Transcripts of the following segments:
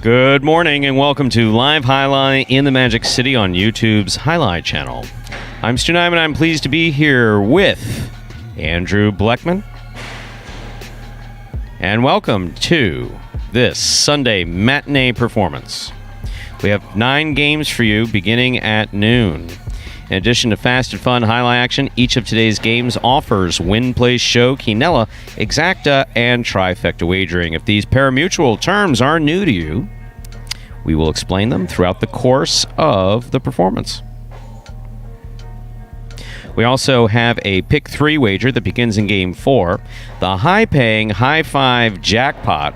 Good morning and welcome to Live Jai-Alai in the Magic City on YouTube's Jai-Alai Channel. I'm Stu Nyman and I'm pleased to be here with Andrew Bleckman. And welcome to this Sunday matinee performance. We have 9 games for you beginning at noon. In addition to fast and fun Jai-Alai action, each of today's games offers win, place, show, quinella, exacta, and trifecta wagering. If these parimutuel terms are new to you, we will explain them throughout the course of the performance. We also have a pick 3 wager that begins in game 4, the high-paying high 5 jackpot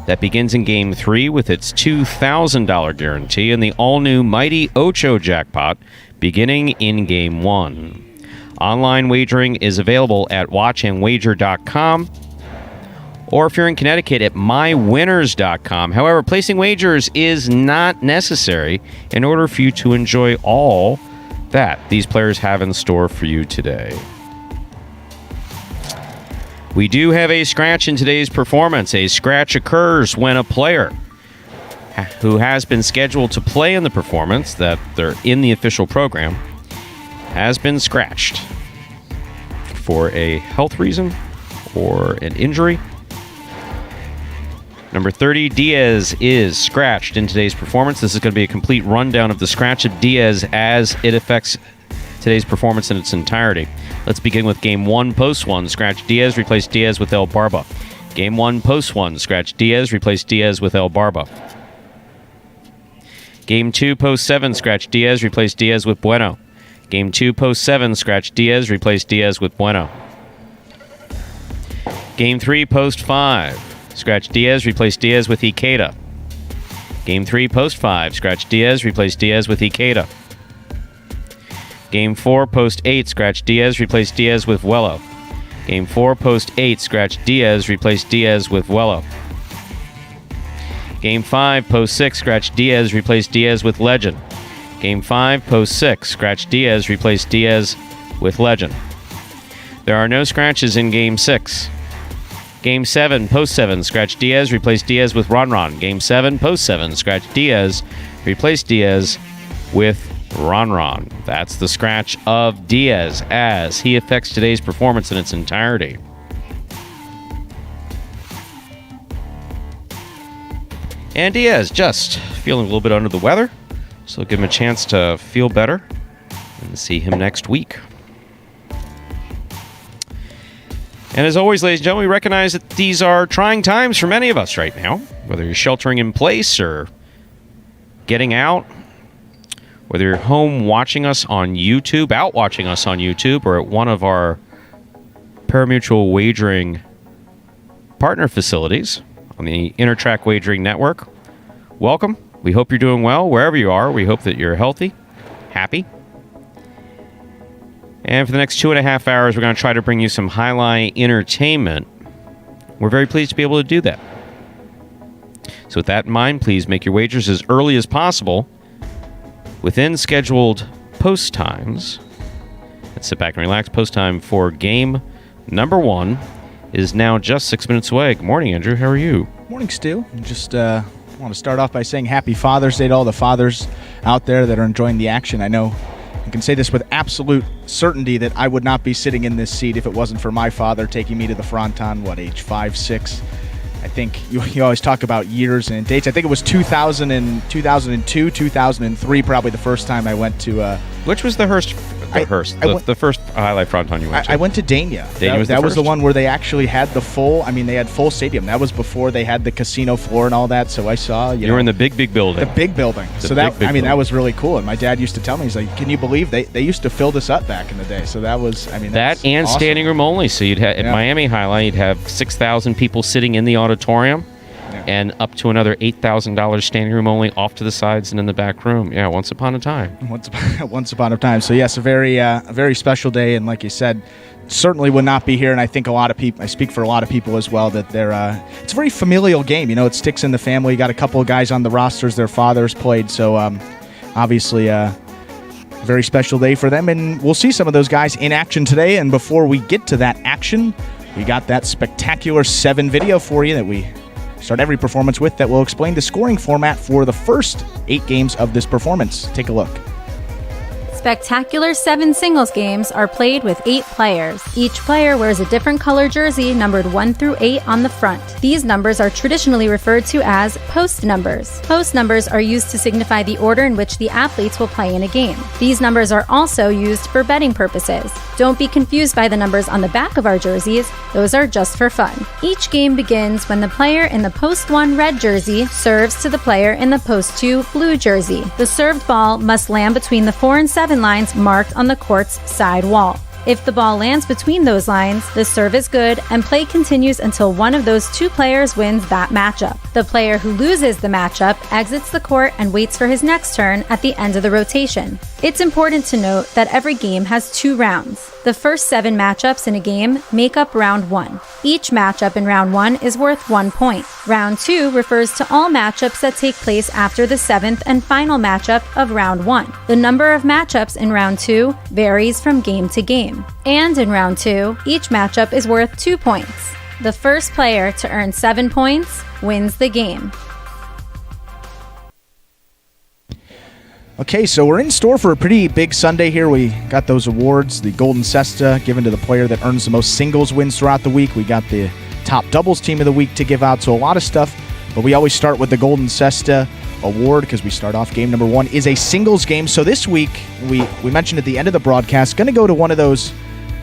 that begins in game 3 with its $2,000 guarantee, and the all-new Mighty Ocho jackpot beginning in Game 1. Online wagering is available at watchandwager.com, or if you're in Connecticut, at mywinners.com. However, placing wagers is not necessary in order for you to enjoy all that these players have in store for you today. We do have a scratch in today's performance. A scratch occurs when a player who has been scheduled to play in the performance, that they're in the official program, has been scratched for a health reason or an injury. Number 30, Diaz, is scratched in today's performance. This is going to be a complete rundown of the scratch of Diaz as it affects today's performance in its entirety. Let's begin with Game 1, Post 1. Scratch Diaz, replace Diaz with El Barba. Game 1, Post 1. Scratch Diaz, replace Diaz with El Barba. Game 2, Post 7, scratch Diaz, replace Diaz with Bueno. Game 2, Post 7, scratch Diaz, replace Diaz with Bueno. Game 3, Post 5, scratch Diaz, replace Diaz with Ikeda. Game 3, Post 5, scratch Diaz, replace Diaz with Ikeda. Game 4, Post 8, scratch Diaz, replace Diaz with Wello. Game 4, Post 8, scratch Diaz, replace Diaz with Wello. Game 5, Post 6, scratch Diaz, replace Diaz with Legend. Game 5, Post 6, scratch Diaz, replace Diaz with Legend. There are no scratches in Game 6. Game 7, Post 7, scratch Diaz, replace Diaz with Ron. Game 7, Post 7, scratch Diaz, replace Diaz with Ron. That's the scratch of Diaz as he affects today's performance in its entirety. And Diaz just feeling a little bit under the weather, so give him a chance to feel better and see him next week. And as always, ladies and gentlemen, we recognize that these are trying times for many of us right now, whether you're sheltering in place or getting out, whether you're home watching us on YouTube, out watching us on YouTube, or at one of our parimutuel wagering partner facilities on the Intertrack Wagering Network. Welcome. We hope you're doing well wherever you are. We hope that you're healthy, happy. And for the next 2.5 hours, we're going to try to bring you some Jai-Alai entertainment. We're very pleased to be able to do that. So with that in mind, please make your wagers as early as possible within scheduled post times. Let's sit back and relax. Post time for game number 1 is now just 6 minutes away. Good morning, Andrew. How are you? Morning, Stu. Just want to start off by saying Happy Father's Day to all the fathers out there that are enjoying the action. I know I can say this with absolute certainty that I would not be sitting in this seat if it wasn't for my father taking me to the Fronton, age 5, 6. I think you always talk about years and dates. I think it was 2002, 2003, probably the first time I went to... Which was the first Jai-Alai Fronton you went to? I went to Dania. That was the one where they actually had the full... they had full stadium. That was before they had the casino floor and all that, so I saw... You were in the big building. The big building. That was really cool. And my dad used to tell me, he's like, can you believe they used to fill this up back in the day? So that was... that and awesome. Standing room only. So you'd have... At Miami Jai-Alai, you'd have 6,000 people sitting in the auditorium. Yeah. And up to another $8,000 standing room only off to the sides and in the back room. Yeah, once upon a time. Once upon a time. So yes, a very special day, and like you said, certainly would not be here. And I think a lot of people, I speak for a lot of people as well, that it's a very familial game. It sticks in the family. You got a couple of guys on the rosters their fathers played, so obviously very special day for them, and we'll see some of those guys in action today. And before we get to that action, we got that spectacular 7 video for you that we start every performance with that will explain the scoring format for the first 8 games of this performance. Take a look. Spectacular 7 singles games are played with 8 players. Each player wears a different color jersey numbered 1 through 8 on the front. These numbers are traditionally referred to as post numbers. Post numbers are used to signify the order in which the athletes will play in a game. These numbers are also used for betting purposes. Don't be confused by the numbers on the back of our jerseys. Those are just for fun. Each game begins when the player in the post 1 red jersey serves to the player in the post 2 blue jersey. The served ball must land between the 4 and 7 lines marked on the court's side wall. If the ball lands between those lines, the serve is good and play continues until one of those 2 players wins that matchup. The player who loses the matchup exits the court and waits for his next turn at the end of the rotation. It's important to note that every game has 2 rounds. The first 7 matchups in a game make up round 1. Each matchup in round 1 is worth 1 point. Round 2 refers to all matchups that take place after the 7th and final matchup of round 1. The number of matchups in round 2 varies from game to game. And in round 2, each matchup is worth 2 points. The first player to earn 7 points wins the game. Okay, so we're in store for a pretty big Sunday here. We got those awards, the Golden Cesta given to the player that earns the most singles wins throughout the week. We got the top doubles team of the week to give out, so a lot of stuff. But we always start with the Golden Cesta award because we start off game number 1 is a singles game. So this week, we mentioned at the end of the broadcast, going to go to one of those,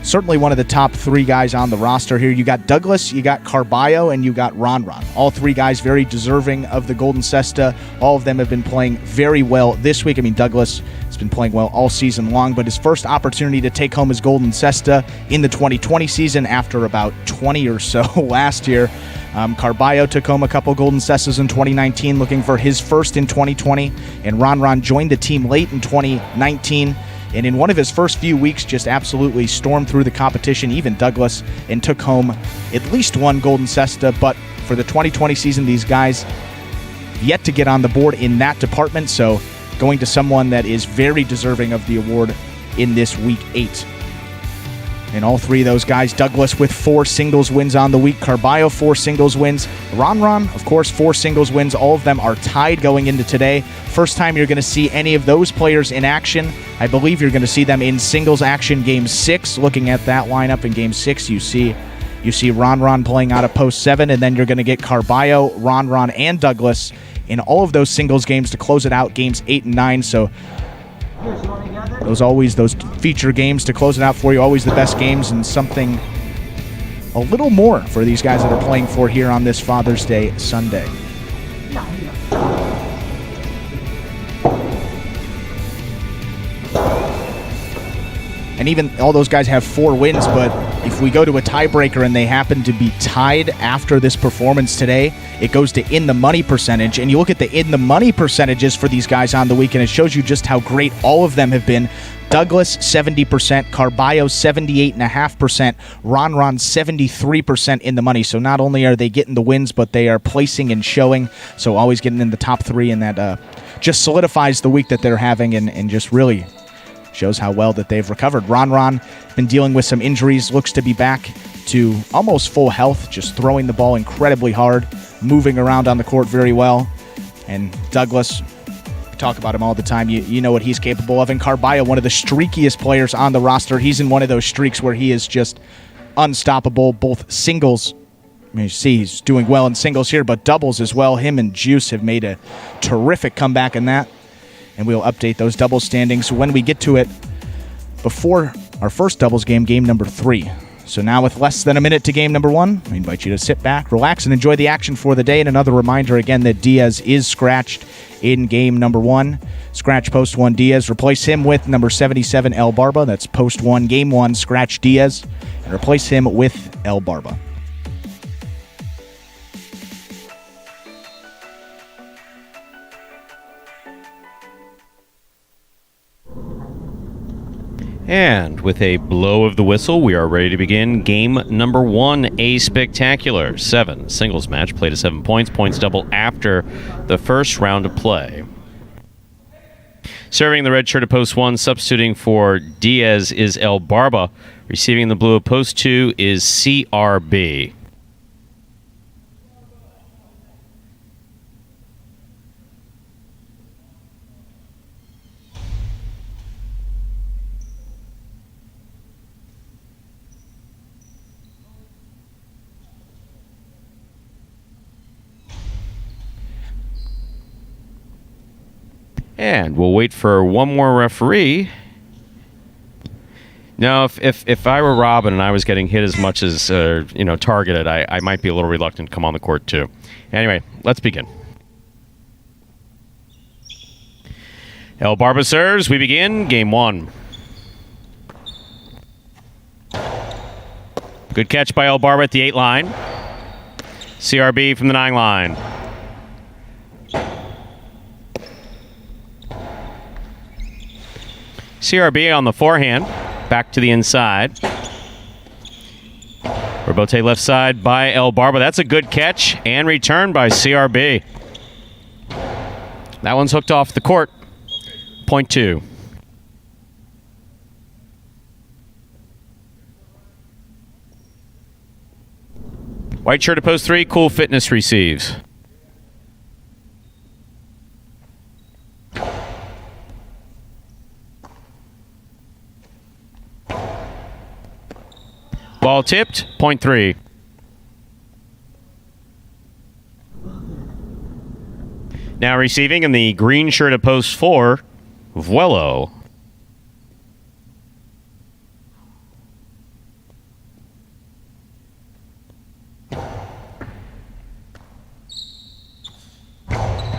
certainly one of the top 3 guys on the roster here. You got Douglas, you got Carballo, and you got Ron. All 3 guys very deserving of the Golden Cesta. All of them have been playing very well this week. I mean, Douglas has been playing well all season long, but his first opportunity to take home his Golden Cesta in the 2020 season after about 20 or so last year. Carballo took home a couple Golden Cestas in 2019, looking for his first in 2020, and Ron joined the team late in 2019. And in one of his first few weeks, just absolutely stormed through the competition, even Douglas, and took home at least 1 Golden Cesta. But for the 2020 season, these guys yet to get on the board in that department. So going to someone that is very deserving of the award in this Week 8. And all 3 of those guys, Douglas with 4 singles wins on the week, Carballo 4 singles wins, Ron, of course, 4 singles wins. All of them are tied going into today. First time you're going to see any of those players in action. I believe you're going to see them in singles action Game 6. Looking at that lineup in Game 6, you see Ron playing out of post 7, and then you're going to get Carballo, Ron, and Douglas in all of those singles games to close it out, Games 8 and 9. So those feature games to close it out for you, always the best games, and something a little more for these guys that are playing for here on this Father's Day Sunday. And even all those guys have 4 wins, but if we go to a tiebreaker and they happen to be tied after this performance today, it goes to in the money percentage. And you look at the in the money percentages for these guys on the week, and it shows you just how great all of them have been. Douglas, 70%, Carballo, 78.5%, Ron, 73% in the money. So not only are they getting the wins, but they are placing and showing. So always getting in the top 3, and that just solidifies the week that they're having and just really shows how well that they've recovered. Ron been dealing with some injuries, looks to be back to almost full health, just throwing the ball incredibly hard, moving around on the court very well. And Douglas, we talk about him all the time. You know what he's capable of. And Carballo, one of the streakiest players on the roster. He's in one of those streaks where he is just unstoppable, both singles. I mean, you see he's doing well in singles here, but doubles as well. Him and Juice have made a terrific comeback in that. And we'll update those doubles standings when we get to it before our first doubles game, game number 3. So now with less than a minute to game number 1, I invite you to sit back, relax, and enjoy the action for the day. And another reminder again that Diaz is scratched in game number 1. Scratch post 1 Diaz. Replace him with number 77 El Barba. That's post 1, game 1, scratch Diaz. And replace him with El Barba. And with a blow of the whistle, we are ready to begin game number 1, a spectacular 7 singles match. Play to 7 points. Points double after the first round of play. Serving the red shirt at post 1, substituting for Diaz is El Barba. Receiving the blue at post 2 is CRB. And we'll wait for one more referee. Now, if I were Robin and I was getting hit as much as, targeted, I might be a little reluctant to come on the court, too. Anyway, let's begin. El Barba serves. We begin game 1. Good catch by El Barba at the 8 line. CRB from the 9 line. CRB on the forehand. Back to the inside. Rebote left side by El Barba. That's a good catch and return by CRB. That one's hooked off the court. Point 2. White shirt to post 3. Cool Fitness receives. Ball tipped. Point 3. Now receiving in the green shirt at post 4. Vuelo.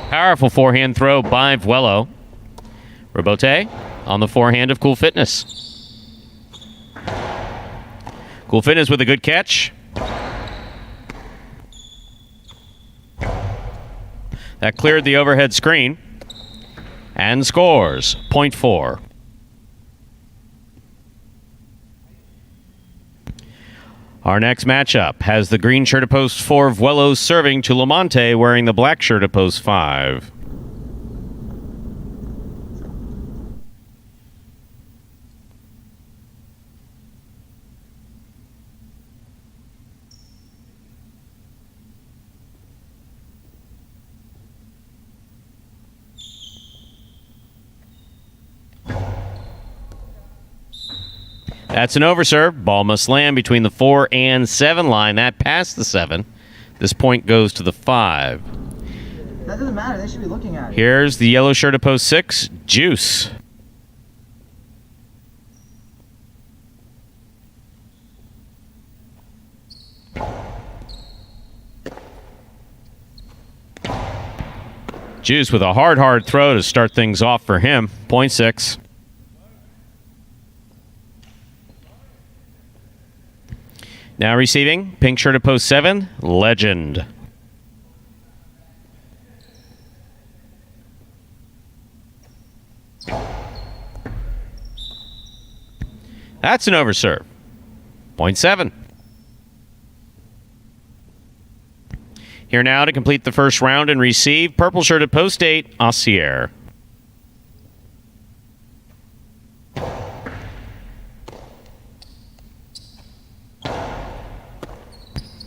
Powerful forehand throw by Vuelo. Rebote on the forehand of Cool Fitness. Cool Fitness with a good catch. That cleared the overhead screen. And scores. Point 4. Our next matchup has the green shirt at post 4 Vuelo serving to Lamonte wearing the black shirt at post 5. That's an overserve. Ball must land between the 4 and 7 line. That passed the 7. This point goes to the 5. That doesn't matter. They should be looking at it. Here's the yellow shirt at post 6, Juice. Juice with a hard throw to start things off for him. Point 6. Now receiving, pink shirt at post 7, Legend. That's an overserve. Point 7. Here now to complete the first round and receive, purple shirt at post 8, Assier.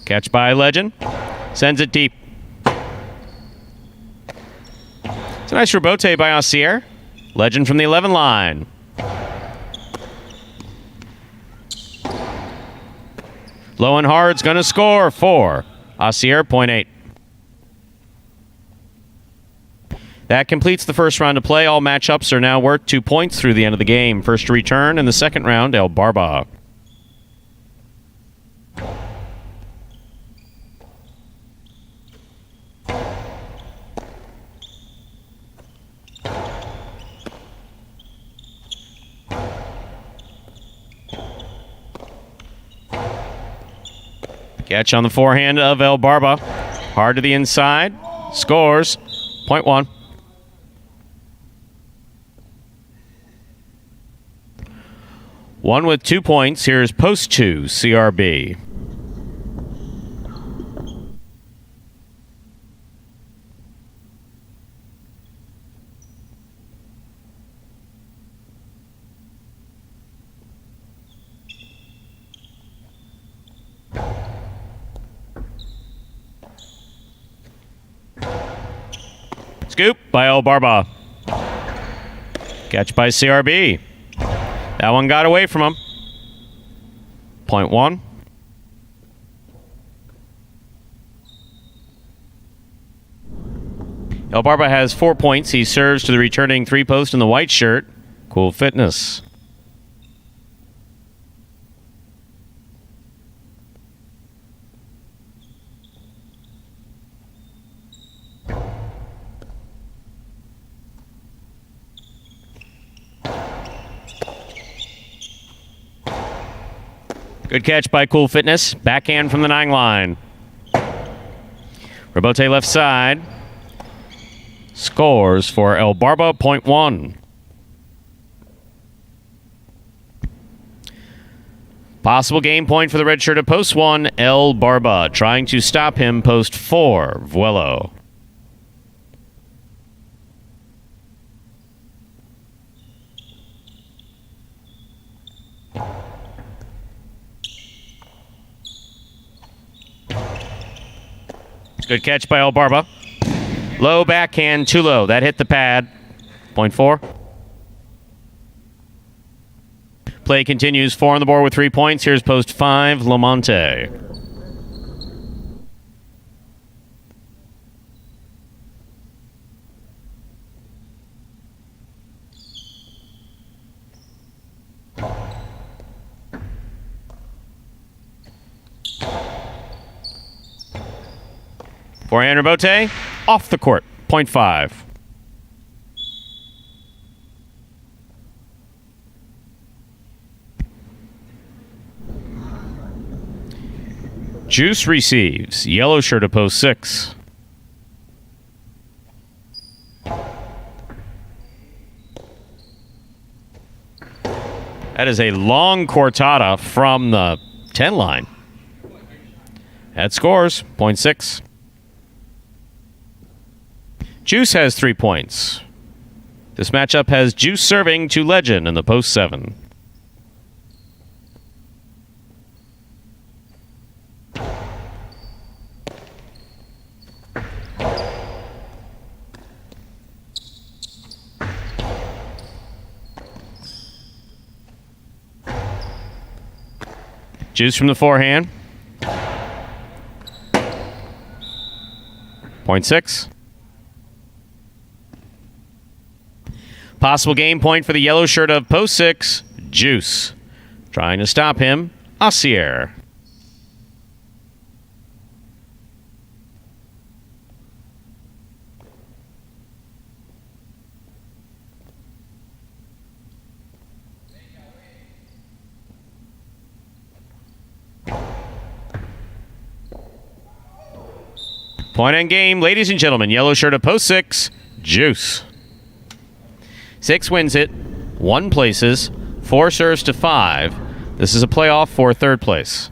Catch by Legend. Sends it deep. It's a nice rebote by Assier. Legend from the 11 line. Low and hard's going to score 4. Assier, point 8. That completes the first round of play. All matchups are now worth 2 points through the end of the game. First to return in the second round, El Barba. Catch on the forehand of El Barba. Hard to the inside. Scores. Point 1. One with 2 points. Here's post 2, CRB. Scoop by El Barba. Catch by CRB. That one got away from him. Point 1. El Barba has 4 points. He serves to the returning 3-post in the white shirt, Cool Fitness. Good catch by Cool Fitness. Backhand from the 9 line. Rebote left side. Scores for El Barba, point 1. Possible game point for the red shirt at post 1, El Barba. Trying to stop him, post 4, Vuelo. Good catch by El Barba. Low backhand, too low. That hit the pad. Point 4. Play continues. 4 on the board with 3 points. Here's post 5, Lamonte. Forehand Rebote, off the court, point 5. Juice receives, yellow shirt at post 6. That is a long cortada from the 10 line. That scores, point 6. Juice has 3 points. This matchup has Juice serving to Legend in the post 7. Juice from the forehand. Point 6. Possible game point for the yellow shirt of post 6, Juice. Trying to stop him, Assier. Point and game, ladies and gentlemen. Yellow shirt of post 6, Juice. 6 wins it, 1 places, 4 serves to 5. This is a playoff for 3rd place.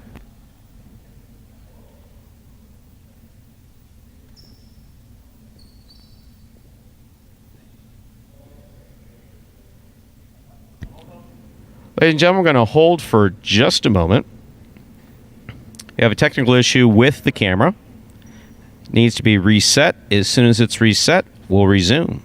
Ladies and gentlemen, we're going to hold for just a moment. We have a technical issue with the camera. It needs to be reset. As soon as it's reset, we'll resume.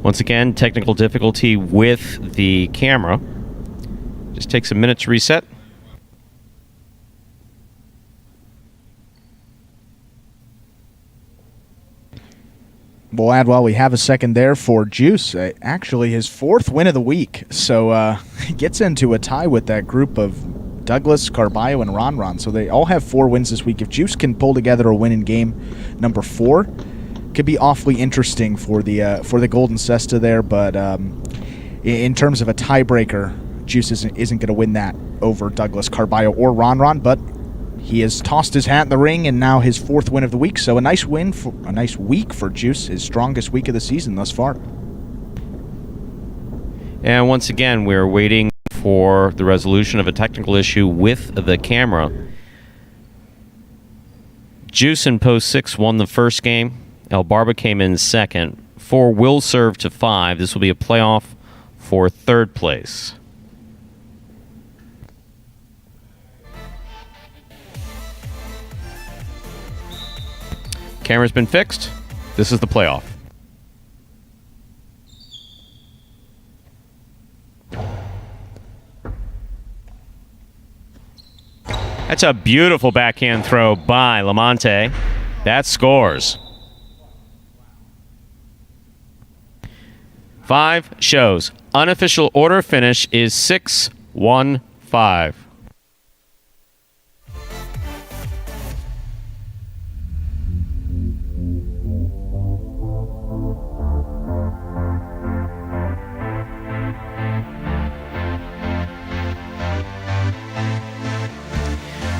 Once again, technical difficulty with the camera. Just takes a minute to reset. We'll add while we have a second there for Juice. Actually, his 4th win of the week. So he gets into a tie with that group of Douglas, Carballo, and Ron. So they all have 4 wins this week. If Juice can pull together a win in game number 4, could be awfully interesting for the Golden Cesta there. But in terms of a tiebreaker, Juice isn't going to win that over Douglas, Carballo, or Ron. But he has tossed his hat in the ring, and now his 4th win of the week. So a nice win, a nice week for Juice, his strongest week of the season thus far. And once again, we're waiting for the resolution of a technical issue with the camera. Juice in post 6 won the first game. El Barba came in second. 4 will serve to 5. This will be a playoff for 3rd place. Camera's been fixed. This is the playoff. That's a beautiful backhand throw by Lamonte. That scores. 5 shows. Unofficial order finish is 6-1-5.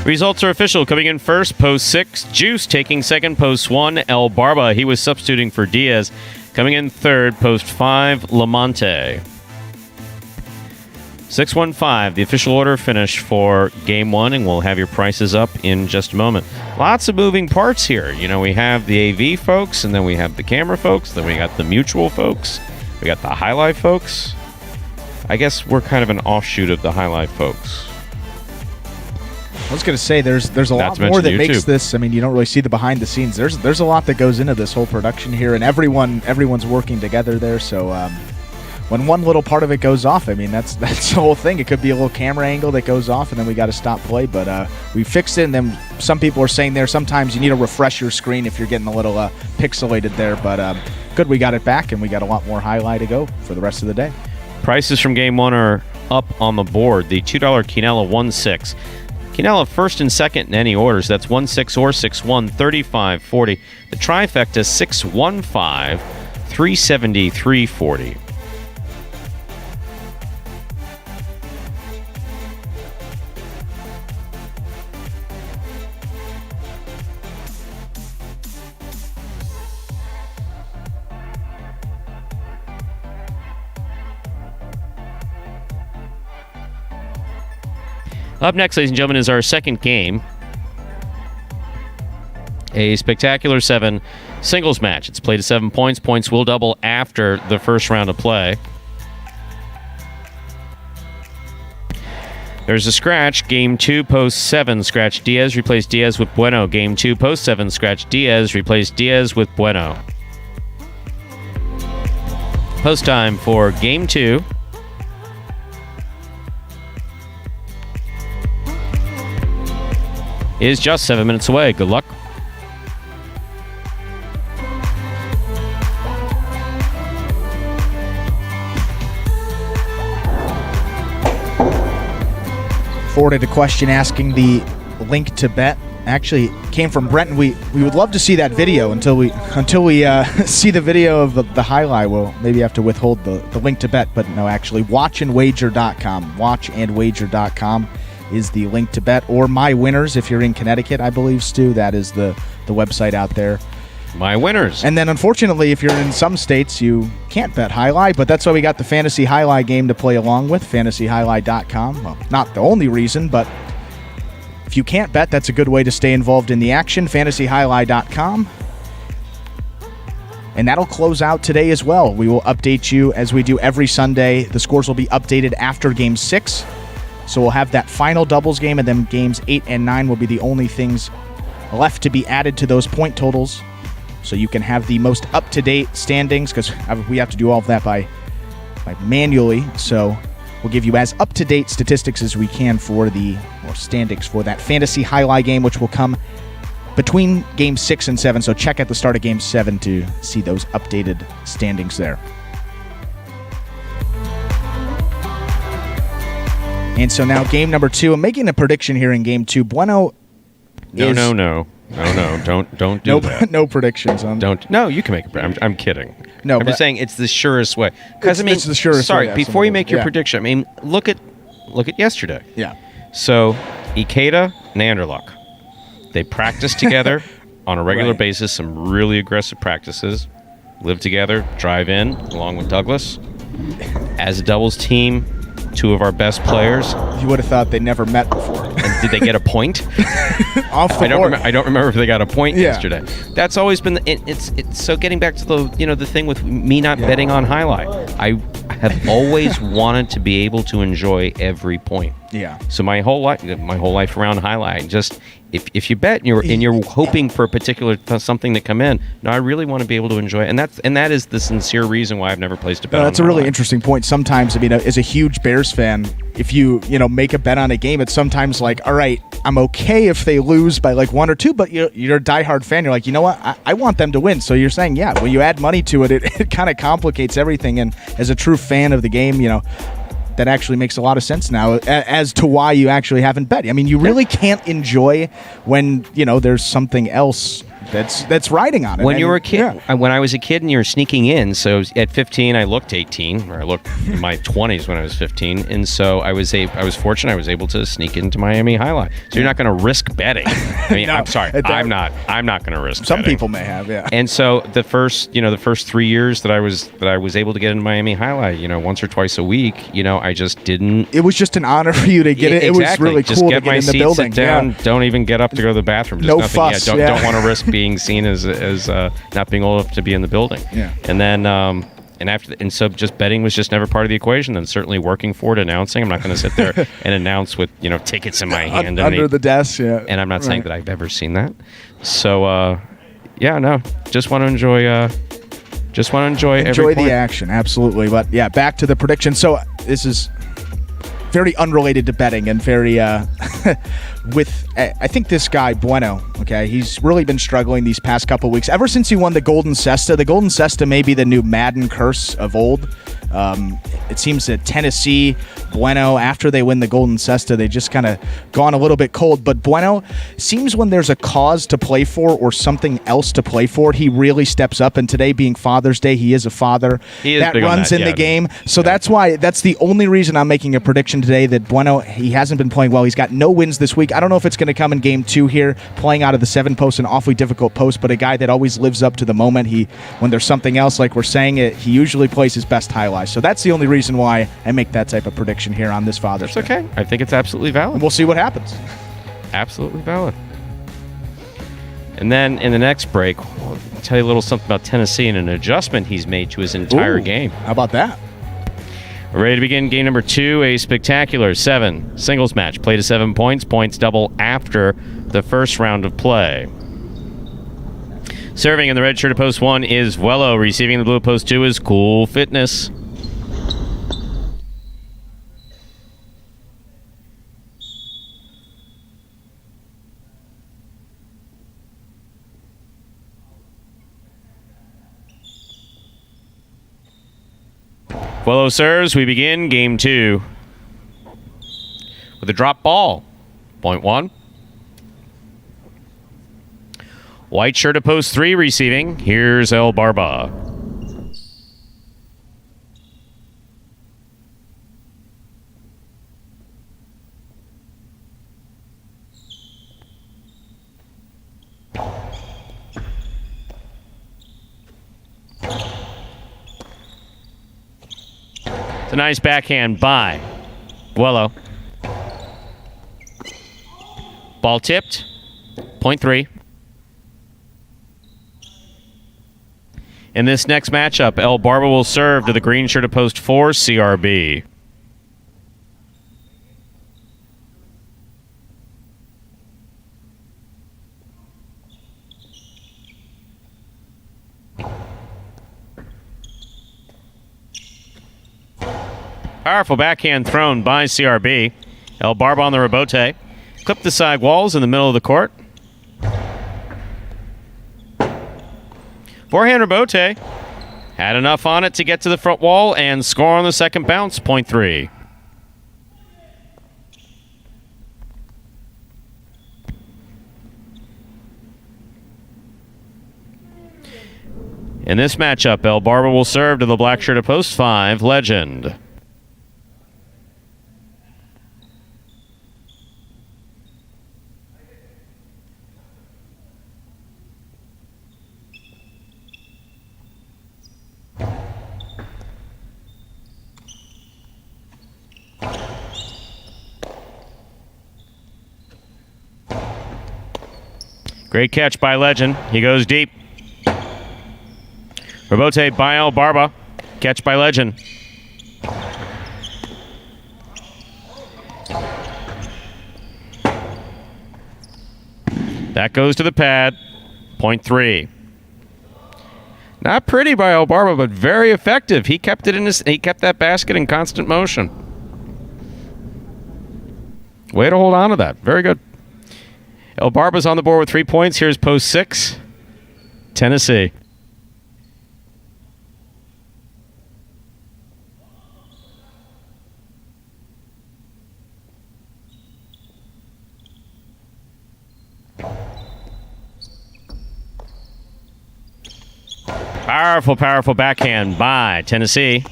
Results are official. Coming in first, post 6, Juice. Taking second, post 1, El Barba. He was substituting for Diaz. Coming in third, post 5, Lamonte. 6-1-5, the official order finish for Game 1, and we'll have your prices up in just a moment. Lots of moving parts here. You know, we have the AV folks, and then we have the camera folks, then we got the mutual folks, we got the highlight folks. I guess we're kind of an offshoot of the highlight folks. I was going to say there's a lot more that makes this. I mean, you don't really see the behind the scenes. There's a lot that goes into this whole production here, and everyone's working together there. So when one little part of it goes off, I mean that's the whole thing. It could be a little camera angle that goes off, and then we got to stop play. But we fixed it. And then some people are saying there sometimes you need to refresh your screen if you're getting a little pixelated there. But good, we got it back, and we got a lot more highlight to go for the rest of the day. Prices from Game 1 are up on the board. The $2 Quinella 1-6. Quinella first and second in any orders. That's 1-6 or 6-1, 35-40. The trifecta 6-1-5, 370-340. Up next, ladies and gentlemen, is our second game. A spectacular 7 singles match. It's played to 7 points. Points will double after the first round of play. There's a scratch. Game 2, post 7. Scratch Diaz, replace Diaz with Bueno. Game 2, post 7. Scratch Diaz, replace Diaz with Bueno. Post time for Game 2. Is just 7 minutes away. Good luck. Forwarded a question asking the link to bet. Actually, came from Brent. We would love to see that video until we see the video of the highlight. We'll maybe have to withhold the link to bet, but no, actually, watchandwager.com. Watchandwager.com is the link to bet, or My Winners if you're in Connecticut, I believe, Stu. That is the website out there. My Winners. And then, unfortunately, if you're in some states, you can't bet highlight, but that's why we got the Fantasy Highlight game to play along with, fantasyhighlight.com. Well, not the only reason, but if you can't bet, that's a good way to stay involved in the action, fantasyhighlight.com. And that'll close out today as well. We will update you as we do every Sunday. The scores will be updated after Game 6. So we'll have that final doubles game, and then Games 8 and 9 will be the only things left to be added to those point totals. So you can have the most up-to-date standings, because we have to do all of that by manually. So we'll give you as up-to-date statistics as we can for standings for that Fantasy Highlight game, which will come between Game 6 and 7. So check at the start of Game 7 to see those updated standings there. And so now game number 2. I'm making a prediction here in Game 2. Bueno is... No. Don't do that. No predictions. No, you can make a prediction. I'm kidding. No, I'm just saying it's the surest way. Because it's the surest way. Sorry, before you make your prediction, I mean, look at yesterday. Yeah. So, Ikeda and Anderluck, they practice together on a regular basis, some really aggressive practices, live together, drive in, along with Douglas. As a doubles team, 2 of our best players. You would have thought they never met before. And did they get a point? Off the board. I don't remember if they got a point yesterday. That's always been it's so getting back to the thing with me not betting on highlight. I have always wanted to be able to enjoy every point. Yeah. So my whole life around highlight, just if you bet and you're hoping for a particular something to come in, no, I really want to be able to enjoy it, and that is the sincere reason why I've never placed a bet. That's a really interesting point. Sometimes, I mean, as a huge Bears fan, if you make a bet on a game, it's sometimes like, all right, I'm okay if they lose by like 1 or 2, but you're a diehard fan. You're like, you know what, I want them to win. So you're saying, yeah, when you add money to it, it kind of complicates everything. And as a true fan of the game, that actually makes a lot of sense now as to why you actually haven't bet. I mean, you really can't enjoy when, there's something else that's riding on it. When you were a kid, when I was a kid and you were sneaking in, so at 15 I looked 18, or I looked in my 20s when I was 15, and so I was fortunate I was able to sneak into Miami Highlight. So you're not going to risk betting. I mean, no, I'm sorry, I'm not going to risk. Some betting. people may have, yeah. And so the first 3 years that I was able to get into Miami Highlight, once or twice a week, I just didn't. It was just an honor for you to get it. Exactly. It was really just cool get to get my in the seat, building. Sit down. Yeah. Don't even get up to go to the bathroom. Just no nothing. fuss. Don't want to risk being seen as not being old enough to be in the building. Yeah. And then so just betting was just never part of the equation. Then certainly working for it, announcing. I'm not going to sit there and announce with tickets in my hand under the desk. Yeah. And I'm not saying that I've ever seen that. So just want to enjoy. Enjoy the action, absolutely. But yeah, back to the prediction. So this is very unrelated to betting and very I think this guy Bueno, okay, he's really been struggling these past couple weeks ever since he won the Golden Cesta. The Golden Cesta may be the new Madden curse of old. It seems that Tennessee, Bueno, after they win the Golden Cesta, they just kind of gone a little bit cold. But Bueno seems when there's a cause to play for or something else to play for, he really steps up. And today being Father's Day, he is a father. He is that runs in the game. So that's the only reason I'm making a prediction today that Bueno, he hasn't been playing well. He's got no wins this week. I don't know if it's going to come in game 2 here, playing out of the 7 post, an awfully difficult post, but a guy that always lives up to the moment. When there's something else, like we're saying, he usually plays his best highlights. So that's the only reason why I make that type of prediction here on this Father's Day. It's okay. I think it's absolutely valid. And we'll see what happens. Absolutely valid. And then in the next break, I'll tell you a little something about Tennessee and an adjustment he's made to his entire game. How about that? We're ready to begin game number 2, a spectacular 7 singles match. Play to 7 points. Points double after the first round of play. Serving in the red shirt of post 1 is Vuelo. Receiving in the blue of post 2 is Cool Fitness. Vuelo serves. We begin game 2 with a drop ball. Point 1. White shirt of post 3 receiving. Here's El Barba. It's a nice backhand by Vuelo. Ball tipped. Point 3. In this next matchup, El Barba will serve to the green shirt of post 4, CRB. Powerful backhand thrown by CRB. El Barba on the rebote. Clipped the side walls in the middle of the court. Forehand rebote. Had enough on it to get to the front wall and score on the second bounce. Point 3. In this matchup, El Barba will serve to the black shirt of post 5, Legend. Great catch by Legend. He goes deep. Rebote by El Barba. Catch by Legend. That goes to the pad. Point 3. Not pretty by Elbarba, but very effective. He kept it in his. He kept that basket in constant motion. Way to hold on to that. Very good. Elbarba's on the board with 3 points. Here's post 6. Tennessee. Powerful, powerful backhand by Tennessee.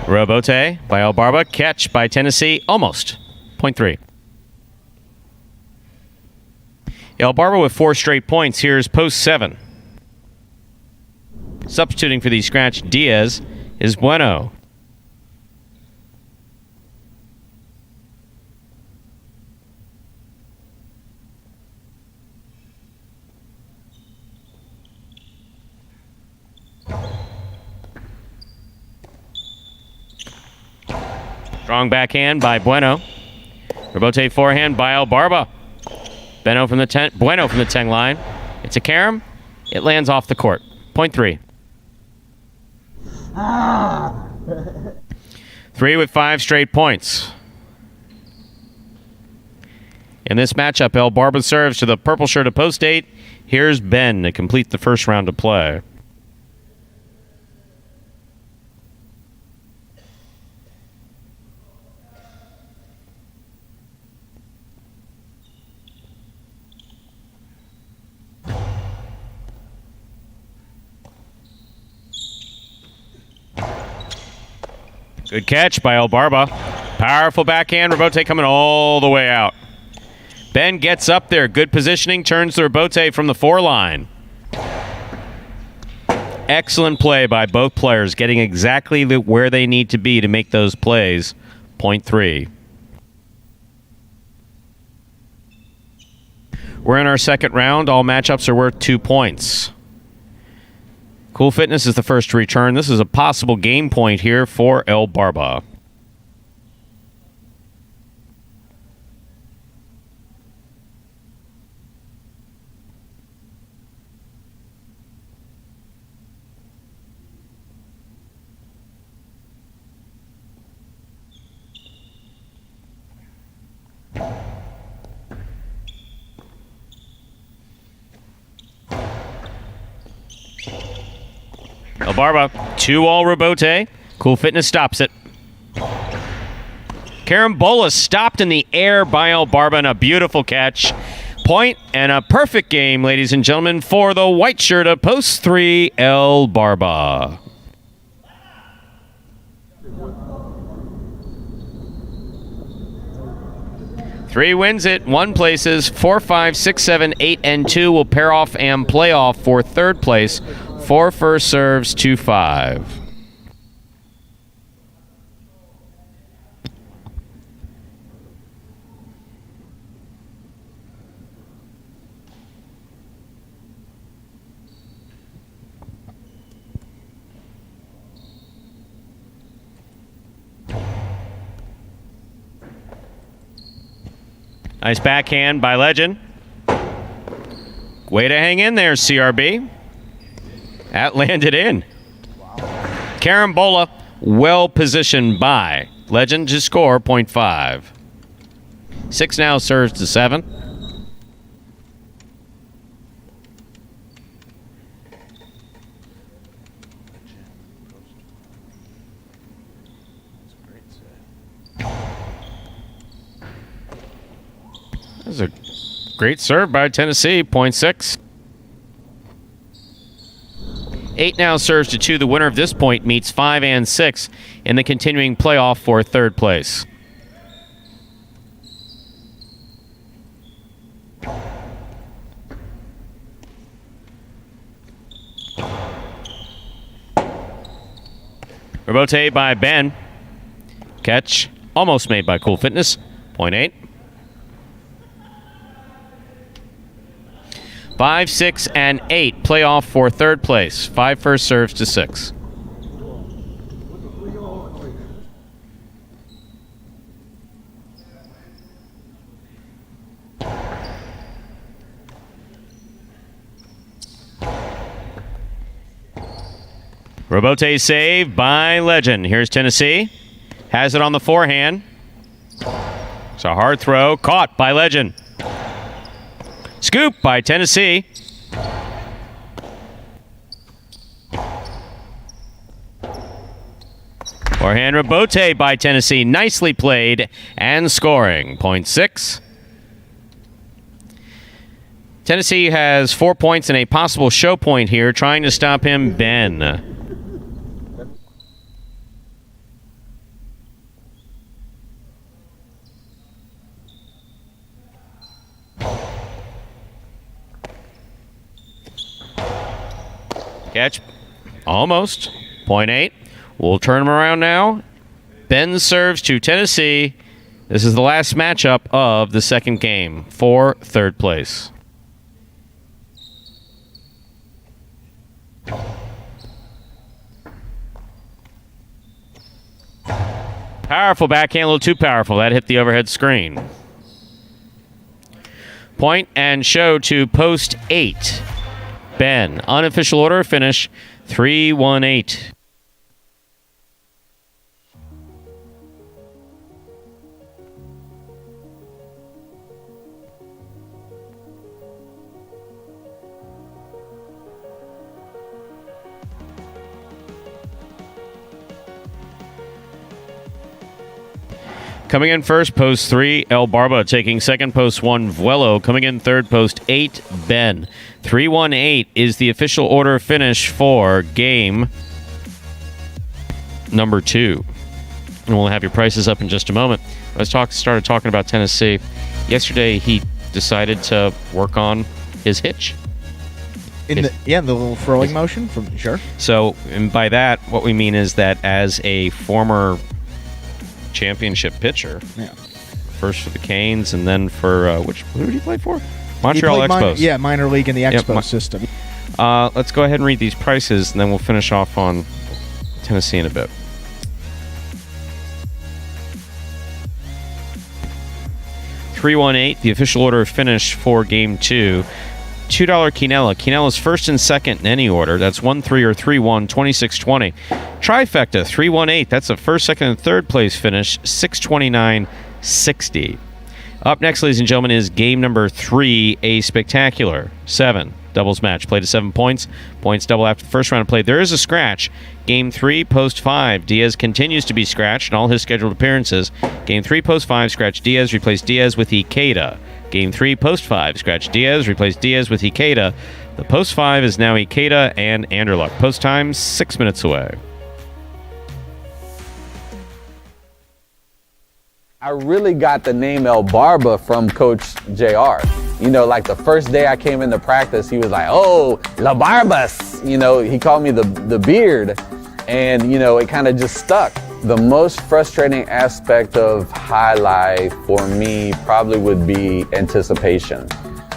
Robote by Elbarba. Catch by Tennessee. Almost. Point 3. Elbarba with 4 straight points. Here's post 7. Substituting for the scratch Diaz is Bueno. Strong backhand by Bueno. Robote forehand by Elbarba. Bueno from the 10 line. It's a carom. It lands off the court. Point 3. 3 with 5 straight points. In this matchup, Elbarba serves to the purple shirt of post 8. Here's Ben to complete the first round of play. Good catch by Elbarba. Powerful backhand. Robote coming all the way out. Ben gets up there. Good positioning. Turns the Robote from the 4 line. Excellent play by both players. Getting exactly where they need to be to make those plays. Point 3. We're in our second round. All matchups are worth 2 points. Cool Fitness is the first to return. This is a possible game point here for Elbarba. Elbarba, 2-all Robote. Cool Fitness stops it. Carambola stopped in the air by Elbarba, and a beautiful catch. Point and a perfect game, ladies and gentlemen, for the white shirt of post 3, Elbarba. Three wins it, 1 places, 4, 5, 6, 7, 8, and 2 will pair off and play off for third place. 4 first serves, 2, 5. Nice backhand by Legend. Way to hang in there, CRB. That landed in. Carambola, well positioned by Legend to score, point 5. 6 now serves to 7. That was a great serve by Tennessee, point 6. 8 now serves to 2. The winner of this point meets 5 and 6 in the continuing playoff for third place. Robote by Ben. Catch almost made by Cool Fitness. Point 8. 5, 6, and 8 playoff for third place. 5 first serves to 6. Robote save by Legend. Here's Tennessee. Has it on the forehand. It's a hard throw. Caught by Legend. Scoop by Tennessee. Forehand Robote by Tennessee. Nicely played and scoring. Point 6. Tennessee has 4 points and a possible show point here. Trying to stop him, Ben. Catch. Almost. Point 8. We'll turn him around now. Ben serves to Tennessee. This is the last matchup of the second game for third place. Powerful backhand, a little too powerful. That hit the overhead screen. Point and show to post 8. Ben, unofficial order finish 3-1-8. Coming in first, post 3, El Barba. Taking second, post 1, Vuelo. Coming in third, post 8, Ben. 3-1-8 is the official order finish for game number 2. And we'll have your prices up in just a moment. I started talking about Tennessee. Yesterday, he decided to work on his hitch. The little throwing motion from sure. So, and by that, what we mean is that as a former championship pitcher, first for the Canes and then for who did he play for? Montreal Expos. Minor league in the Expo system. Let's go ahead and read these prices, and then we'll finish off on Tennessee in a bit. $3-1-8, the official order of finish for Game 2. $2 Quinella. Quinella's first and second in any order. That's 1-3 or 3-1, 26-20. Trifecta, 3-1-8. That's a first, second, and third place finish, 629-60. Up next, ladies and gentlemen, is game number 3, a spectacular 7 doubles match. Played to 7 points. Points double after the first round of play. There is a scratch. Game 3, post 5. Diaz continues to be scratched in all his scheduled appearances. Game 3, post 5, scratch Diaz. Replace Diaz with Ikeda. Game 3, post 5, scratch Diaz. Replace Diaz with Ikeda. The post 5 is now Ikeda and Anderluck. Post time, 6 minutes away. I really got the name El Barba from Coach JR. You know, like the first day I came into practice, he was like, "Oh, La Barbas." You know, he called me the beard. And, you know, it kind of just stuck. The most frustrating aspect of Jai-Alai for me probably would be anticipation.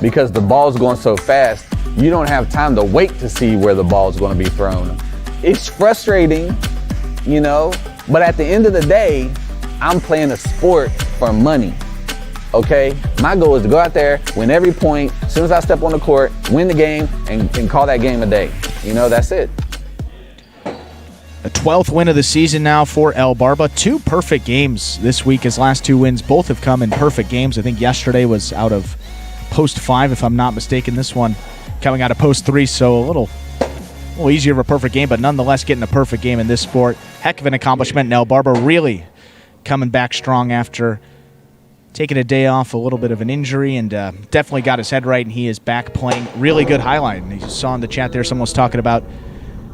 Because the ball's going so fast, you don't have time to wait to see where the ball's going to be thrown. It's frustrating, you know, but at the end of the day, I'm playing a sport for money, okay? My goal is to go out there, win every point, as soon as I step on the court, win the game, and call that game a day. You know, that's it. A 12th win of the season now for El Barba. 2 perfect games this week. His last 2 wins, both have come in perfect games. I think yesterday was out of post 5, if I'm not mistaken. This one coming out of post 3, so a little easier of a perfect game, but nonetheless getting a perfect game in this sport. Heck of an accomplishment, and El Barba really coming back strong after taking a day off, a little bit of an injury, and definitely got his head right, and he is back playing really good highlight. And you saw in the chat there, someone was talking about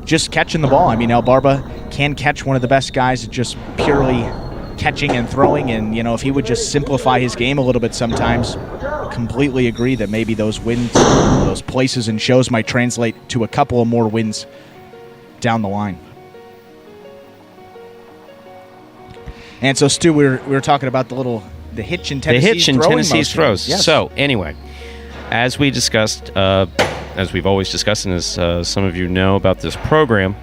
just catching the ball. I mean, El Barba can catch, one of the best guys at just purely catching and throwing, and, you know, if he would just simplify his game a little bit sometimes, completely agree that maybe those wins, those places and shows might translate to a couple of more wins down the line. And so, Stu, we were talking about the hitch in Tennessee's throws. Yes. So, anyway, as we discussed, as we've always discussed, and as some of you know about this program,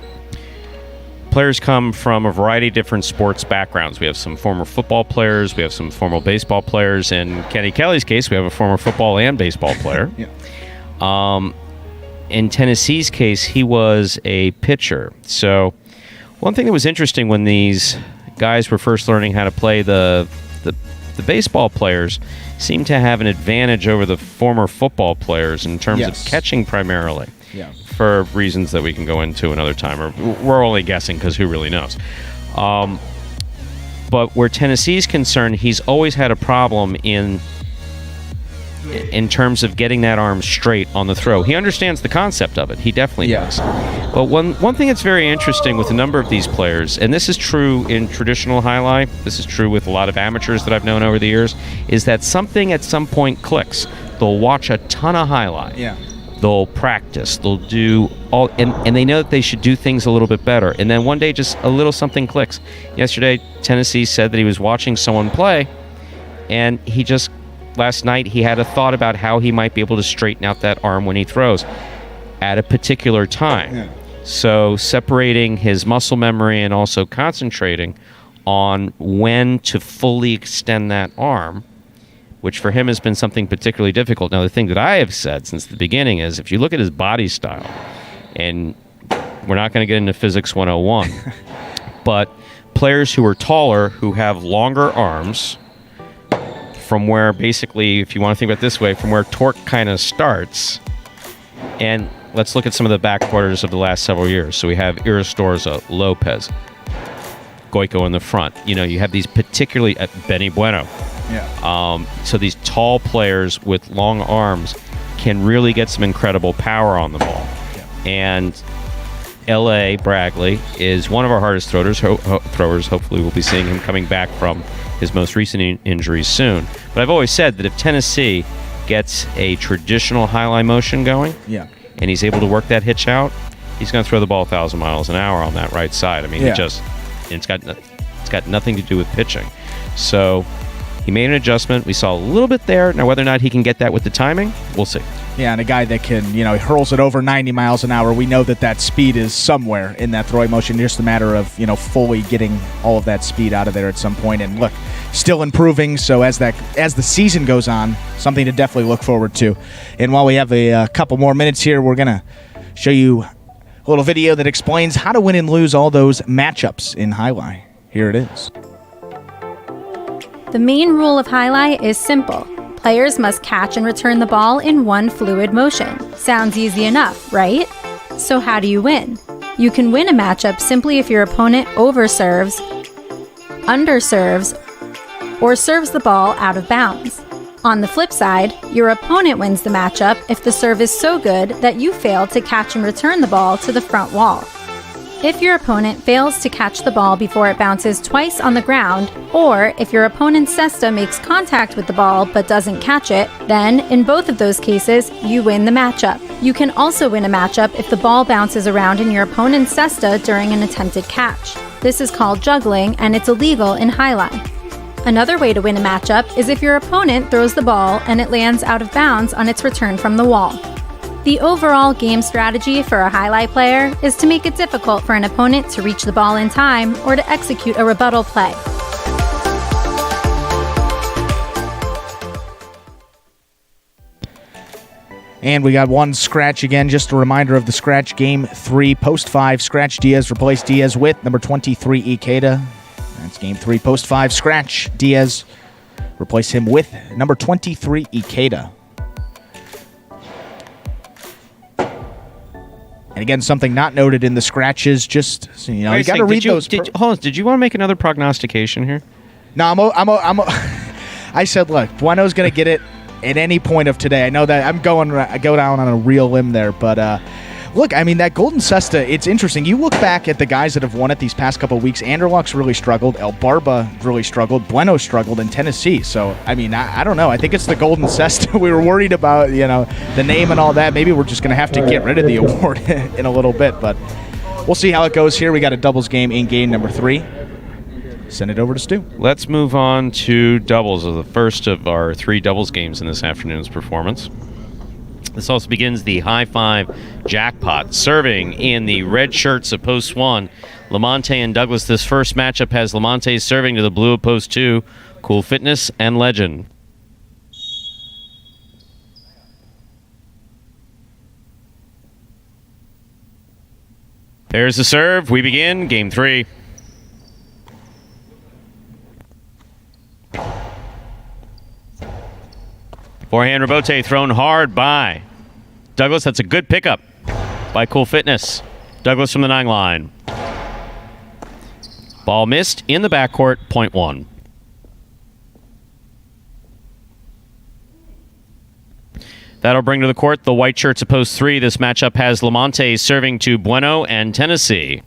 players come from a variety of different sports backgrounds. We have some former football players. We have some former baseball players. In Kenny Kelly's case, we have a former football and baseball player. Yeah. in Tennessee's case, he was a pitcher. So one thing that was interesting when these guys were first learning how to play, the baseball players seem to have an advantage over the former football players in terms of catching primarily. Yeah. For reasons that we can go into another time, or we're only guessing because who really knows. But where Tennessee's concerned, he's always had a problem in terms of getting that arm straight on the throw. He understands the concept of it. He definitely does. But one thing that's very interesting with a number of these players, and this is true in traditional Jai-Alai, this is true with a lot of amateurs that I've known over the years, is that something at some point clicks. They'll watch a ton of Jai-Alai. Yeah. They'll practice. They'll do all, and they know that they should do things a little bit better. And then one day, just a little something clicks. Yesterday, Tennessee said that he was watching someone play, and last night, he had a thought about how he might be able to straighten out that arm when he throws at a particular time. Yeah. So separating his muscle memory and also concentrating on when to fully extend that arm, which for him has been something particularly difficult. Now, the thing that I have said since the beginning is, if you look at his body style, and we're not going to get into Physics 101, but players who are taller, who have longer arms, from where basically, if you want to think about it this way, from where torque kind of starts, and let's look at some of the back quarters of the last several years. So we have Iristorza, Lopez, Goico in the front. You have these particularly Benny Bueno. Yeah. So these tall players with long arms can really get some incredible power on the ball. Yeah. And L.A. Bragley is one of our hardest throwers. Hopefully we'll be seeing him coming back from his most recent injuries soon. But I've always said that if Tennessee gets a traditional Jai-Alai motion going, and he's able to work that hitch out, he's going to throw the ball 1,000 miles an hour on that right side. I mean, it's got nothing to do with pitching. So he made an adjustment. We saw a little bit there. Now, whether or not he can get that with the timing, we'll see. Yeah, and a guy that can, he hurls it over 90 miles an hour. We know that speed is somewhere in that throwing motion. Just a matter of, fully getting all of that speed out of there at some point. And look, still improving. So as the season goes on, something to definitely look forward to. And while we have a couple more minutes here, we're going to show you a little video that explains how to win and lose all those matchups in Jai-Alai. Here it is. The main rule of Jai-Alai is simple. Players must catch and return the ball in one fluid motion. Sounds easy enough, right? So how do you win? You can win a matchup simply if your opponent overserves, underserves, or serves the ball out of bounds. On the flip side, your opponent wins the matchup if the serve is so good that you fail to catch and return the ball to the front wall. If your opponent fails to catch the ball before it bounces twice on the ground, or if your opponent's cesta makes contact with the ball but doesn't catch it, then, in both of those cases, you win the matchup. You can also win a matchup if the ball bounces around in your opponent's cesta during an attempted catch. This is called juggling, and it's illegal in Jai-Alai. Another way to win a matchup is if your opponent throws the ball and it lands out of bounds on its return from the wall. The overall game strategy for a Jai-Alai player is to make it difficult for an opponent to reach the ball in time or to execute a rebuttal play. And we got one scratch again. Just a reminder of the scratch game 3, post 5. Scratch Diaz, replace Diaz with number 23, Ikeda. That's game 3, post 5. Scratch Diaz, replace him with number 23, Ikeda. And again, something not noted in the scratches, just, you got to read those. Hold on, did you want to make another prognostication here? No, I said, look, Bueno's going to get it at any point of today. I know that I go down on a real limb there, but look, I mean, that Golden Cesta, it's interesting. You look back at the guys that have won it these past couple of weeks. Anderluck's really struggled. El Barba really struggled. Bueno struggled in Tennessee. So, I mean, I don't know. I think it's the Golden Cesta. We were worried about, the name and all that. Maybe we're just going to have to get rid of the award in a little bit. But we'll see how it goes here. We got a doubles game in game number 3. Send it over to Stu. Let's move on to doubles, of the first of our 3 doubles games in this afternoon's performance. This also begins the high 5 jackpot. Serving in the red shirts of post 1, Lamonte and Douglas. This first matchup has Lamonte serving to the blue of post 2, Cool Fitness and Legend. There's the serve. We begin game 3. Forehand rebote thrown hard by Douglas. That's a good pickup by Cool Fitness. Douglas from the 9 line. Ball missed in the backcourt, point 1. That'll bring to the court the white shirts of post 3. This matchup has Lamonte serving to Bueno and Tennessee.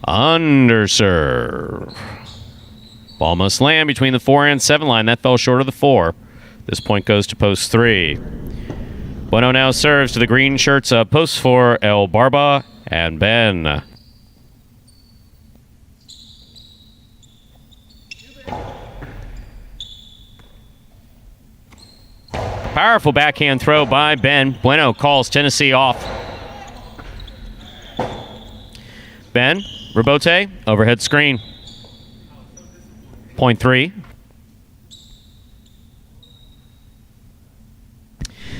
Underserve. Ball must land between the 4 and 7 line. That fell short of the 4. This point goes to post 3. Bueno now serves to the green shirts of post 4, El Barba and Ben. Powerful backhand throw by Ben. Bueno calls Tennessee off. Ben, rebote, overhead screen. Point 3.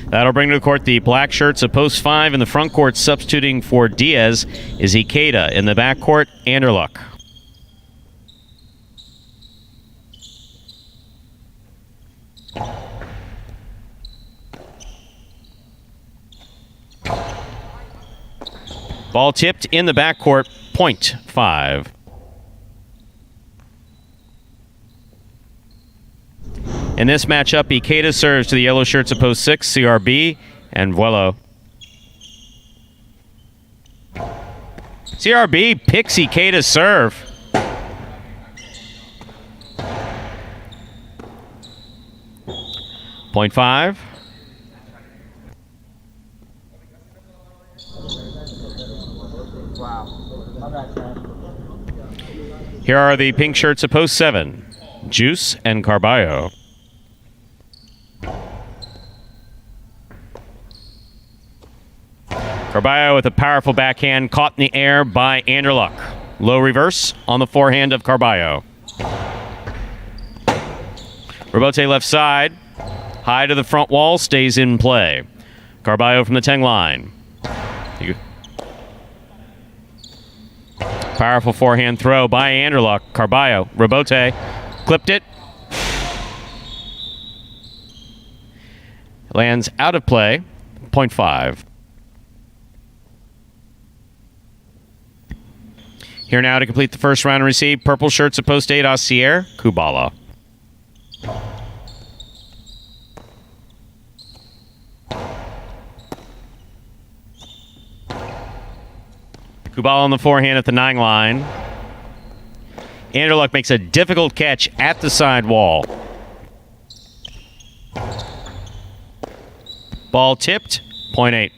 That'll bring to the court the black shirts of post 5 in the front court. Substituting for Diaz is Ikeda. In the backcourt, Anderluck. Ball tipped in the backcourt, point 5. In this matchup, Ikeda serves to the yellow shirts of post 6, CRB, and Vuelo. CRB picks Ikeda's serve. Point 5. Here are the pink shirts of post 7, Juice and Carballo. Carballo with a powerful backhand caught in the air by Anderluck. Low reverse on the forehand of Carballo. Rebote left side. High to the front wall, stays in play. Carballo from the 10 line. Powerful forehand throw by Anderluck. Carballo, rebote, clipped it. Lands out of play, point 5. Here now to complete the first round and receive purple shirts of post 8, Asier, Kubala. Kubala on the forehand at the 9 line. Anderluck makes a difficult catch at the side wall. Ball tipped, point 8.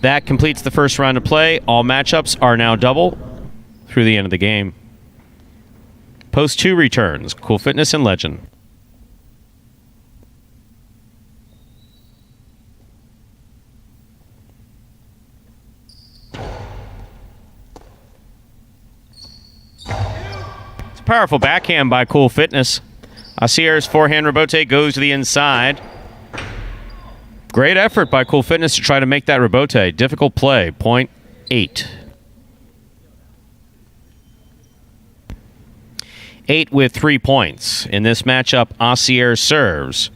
That completes the first round of play. All matchups are now double through the end of the game. Post 2 returns, Cool Fitness and Legend. Powerful backhand by Cool Fitness. Asier's forehand rebote goes to the inside. Great effort by Cool Fitness to try to make that rebote. Difficult play, point 8. 8 with 3 points. In this matchup, Asier serves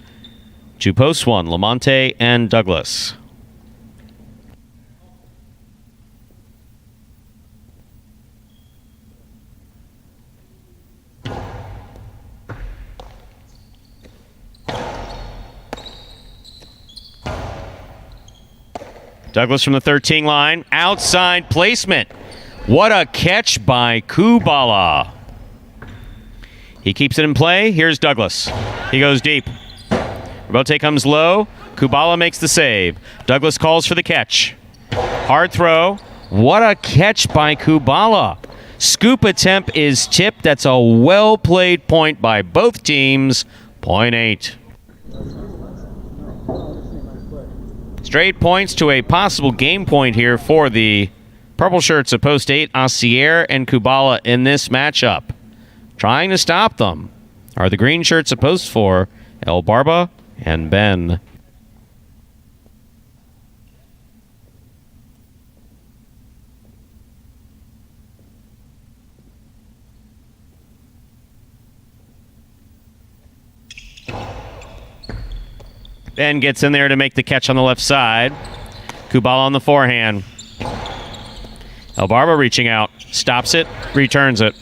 to post 1, Lamonte and Douglas. Douglas from the 13 line. Outside placement. What a catch by Kubala. He keeps it in play. Here's Douglas. He goes deep. Rebote comes low. Kubala makes the save. Douglas calls for the catch. Hard throw. What a catch by Kubala. Scoop attempt is tipped. That's a well-played point by both teams. Point 8. Straight points to a possible game point here for the Purple shirts of post 8, Asier and Kubala in this matchup. Trying to stop them are the green shirts of post 4, El Barba and Ben. Ben gets in there to make the catch on the left side. Kubala on the forehand. El Barba reaching out. Stops it. Returns it.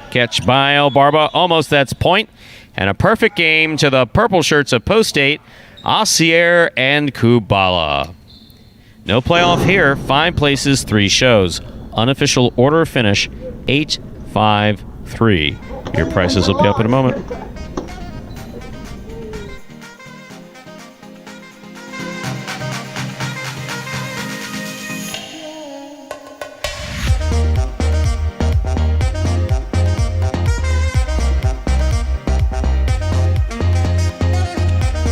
Catch by El Barba. Almost that's point. And a perfect game to the purple shirts of post 8, Asier and Kubala. No playoff here. 5 places, 3 shows. Unofficial order of finish, 8-5-3. Your prices will be up in a moment.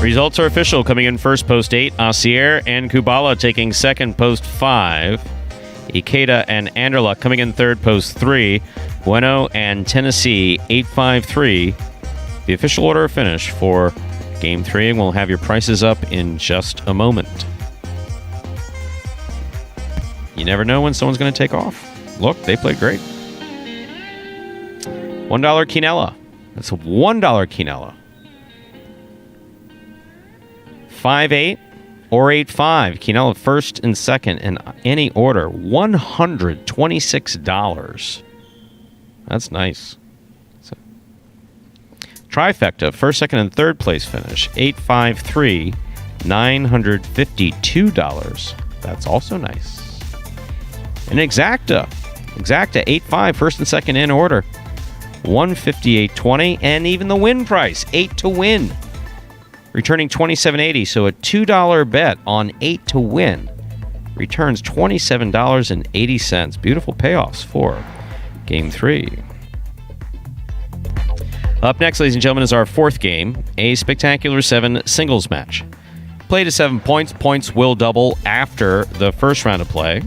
Results are official. Coming in first, post 8, Asier and Kubala. Taking second, post 5, Ikeda and Anderla. Coming in third, post 3, Bueno and Tennessee. 8-5-3. The official order of finish for Game 3, and we'll have your prices up in just a moment. You never know when someone's going to take off. Look, they played great. $1 Quinella. That's a $1 Quinella. 5-8 or 8-5. Quinella first and second in any order. $126. That's nice. So, trifecta, first, second, and third place finish. 8-5-3, $952. That's also nice. An exacta. Exacta, 8-5, first and second in order. $158.20. And even the win price, 8 to win. Returning $27.80, so a $2 bet on 8 to win returns $27.80. Beautiful payoffs for Game 3. Up next, ladies and gentlemen, is our fourth game, a spectacular 7 singles match. Play to 7 points. Points will double after the first round of play.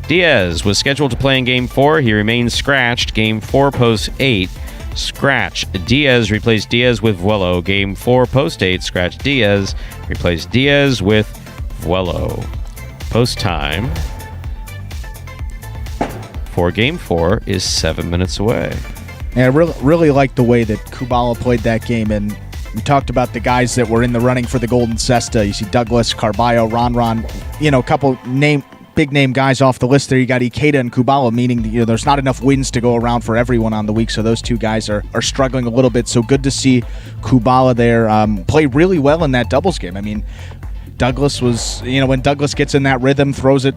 Diaz was scheduled to play in Game 4. He remains scratched. Game 4, post 8. Scratch Diaz, replace Diaz with Vuelo. Game 4, post 8. Scratch Diaz, replace Diaz with Vuelo. Post time for Game 4 is 7 minutes away. Yeah, I really like the way that Kubala played that game, and we talked about the guys that were in the running for the Golden Cesta. You see Douglas, Carballo, Ron, a couple big name guys off the list there. You got Ikeda and Kubala, meaning that, there's not enough wins to go around for everyone on the week, so those two guys are struggling a little bit. So good to see Kubala there play really well in that doubles game. I mean, Douglas was, when Douglas gets in that rhythm, throws it,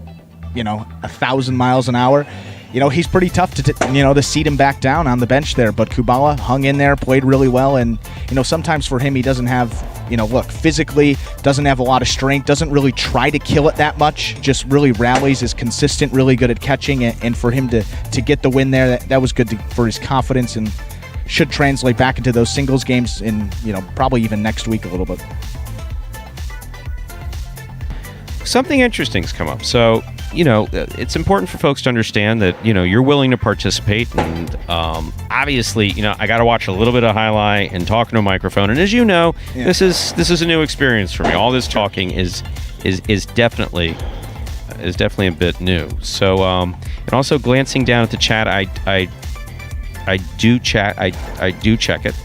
1,000 miles an hour, he's pretty tough to seat him back down on the bench there. But Kubala hung in there, played really well, and sometimes for him he doesn't have, physically doesn't have a lot of strength, doesn't really try to kill it that much, just really rallies, is consistent, really good at catching it, and for him to get the win there, that was good for his confidence and should translate back into those singles games in probably even next week a little bit. Something interesting's come up. So, it's important for folks to understand that, you're willing to participate. And obviously, I got to watch a little bit of highlight and talk into a microphone. And as you know, this is a new experience for me. All this talking is definitely a bit new. So, and also glancing down at the chat, I do check it,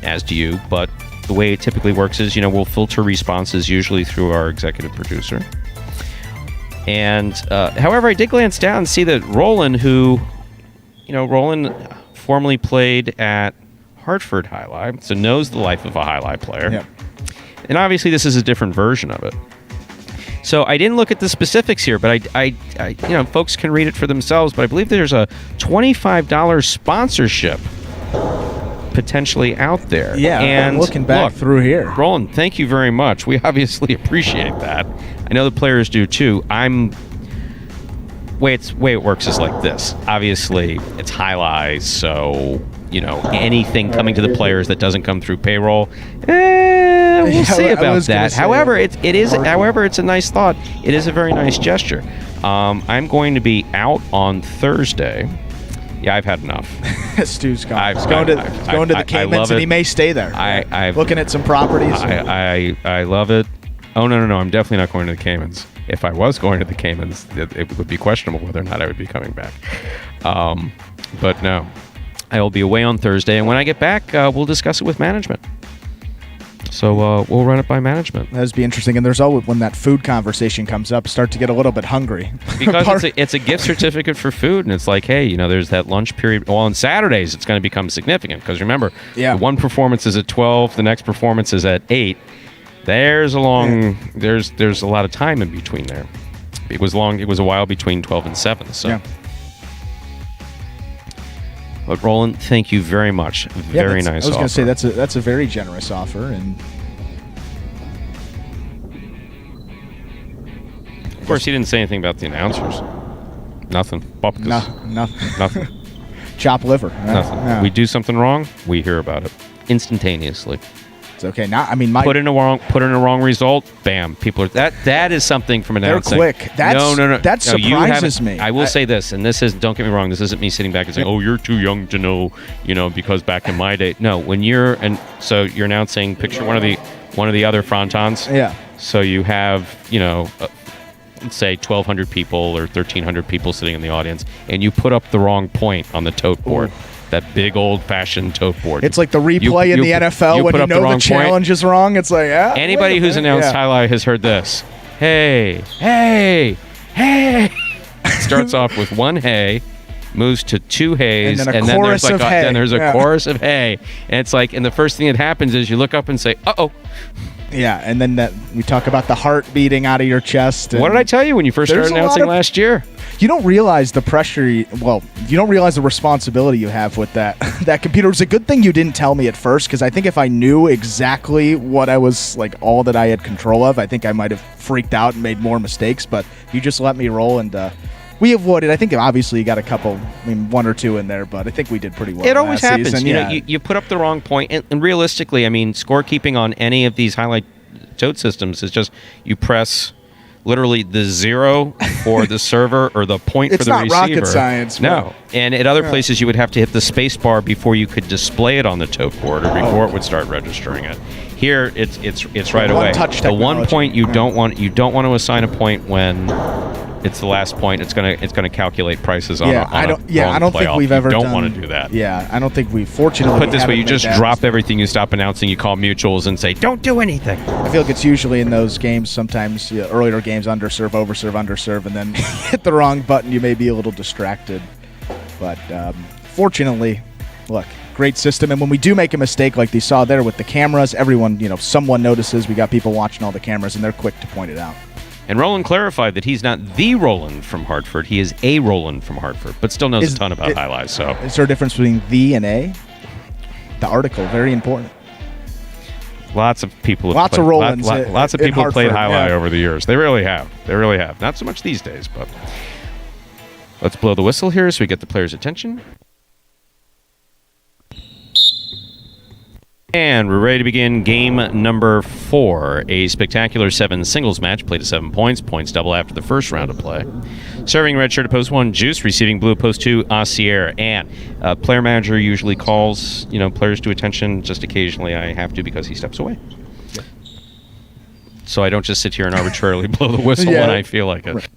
as do you. But the way it typically works is, we'll filter responses usually through our executive producer. And however, I did glance down and see that Roland, who, Roland formerly played at Hartford Jai-Alai, so knows the life of a Jai-Alai player. Yep. And obviously this is a different version of it. So I didn't look at the specifics here, but I folks can read it for themselves. But I believe there's a $25 sponsorship potentially out there. Yeah, and looking back through here. Roland, thank you very much. We obviously appreciate that. I know the players do too. Way it works is like this. Obviously, it's Jai-Alai, so anything coming to the players that doesn't come through payroll, we'll see I about was gonna that. say, However, however, it's a nice thought. It is a very nice gesture. I'm going to be out on Thursday. Yeah, I've had enough. Stu's gone. He's I've- going to the I Caymans, love and it. he may stay there. I've looking at some properties. I love it. Oh no! I'm definitely not going to the Caymans. If I was going to the Caymans, it would be questionable whether or not I would be coming back. But no, I will be away on Thursday, and when I get back, we'll discuss it with management. So we'll run it by management. That'd be interesting. And there's always, when that food conversation comes up, start to get a little bit hungry. Because it's a gift certificate for food, and it's like, hey, there's that lunch period. Well, on Saturdays, it's going to become significant because remember, the one performance is at 12, the next performance is at 8. There's a there's a lot of time in between there. It was a while between 12 and 7. So. Yeah. But Roland, thank you very much. Very nice offer. I was going to say that's a very generous offer, and of course he didn't say anything about the announcers. Nothing. Nothing. Chop liver. Nothing. No. We do something wrong, we hear about it instantaneously. It's okay. Now, I mean, put in a wrong result. Bam! People are that is something from announcing. They're quick. No. That surprises me. I will say this, and this is, don't get me wrong, this isn't me sitting back and saying, "Oh, you're too young to know," because back in my day. No, when you're you're announcing. Picture one of the other frontons. Yeah. So you have let's say 1,200 people or 1,300 people sitting in the audience, and you put up the wrong point on the tote board. Ooh. That big old-fashioned tote board. It's like the replay in the NFL when the challenge is wrong. It's like, anybody who's announced Jai-Alai has heard this. Hey. Starts off with one hey, moves to two hays, and then there's a chorus of hey. And it's like, and the first thing that happens is you look up and say, uh-oh. Yeah, and then we talk about the heart beating out of your chest. What did I tell you when you first started announcing last year? You don't realize the pressure. You don't realize the responsibility you have with that computer. It's a good thing you didn't tell me at first, because I think if I knew exactly what I was all that I had control of, I think I might have freaked out and made more mistakes. But you just let me roll, and we avoided. I think obviously you got a couple, one or two in there, but I think we did pretty well. It always happens. Season. You put up the wrong point, and realistically, scorekeeping on any of these highlight tote systems is just you press literally the 0 for the server or the point for the receiver. It's not rocket science. No. And at other places, you would have to hit the space bar before you could display it on the tote board or before it would start registering it. Here, it's right away. The one point you don't want to assign a point when it's the last point. It's gonna calculate prices on I don't think we've ever don't want to do that. Yeah, I don't think we fortunately. Put this way, you just drop everything. You stop announcing. You call mutuals and say, "Don't do anything." I feel like it's usually in those games. Sometimes earlier games, underserve, overserve, and then hit the wrong button. You may be a little distracted, but fortunately, look. Great system, and when we do make a mistake like they saw there with the cameras, everyone, someone notices. We got people watching all the cameras, and they're quick to point it out. And Roland clarified that he's not the Roland from Hartford. He is a Roland from Hartford, but still knows a ton about Jai-Alai. So, is there a difference between the and a? The article, very important. Lots of people. Lots of Rolands. Lots of people have played Jai-Alai over the years. They really have. Not so much these days, but let's blow the whistle here so we get the players' attention. And we're ready to begin game number 4, a spectacular 7 singles match played to 7 points. Points double after the first round of play. Serving red shirt at post 1, Juice. Receiving blue post 2, Asier. And player manager usually calls players to attention. Just occasionally I have to because he steps away. So I don't just sit here and arbitrarily blow the whistle when I feel like it. Right.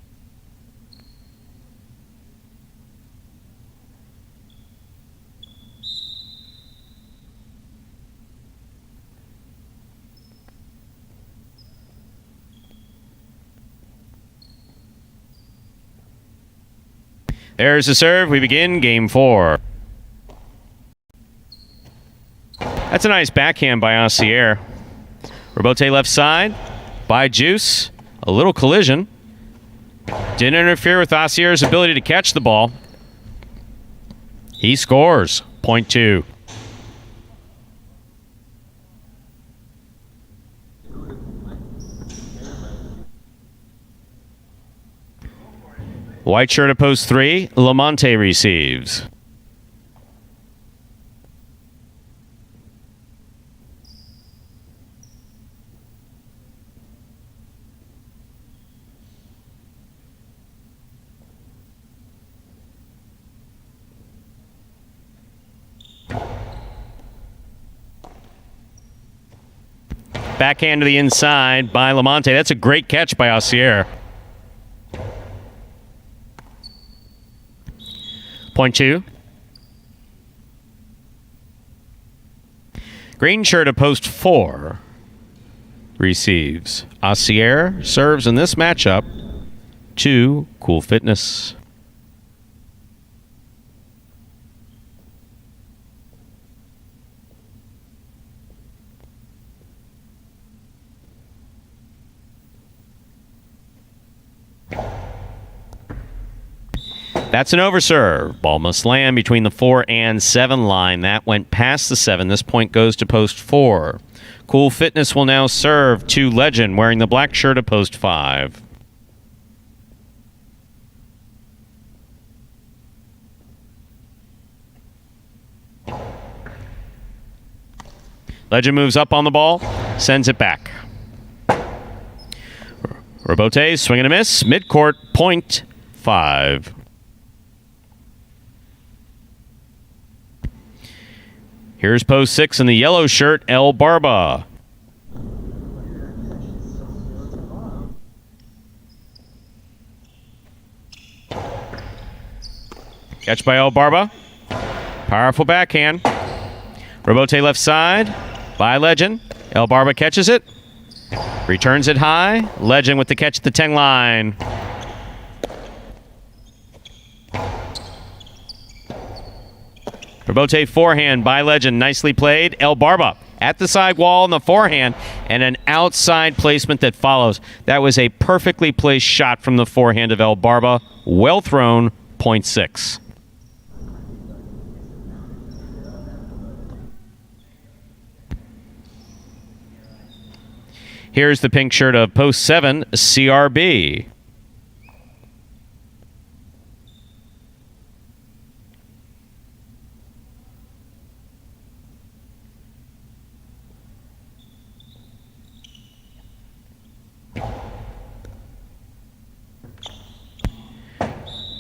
There's the serve. We begin game 4. That's a nice backhand by Asier. Rebote left side by Juice. A little collision. Didn't interfere with Asier's ability to catch the ball. He scores. Point 2. White shirt at post 3, Lamonte receives. Backhand to the inside by Lamonte. That's a great catch by Ausier. Point 2. Green shirt of post 4 receives. Ausier serves in this matchup to Cool Fitness. That's an overserve. Ball must land between the 4 and 7 line. That went past the 7. This point goes to post 4. Cool Fitness will now serve to Legend wearing the black shirt of post 5. Legend moves up on the ball, sends it back. Robote, swing and a miss. Midcourt, point 5. Here's post 6 in the yellow shirt, El Barba. Catch by El Barba. Powerful backhand. Robote left side by Legend. El Barba catches it. Returns it high. Legend with the catch at the 10 line. Robote forehand by Legend. Nicely played. El Barba at the side wall on the forehand and an outside placement that follows. That was a perfectly placed shot from the forehand of El Barba. Well thrown, point 6. Here's the pink shirt of post 7, CRB.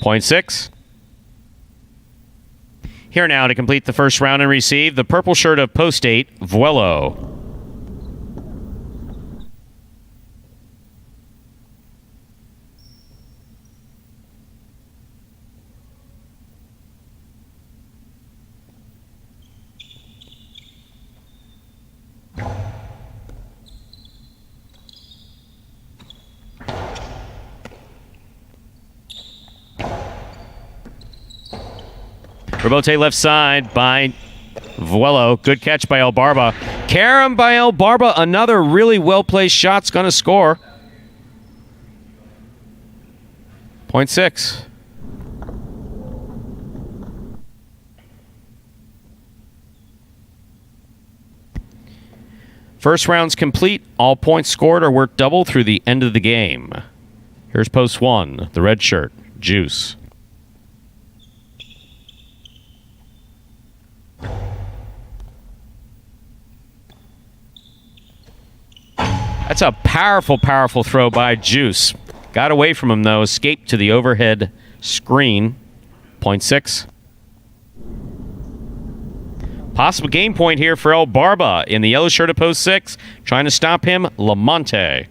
Point 6. Here now to complete the first round and receive the purple shirt of post 8, Vuelo. Robote left side by Vuelo. Good catch by El Barba. Carom by El Barba. Another really well-placed shot's going to score. Point 6. First round's complete. All points scored are worth double through the end of the game. Here's post 1, the red shirt, Juice. That's a powerful, powerful throw by Juice. Got away from him, though. Escaped to the overhead screen. Point 6. Possible game point here for El Barba in the yellow shirt of post 6. Trying to stop him, Lamonte.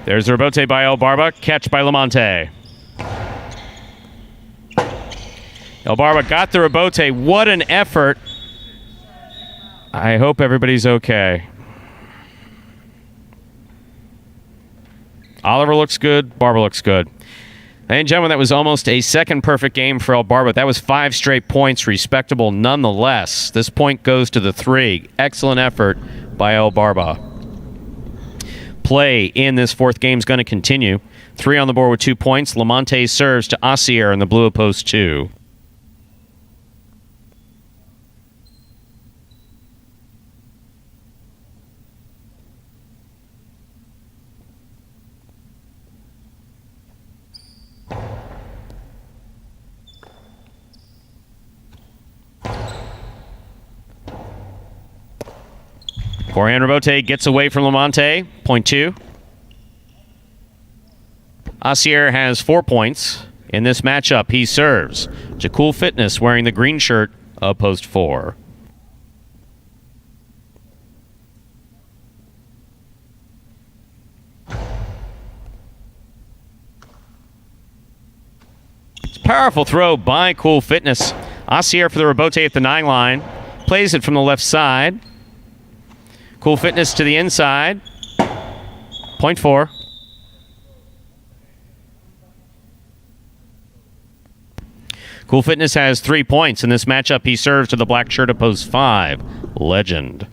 There's the rebote by El Barba. Catch by Lamonte. El Barba got the rebote. What an effort. I hope everybody's okay. Oliver looks good. Barba looks good. Ladies and gentlemen, that was almost a second perfect game for El Barba. That was 5 straight points. Respectable nonetheless. This point goes to the 3. Excellent effort by El Barba. Play in this fourth game is going to continue. 3 on the board with 2 points. Lamonte serves to Ausier in the blue of post 2. Forehand rebote gets away from Lamonte. Point 2. Asier has 4 points. In this matchup, he serves to Cool Fitness wearing the green shirt of post 4. It's a powerful throw by Cool Fitness. Asier for the rebote at the 9 line. Plays it from the left side. Cool Fitness to the inside. Point 4. Cool Fitness has 3 points. In this matchup, he serves to the black shirt of post 5. Legend.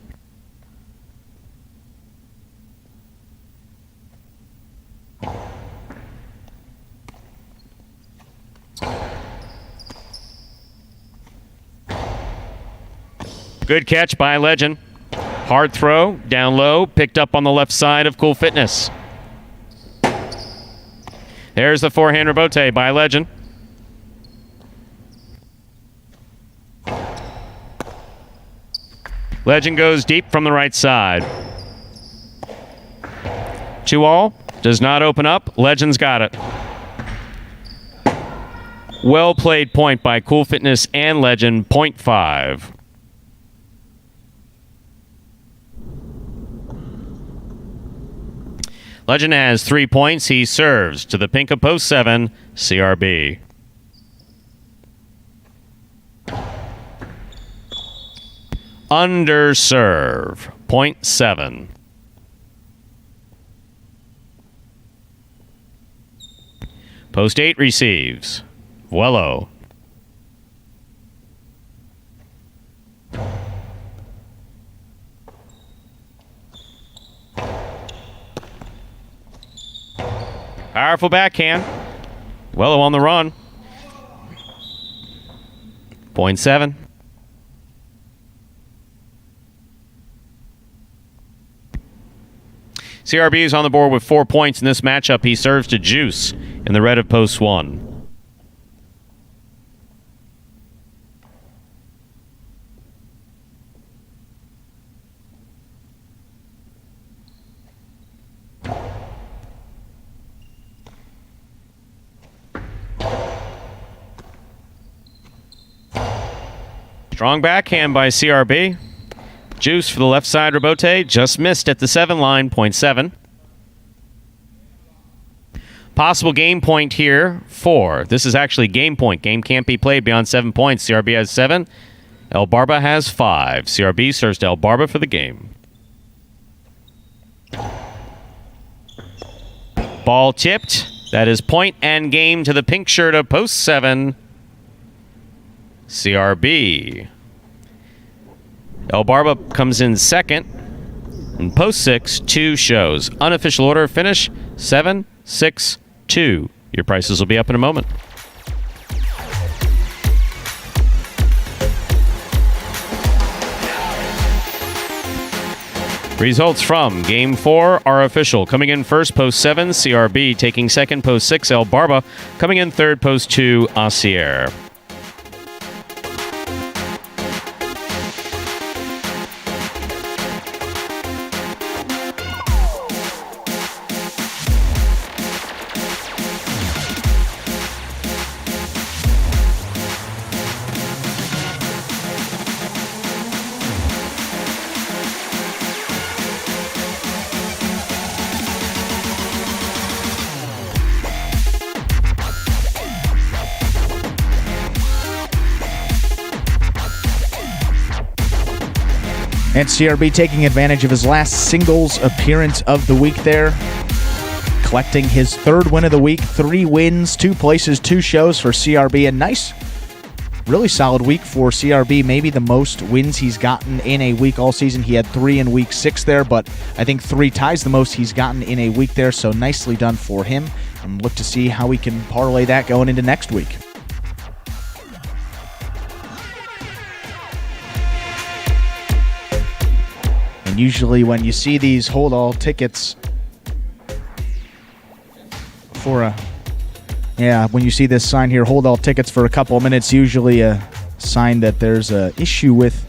Good catch by Legend. Hard throw, down low, picked up on the left side of Cool Fitness. There's the forehand rebote by Legend. Legend goes deep from the right side. 2-all. Does not open up. Legend's got it. Well played point by Cool Fitness and Legend. Point 5. Legend has 3 points. He serves to the pink of post 7, CRB. Under serve. Point 7. Post 8 receives. Vuelo. Powerful backhand. Vuelo on the run. Point 7. CRB is on the board with 4 points in this matchup. He serves to Juice in the red of post 1. Strong backhand by CRB. Juice for the left side rebote. Just missed at the 7 line. Point 7. Possible game point here, 4. This is actually game point. Game can't be played beyond 7 points. CRB has 7. El Barba has 5. CRB serves to El Barba for the game. Ball tipped. That is point and game to the pink shirt of post 7. CRB. El Barba comes in second. And post 6, 2 shows. Unofficial order finish 7, 6, 2. Your prices will be up in a moment. Results from Game 4 are official. Coming in first, post 7, CRB. Taking second, post 6, El Barba. Coming in third, post 2, Asier. And CRB taking advantage of his last singles appearance of the week there. Collecting his 3rd win of the week. 3 wins, 2 places, 2 shows for CRB. A nice, really solid week for CRB. Maybe the most wins he's gotten in a week all season. He had 3 in week 6 there, but I think 3 ties the most he's gotten in a week there. So nicely done for him. And look to see how we can parlay that going into next week. Usually when you see these hold all tickets for when you see this sign here, hold all tickets for a couple of minutes, usually a sign that there's a issue with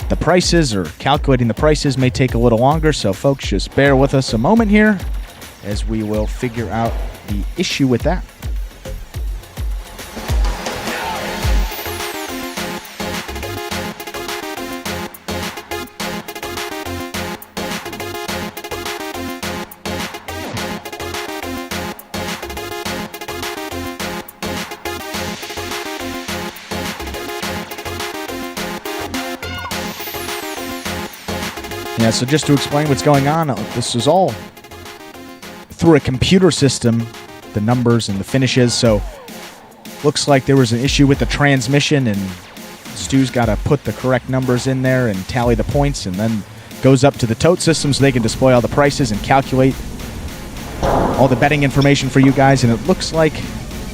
the prices or calculating the prices may take a little longer, so folks, just bear with us a moment here as we will figure out the issue with that. Yeah, so just to explain what's going on, this is all through a computer system, the numbers and the finishes. So looks like there was an issue with the transmission, and Stu's got to put the correct numbers in there and tally the points, and then goes up to the tote system so they can display all the prices and calculate all the betting information for you guys. And it looks like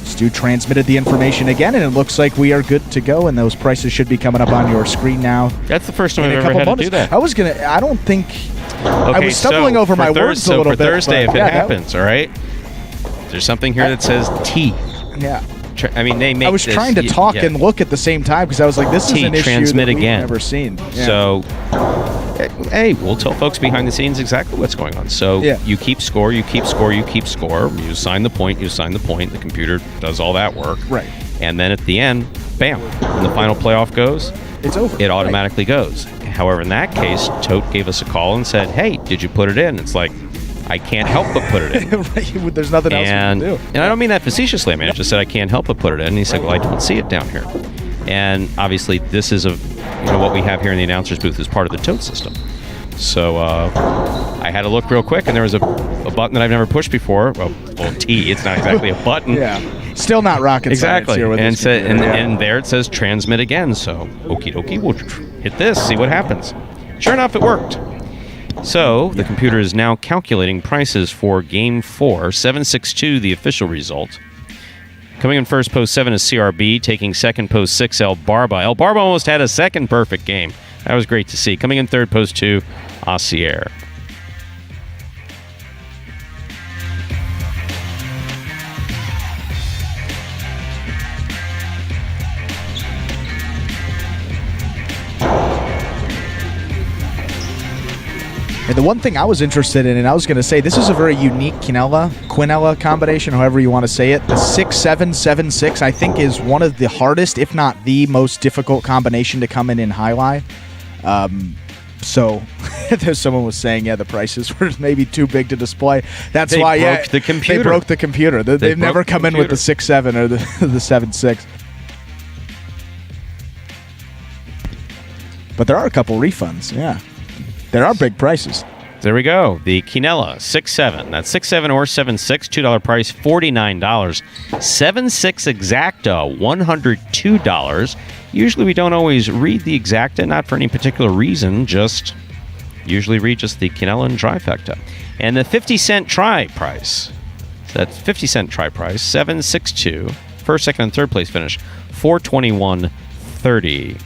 Stu transmitted the information again, and it looks like we are good to go, and those prices should be coming up on your screen now. That's the first time I've ever had to do that. I was stumbling over my words a little bit. So for Thursday, if it happens, all right, there's something here that says T. Yeah. I mean, they make I was trying to talk and look at the same time because I was like, this is an issue that we've never seen. Yeah. So, hey, we'll tell folks behind the scenes exactly what's going on. So you keep score, you keep score, you keep score. You assign the point, you assign the point. The computer does all that work. Right. And then at the end, bam, when the final playoff goes, it's over. It automatically goes. However, in that case, Tote gave us a call and said, hey, did you put it in? It's like, I can't help but put it in. Right. There's nothing else we can do. And I don't mean that facetiously. I mean, I just said I can't help but put it in. And he said, well, I don't see it down here. And obviously, this is what we have here in the announcer's booth is part of the Tote system. So I had to look real quick, and there was a button that I've never pushed before. Well, T. It's not exactly a button. Yeah. Still not rocket science here with and there it says transmit again. So okie dokie, we'll hit this, see what happens. Sure enough, it worked. So the computer is now calculating prices for Game 4, 7-6-2, the official result. Coming in first, post 7 is CRB. Taking second, post 6, El Barba. El Barba almost had a second perfect game. That was great to see. Coming in third, post 2, Asier. And the one thing I was interested in, and I was going to say, this is a very unique Quinella combination, however you want to say it. The 6-7-7-6, I think, is one of the hardest, if not the most difficult combination to come in Highlight. So someone was saying, the prices were maybe too big to display. That's why, they broke the computer. They broke the computer. They've never come in with the 6-7 or the 7-6. But there are a couple refunds, yeah. There are big prices. There we go. The Quinella 6-7. That's 6-7 or 7-6. $2 price, $49. 7-6 exacta, $102. Usually we don't always read the exacta, not for any particular reason, just usually read just the Quinella and trifecta. And the 50-cent try price. So that's 50-cent try price, 7-6-2. First, second, and third place finish, $421.30.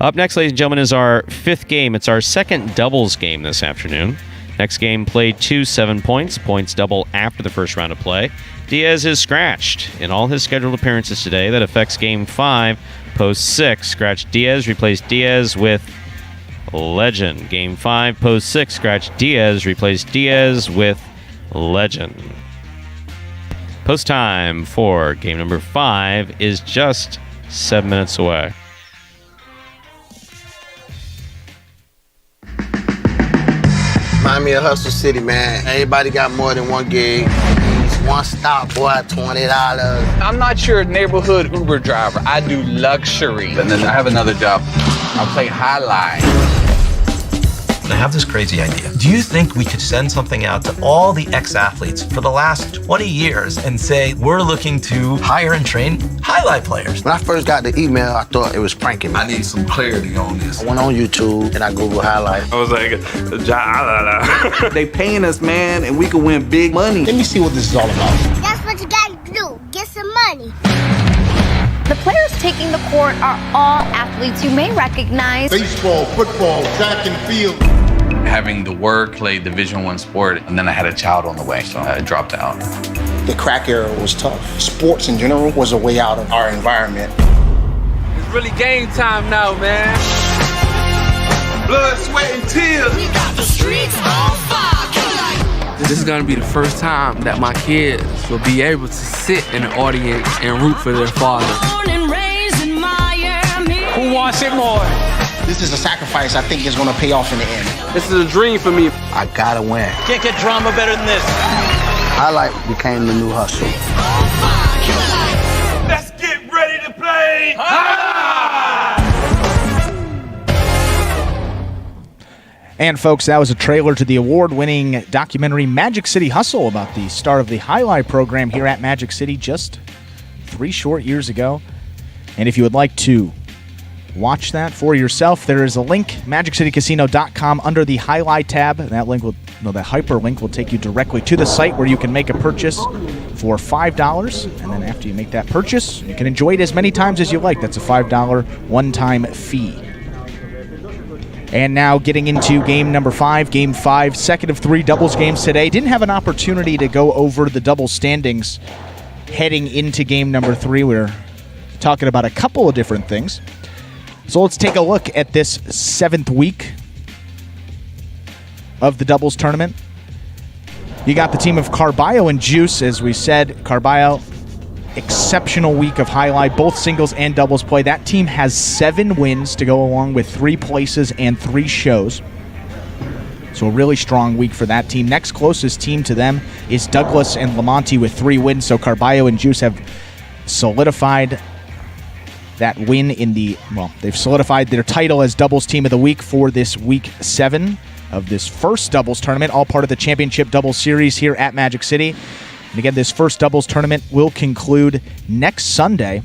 Up next, ladies and gentlemen, is our fifth game. It's our second doubles game this afternoon. Next game played 7 points. Points double after the first round of play. Diaz is scratched in all his scheduled appearances today. That affects Game 5, post 6. Scratch Diaz, replace Diaz with Legend. Game 5, post 6. Scratch Diaz, replace Diaz with Legend. Post time for game number 5 is just 7 minutes away. Remind me of Hustle City, man. Everybody got more than one gig. One stop, boy, $20. I'm not your neighborhood Uber driver. I do luxury. And then I have another job. I play highlight. I have this crazy idea. Do you think we could send something out to all the ex-athletes for the last 20 years and say, we're looking to hire and train highlight players? When I first got the email, I thought it was pranking me. I need some clarity on this. I went on YouTube and I Googled highlight. I was like, Jai-Alai. They paying us, man, and we can win big money. Let me see what this is all about. That's what you gotta do. Get some money. The players taking the court are all athletes you may recognize. Baseball, football, track and field. Having the work, played Division I sport, and then I had a child on the way, so I dropped out. The crack era was tough. Sports in general was a way out of our environment. It's really game time now, man. blood, sweat, and tears. We got the streets on fire. This is gonna be the first time that my kids will be able to sit in the audience and root for their father. Born and raised in Miami. Who wants it more? This is a sacrifice I think is going to pay off in the end. This is a dream for me. I gotta win. Can't get drama better than this. Highlight became the new hustle. Let's get ready to play. And folks, that was a trailer to the award-winning documentary Magic City Hustle about the start of the Jai-Alai program here at Magic City just 3 short years ago. And if you would like to watch that for yourself, there is a link, MagicCityCasino.com, under the Jai-Alai tab. That link will, that hyperlink will take you directly to the site where you can make a purchase for $5. And then after you make that purchase, you can enjoy it as many times as you like. That's a $5 one-time fee. And now getting into game number 5, game 5, second of 3 doubles games today. Didn't have an opportunity to go over the double standings heading into game number 3. We're talking about a couple of different things. So let's take a look at this 7th week of the doubles tournament. You got the team of Carballo and Juice. As we said, Carballo, exceptional week of Jai-Alai, both singles and doubles play. That team has 7 wins to go along with 3 places and 3 shows. So a really strong week for that team. Next closest team to them is Douglas and Lamonti with 3 wins. So Carballo and Juice have solidified that win in the, well, they've solidified their title as doubles team of the week for this week 7 of this first doubles tournament, all part of the championship doubles series here at Magic City. And again, this first doubles tournament will conclude next Sunday.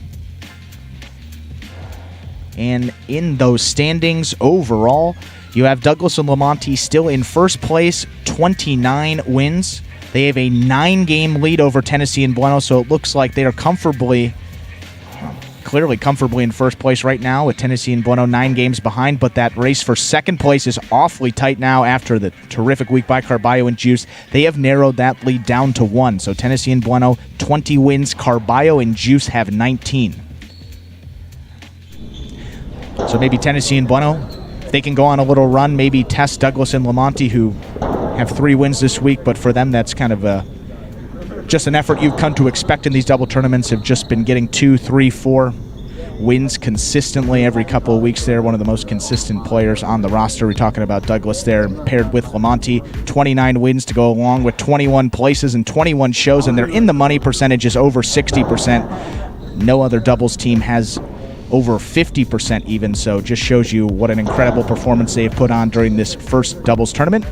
And in those standings overall, you have Douglas and Lamonti still in first place, 29 wins. They have a 9-game lead over Tennessee and Bueno, so it looks like they are clearly comfortably in first place right now, with Tennessee and Bueno 9 games behind, but that race for second place is awfully tight now after the terrific week by Carballo and Juice. They have narrowed that lead down to 1. So Tennessee and Bueno, 20 wins. Carballo and Juice have 19. So maybe Tennessee and Bueno, if they can go on a little run, maybe test Douglas and Lamonti, who have 3 wins this week, but for them that's kind of just an effort you've come to expect in these double tournaments, have just been getting 2, 3, 4 wins consistently every couple of weeks there. One of the most consistent players on the roster. We're talking about Douglas there, paired with Lamonti. 29 wins to go along with 21 places and 21 shows, and they're in the money percentage is over 60%. No other doubles team has over 50% even, so just shows you what an incredible performance they've put on during this first doubles tournament.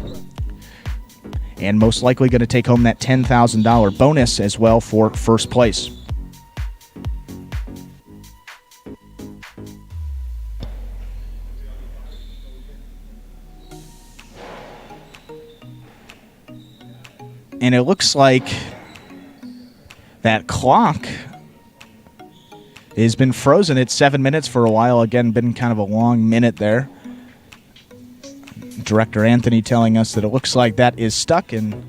And most likely going to take home that $10,000 bonus as well for first place. And it looks like that clock has been frozen at 7 minutes for a while. Again, been kind of a long minute there. Director Anthony telling us that it looks like that is stuck, and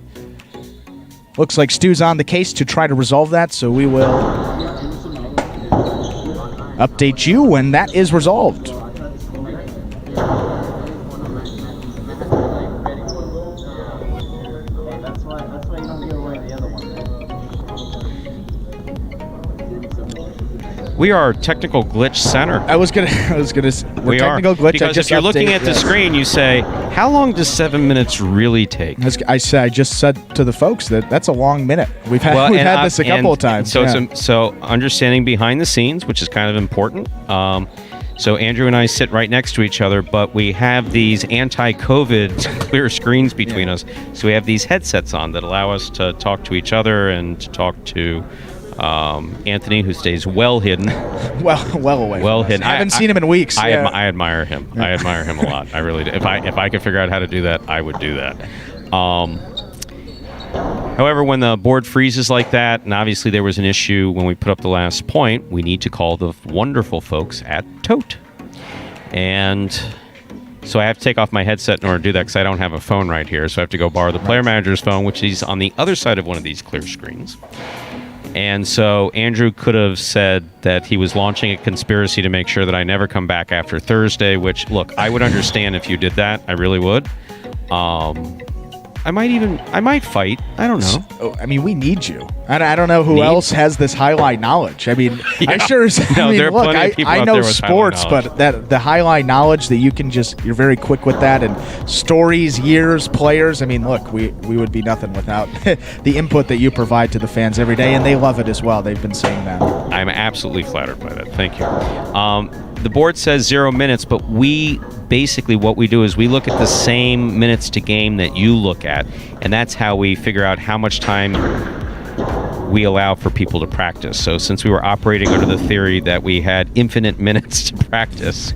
looks like Stu's on the case to try to resolve that, so we will update you when that is resolved. We are Technical Glitch Center. I was gonna. We are technical glitch. Because if you're looking at the screen, you say, "How long does 7 minutes really take?" I just said to the folks that that's a long minute. We've had this a couple of times. So so understanding behind the scenes, which is kind of important. So Andrew and I sit right next to each other, but we have these anti-COVID clear screens between us. So we have these headsets on that allow us to talk to each other and to talk to Anthony, who stays well hidden. well away. Well hidden. I haven't seen him in weeks. I admire him. I admire him a lot. I really do. If I could figure out how to do that, I would do that. However, when the board freezes like that, and obviously there was an issue when we put up the last point, we need to call the wonderful folks at Tote. And so I have to take off my headset in order to do that because I don't have a phone right here. So I have to go borrow the player manager's phone, which is on the other side of one of these clear screens. And so Andrew could have said that he was launching a conspiracy to make sure that I never come back after Thursday, which, look, I would understand if you did that. I really would. I might fight. I don't know. I mean, we need you. I don't know who else has this highlight knowledge. I mean, Yeah. I sure as No, I mean, there are look, plenty of people I out know there with sports, highlight but that the highlight knowledge that you can you're very quick with that, and stories, years, players. I mean, look, we would be nothing without the input that you provide to the fans every day, and they love it as well. They've been saying that. I'm absolutely flattered by that. Thank you. The board says 0 minutes, but basically what we do is we look at the same minutes to game that you look at, and that's how we figure out how much time we allow for people to practice. So since we were operating under the theory that we had infinite minutes to practice,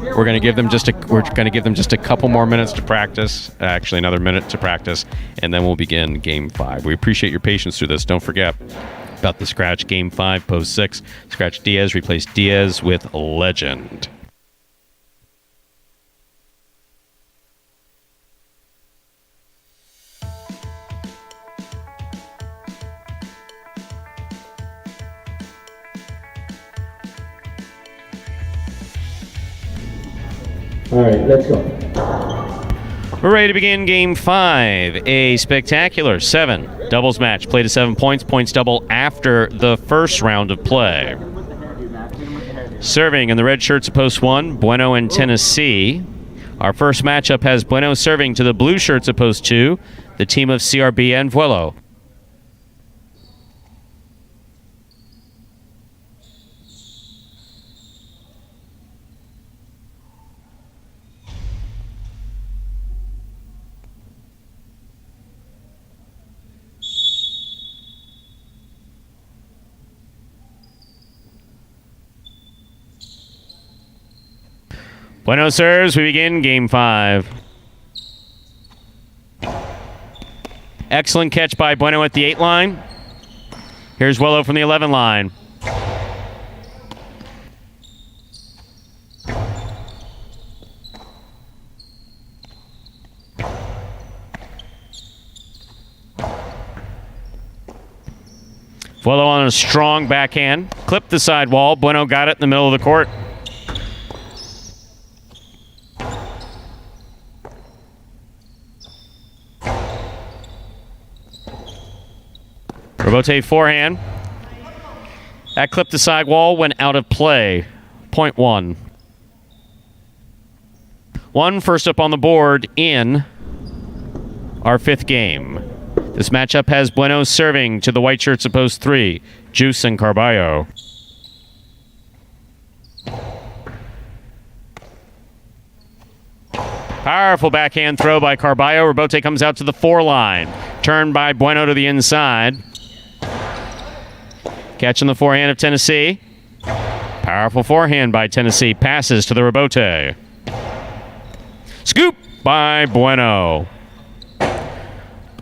we're going to give them just a couple more minutes to practice, actually another minute to practice, and then we'll begin game 5. We appreciate your patience through this. Don't forget about the scratch game 5, pose 6. Scratch Diaz, replace Diaz with Legend. All right, let's go. We're ready to begin game 5, a spectacular 7 doubles match. Play to 7 points, points double after the first round of play. Serving in the red shirts of post 1, Bueno and Tennessee. Our first matchup has Bueno serving to the blue shirts of post 2, the team of CRB and Vuelo. Bueno serves. We begin game 5. Excellent catch by Bueno at the 8 line. Here's Vuelo from the 11 line. Vuelo on a strong backhand. Clipped the sidewall. Bueno got it in the middle of the court. Robote forehand. That clipped the sidewall, went out of play. Point 1. 1 first up on the board in our 5th game. This matchup has Bueno serving to the white shirts of post 3, Juice and Carballo. Powerful backhand throw by Carballo. Robote comes out to the 4 line. Turned by Bueno to the inside. Catching the forehand of Tennessee. Powerful forehand by Tennessee. Passes to the Robote. Scoop by Bueno.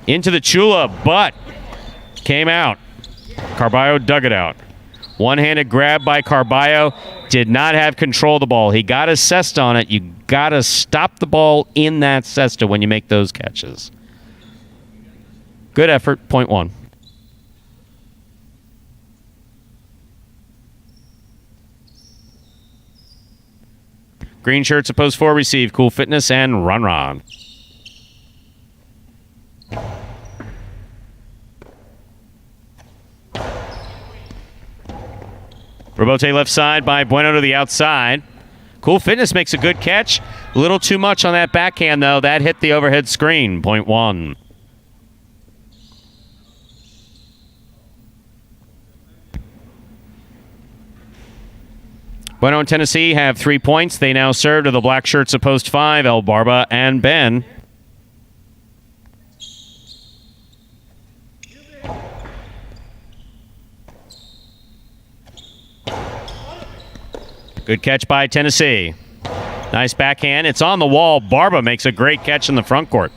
Into the Chula, but came out. Carballo dug it out. One-handed grab by Carballo. Did not have control of the ball. He got assessed on it. You got to stop the ball in that cesta when you make those catches. Good effort. Point 1. Green shirts of post 4 receive Cool Fitness and Run Ron. Robote left side by Bueno to the outside. Cool Fitness makes a good catch. A little too much on that backhand, though. That hit the overhead screen. Point 1. Bueno and Tennessee have 3 points. They now serve to the black shirts of post 5, El Barba and Ben. Good catch by Tennessee. Nice backhand. It's on the wall. Barba makes a great catch in the front court.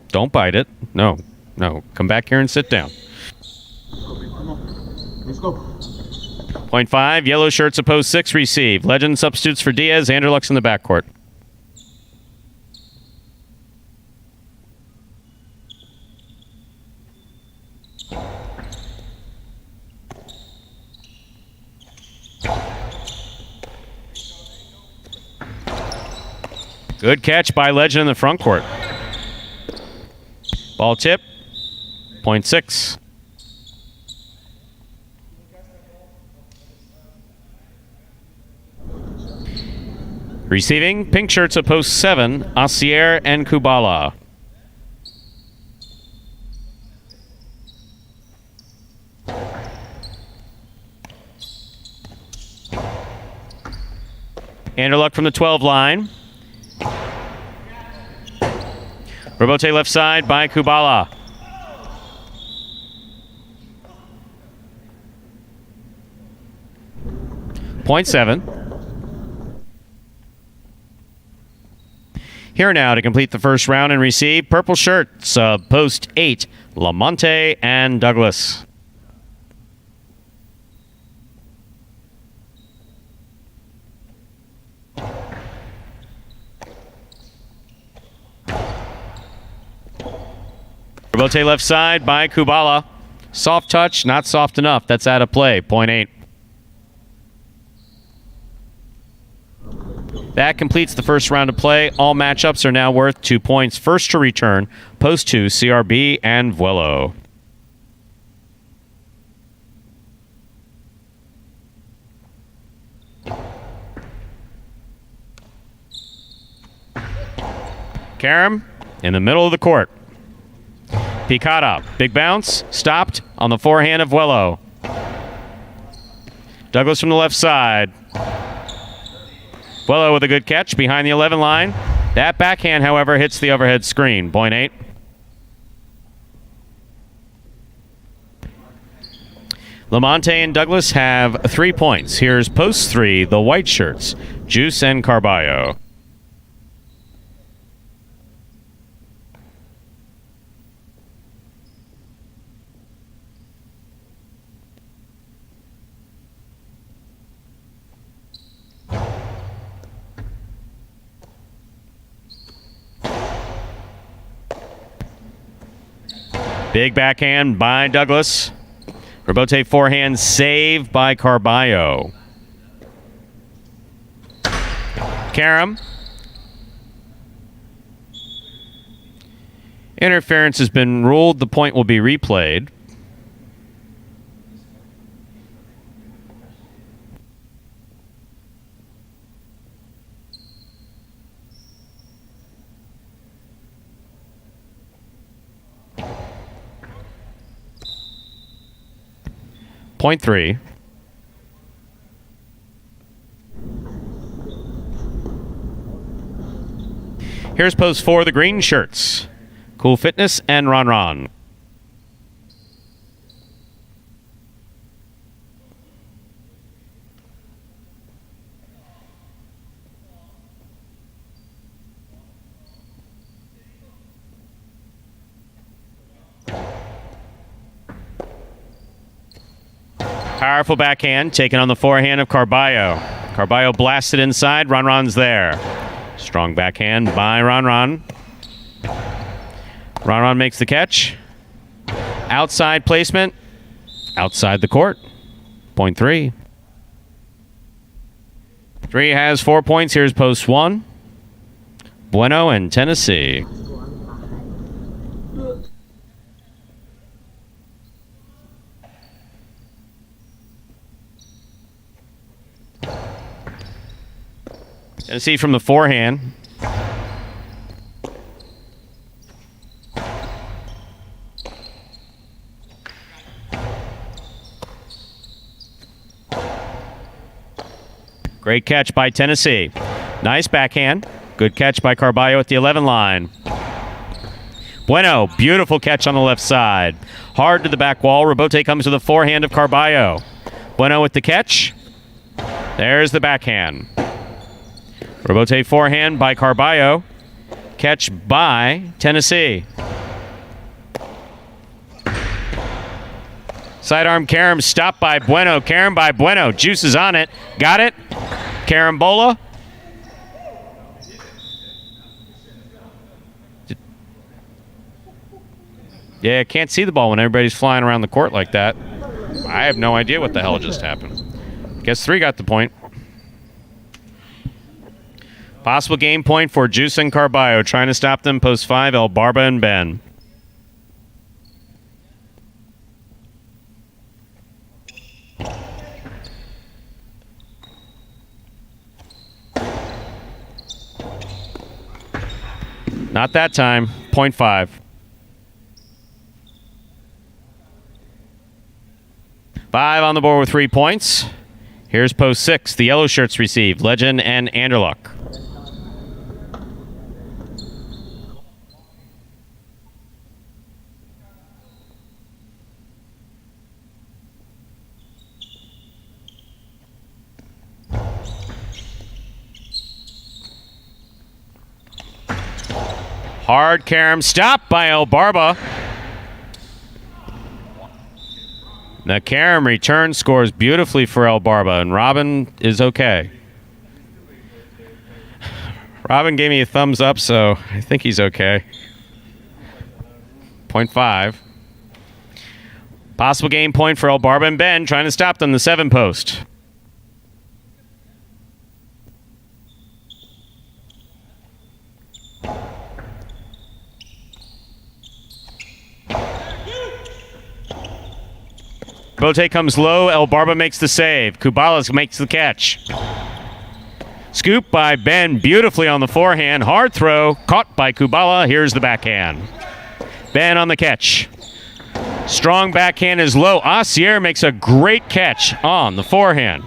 Don't bite it. No. Come back here and sit down. Let's go. Point 5, yellow shirts of post 6 receive. Legend substitutes for Diaz. Anderluck's in the backcourt. Good catch by Legend in the front court. Ball tip, 0.6. Receiving, pink shirts at post 7, Asier and Kubala. Anderluck from the 12 line. Robote left side by Kubala. .7. Here now to complete the first round and receive purple shirts, post 8, Lamonte and Douglas. Robote left side by Kubala. Soft touch, not soft enough. That's out of play, 0.8. That completes the first round of play. All matchups are now worth 2 points. First to return, post 2, CRB and Vuelo. Karam in the middle of the court. Picata, big bounce, stopped on the forehand of Vuelo. Douglas from the left side. Vuelo with a good catch behind the 11 line. That backhand, however, hits the overhead screen, 0.8. Lamonte and Douglas have 3 points. Here's post 3, the white shirts, Juice and Carballo. Big backhand by Douglas. Robote forehand save by Carballo. Karam. Interference has been ruled. The point will be replayed. .3. Here's post 4, the green shirts. Cool Fitness and Ron Ron. Powerful backhand taken on the forehand of Carballo. Carballo blasted inside. Ron Ron's there. Strong backhand by Ron Ron. Ron Ron makes the catch. Outside placement. Outside the court. .3. 3 has 4 points. Here's post 1. Bueno and Tennessee. Tennessee from the forehand. Great catch by Tennessee. Nice backhand. Good catch by Carballo at the 11 line. Bueno, beautiful catch on the left side. Hard to the back wall. Robote comes to the forehand of Carballo. Bueno with the catch. There's the backhand. Robote forehand by Carballo. Catch by Tennessee. Sidearm Karam stopped by Bueno. Karam by Bueno. Juice is on it. Got it. Carambola. Yeah, can't see the ball when everybody's flying around the court like that. I have no idea what the hell just happened. Guess 3 got the point. Possible game point for Juice and Carballo. Trying to stop them. Post 5, El Barba and Ben. Not that time. 0.5. 5 on the board with 3 points. Here's post 6. The yellow shirts received. Legend and Anderluck. Hard carom stop by El Barba. The carom return scores beautifully for El Barba, and Robin is okay. Robin gave me a thumbs up, so I think he's okay. 0.5. Possible game point for El Barba and Ben, trying to stop them, the 7 post. Bote comes low. El Barba makes the save. Kubalas makes the catch. Scoop by Ben beautifully on the forehand. Hard throw. Caught by Kubala. Here's the backhand. Ben on the catch. Strong backhand is low. Asier makes a great catch on the forehand.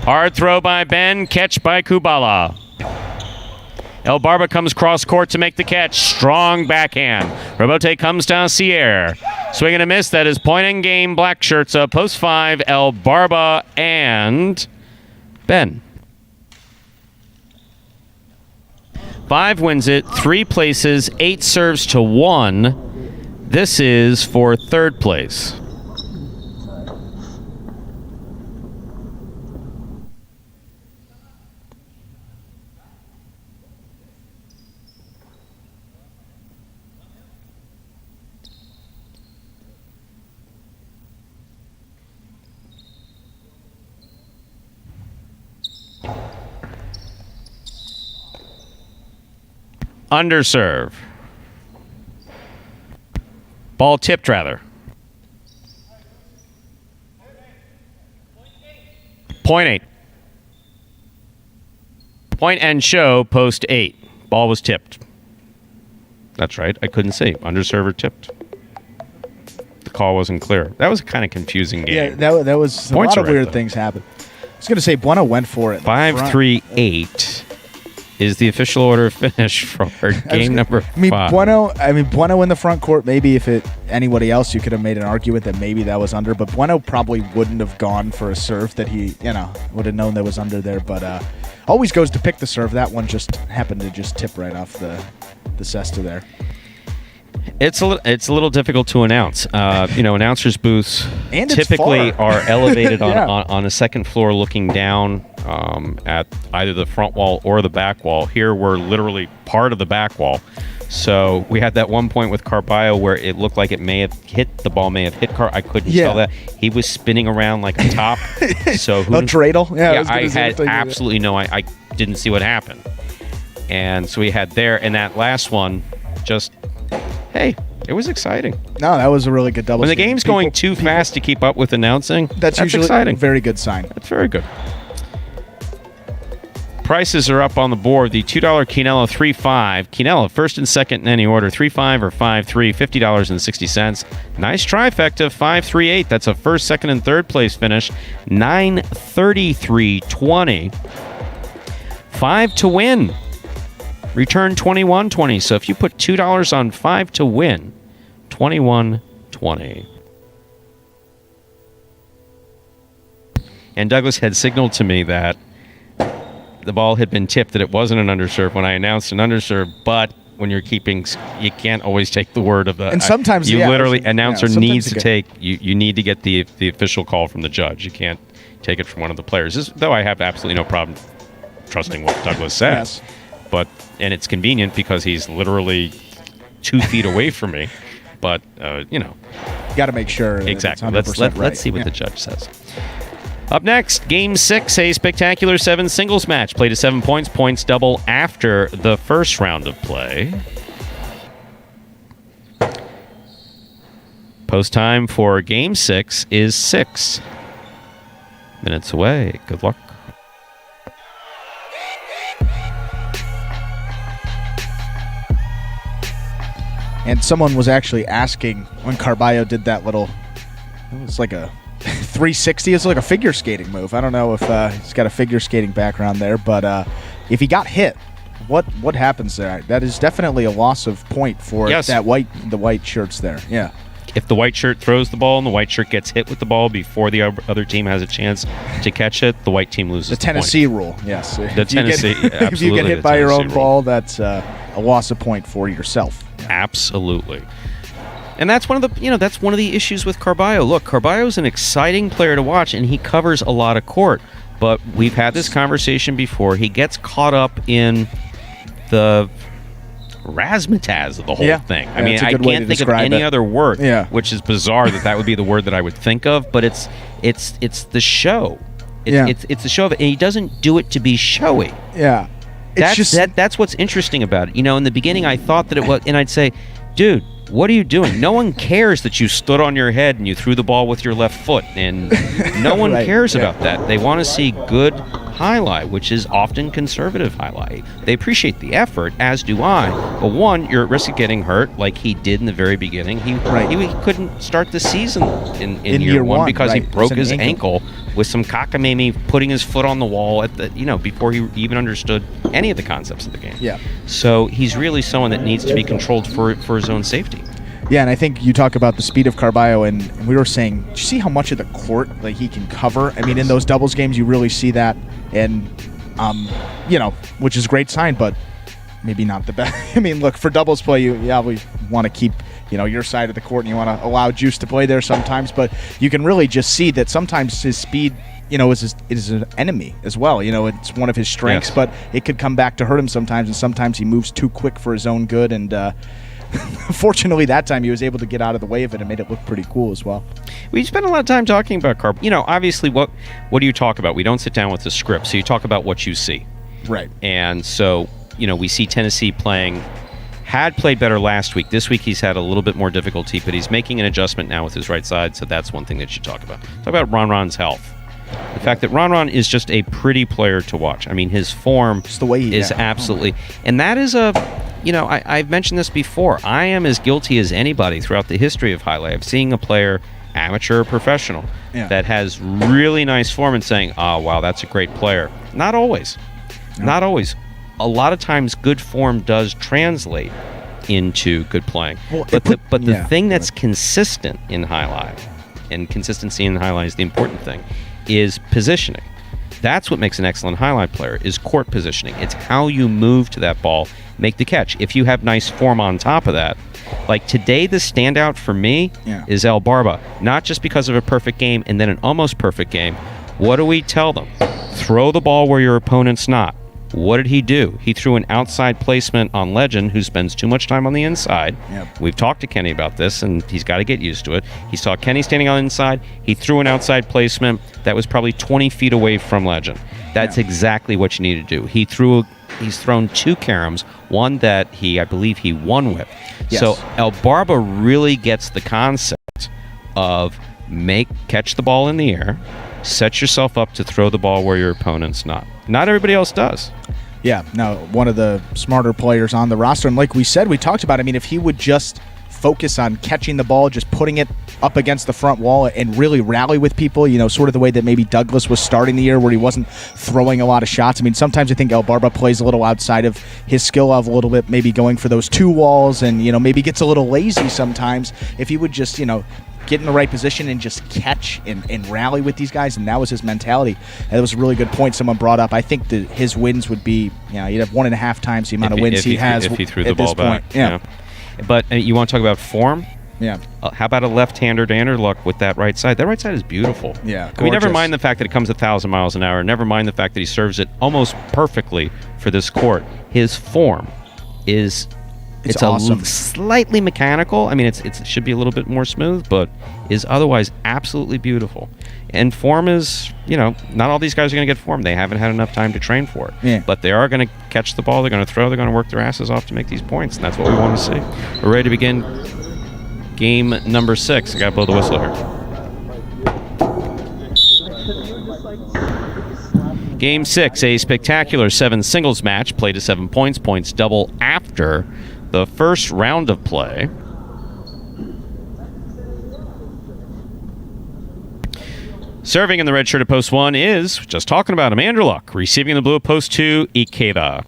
Hard throw by Ben. Catch by Kubala. El Barba comes cross court to make the catch. Strong backhand. Robote comes to Asier. Swing and a miss. That is point and game. Black shirts up. Post 5. El Barba and Ben. 5 wins it. 3 places. 8 serves to 1. This is for 3rd place. Underserve. Ball tipped, rather. 0.8. Point and show, post 8. Ball was tipped. That's right. I couldn't see. Underserver tipped. The call wasn't clear. That was a kind of confusing game. Yeah, that was Points a lot of are right, weird though. things happened. I was going to say Bueno went for it. 5-3-8 is the official order of finish for game number 5. Bueno in the front court, maybe if anybody else, you could have made an argument that maybe that was under, but Bueno probably wouldn't have gone for a serve that he, would have known that was under there, but always goes to pick the serve. That one just happened to just tip right off the cesta there. It's a little difficult to announce. Announcers' booths And it's typically far. are elevated Yeah. on a second floor looking down at either the front wall or the back wall. Here we're literally part of the back wall. So we had that one point with Carballo where it looked like it may have hit the ball, may have hit I couldn't tell that. He was spinning around like a top. So A dreidel? Yeah, I had absolutely no. I didn't see what happened. And so we had there, and that last one just. Hey, it was exciting. No, that was a really good double. When the game's going too fast to keep up with announcing, that's usually exciting. a very good sign. That's very good. Prices are up on the board. The $2 Quinella 3.5. Quinella, first and second in any order, 3.5 or 5.3, $50.60. Nice trifecta, 5.38. That's a first, second, and third place finish. 9.33.20. 5 to win. Return 21.20. So if you put $2 on 5 to win, 21.20. And Douglas had signaled to me that the ball had been tipped, that it wasn't an underserve when I announced an underserve, but when you're keeping, you can't always take the word of the. And sometimes announcer sometimes needs to you take. You need to get the official call from the judge. You can't take it from one of the players. Though I have absolutely no problem trusting what Douglas says. Yes. And it's convenient because he's literally 2 feet away from me. But got to make sure. Exactly. That it's 100% Let's see what the judge says. Up next, Game 6, a spectacular 7 singles match. Played to 7 points. Points double after the first round of play. Post time for Game 6 is 6 minutes away. Good luck. And someone was actually asking when Carballo did that little, it was like a 360. It's like a figure skating move. I don't know if he's got a figure skating background there, but if he got hit, what happens there? That is definitely a loss of point for the white shirts there. Yeah. If the white shirt throws the ball and the white shirt gets hit with the ball before the other team has a chance to catch it, the white team loses. The Tennessee rule, yes. The Tennessee, absolutely. If you get hit by your own ball, that's a loss of point for yourself. Absolutely. And that's one of the issues with Carballo. Look, Carballo's an exciting player to watch, and he covers a lot of court. But we've had this conversation before. He gets caught up in the razzmatazz of the whole thing. I mean, I can't think of any other word, which is bizarre that would be the word that I would think of. But it's the show. It's the show of it, and he doesn't do it to be showy. Yeah, that's what's interesting about it. You know, in the beginning, I thought that it was, and I'd say, dude, what are you doing? No one cares that you stood on your head and you threw the ball with your left foot, and no one cares about that. They want to see good highlight, which is often conservative highlight. They appreciate the effort, as do I. But one, you're at risk of getting hurt, like he did in the very beginning. He couldn't start the season in year one because he broke his ankle with some cockamamie putting his foot on the wall at the before he even understood any of the concepts of the game. Yeah. So he's really someone that needs to be controlled for his own safety. Yeah, and I think you talk about the speed of Carballo, and we were saying, do you see how much of the court he can cover? I mean, in those doubles games, you really see that, and which is a great sign, but maybe not the best. I mean, look, for doubles play, you always want to keep your side of the court, and you want to allow Juice to play there sometimes, but you can really just see that sometimes his speed is an enemy as well. It's one of his strengths, but it could come back to hurt him sometimes, and sometimes he moves too quick for his own good, and fortunately that time he was able to get out of the way of it and made it look pretty cool as well. We spent a lot of time talking about obviously what do you talk about? We don't sit down with the script, so you talk about what you see. Right. And so, we see Tennessee had played better last week. This week he's had a little bit more difficulty, but he's making an adjustment now with his right side, so that's one thing that you talk about. Talk about Ron's health. The fact that Ron is just a pretty player to watch. I mean, his form is absolutely... And that is I've mentioned this before. I am as guilty as anybody throughout the history of highlight of seeing a player, amateur or professional, that has really nice form and saying, oh, wow, that's a great player. Not always. No. Not always. A lot of times good form does translate into good playing. Well, but the thing that's consistent in highlight, and consistency in highlight is the important thing, is positioning. That's what makes an excellent highlight player, is court positioning. It's how you move to that ball, make the catch. If you have nice form on top of that, like today, the standout for me is El Barba. Not just because of a perfect game and then an almost perfect game. What do we tell them? Throw the ball where your opponent's not. What did he do? He threw an outside placement on Legend, who spends too much time on the inside. Yep. We've talked to Kenny about this, and he's got to get used to it. He saw Kenny standing on the inside. He threw an outside placement that was probably 20 feet away from Legend. That's exactly what you need to do. He's thrown 2 caroms, one that I believe he won with. Yes. So El Barba really gets the concept of catch the ball in the air, set yourself up to throw the ball where your opponent's not. Not everybody else does. Yeah, no, one of the smarter players on the roster. And like we said, we talked about, I mean, if he would just focus on catching the ball, just putting it up against the front wall and really rally with people, sort of the way that maybe Douglas was starting the year where he wasn't throwing a lot of shots. I mean, sometimes I think El Barba plays a little outside of his skill level a little bit, maybe going for those 2 walls and, maybe gets a little lazy sometimes. If he would just, get in the right position and just catch and rally with these guys, and that was his mentality. And that was a really good point someone brought up. I think that his wins would be, he'd have 1.5 times the amount of wins he has if he threw the at ball this back. point. Yeah. But you want to talk about form? Yeah. How about a left-hander to Anderluck with that right side? That right side is beautiful. Yeah. I mean, never mind the fact that it comes 1,000 miles an hour. Never mind the fact that he serves it almost perfectly for this court. His form is It's awesome. Slightly mechanical. I mean, it should be a little bit more smooth, but is otherwise absolutely beautiful. And form is, not all these guys are going to get form. They haven't had enough time to train for it. Yeah. But they are going to catch the ball. They're going to throw. They're going to work their asses off to make these points, and that's what we want to see. We're ready to begin game number 6. I got to blow the whistle here. Game 6, a spectacular 7 singles match, played to 7 points. Points double after the first round of play. Serving in the red shirt at post 1 is, just talking about him, Andrew Luck. Receiving in the blue at post 2, Ikeda.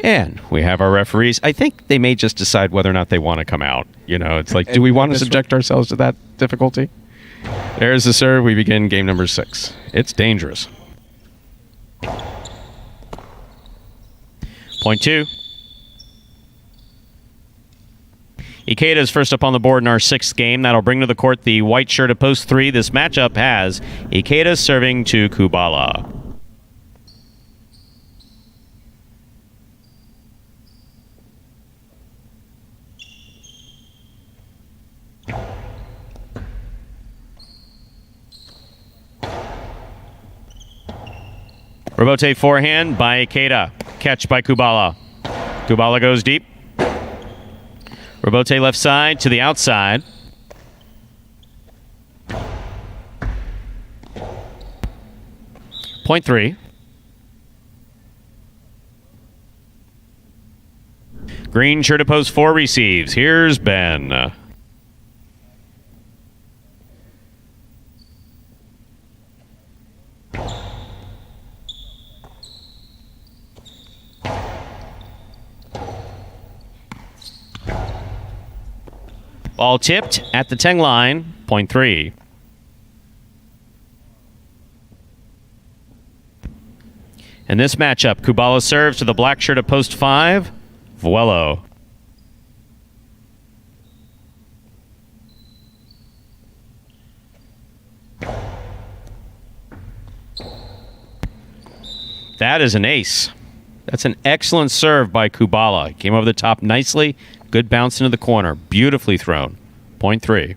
And we have our referees. I think they may just decide whether or not they want to come out. It's like, do we want to subject ourselves to that difficulty? There's the serve. We begin game number 6. It's dangerous. Point 2. Ikeda is first up on the board in our 6th game. That'll bring to the court the white shirt at post 3. This matchup has Ikeda serving to Kubala. Robote forehand by Ikeda. Catch by Kubala. Kubala goes deep. Robote left side to the outside. Point 3. Green shirt at post 4 receives. Here's Ben. Ball tipped at the 10 line, point 3. In this matchup, Kubala serves to the black shirt at post 5, Vuelo. That is an ace. That's an excellent serve by Kubala. Came over the top nicely. Good bounce into the corner. Beautifully thrown. Point 3.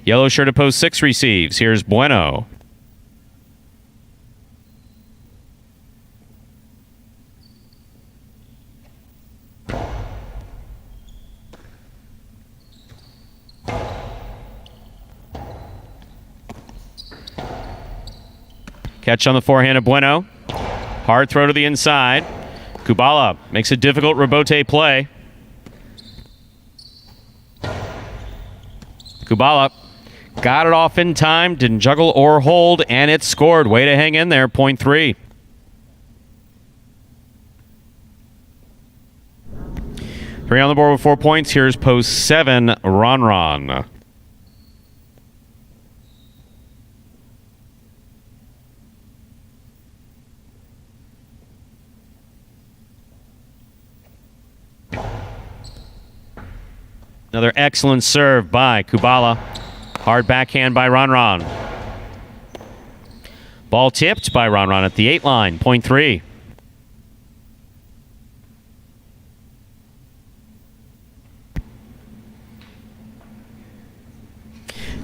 Yellow shirt at post 6 receives. Here's Bueno. Catch on the forehand of Bueno. Hard throw to the inside. Kubala makes a difficult Robote play. Kubala got it off in time, didn't juggle or hold, and it scored. Way to hang in there, point 3. Three on the board with 4 points. Here's post 7, Ron. Another excellent serve by Kubala. Hard backhand by Ron. Ball tipped by Ron at the 8 line, point 3.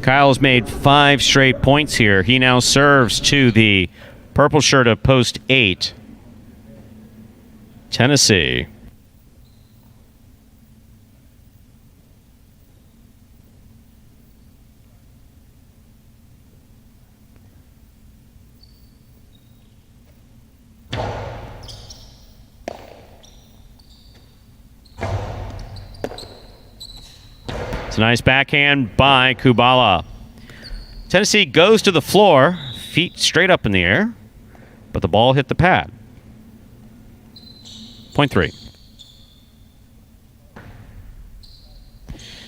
Kyle's made 5 straight points here. He now serves to the purple shirt of post 8, Tennessee. A nice backhand by Kubala. Tennessee goes to the floor, feet straight up in the air, but the ball hit the pad. Point 3.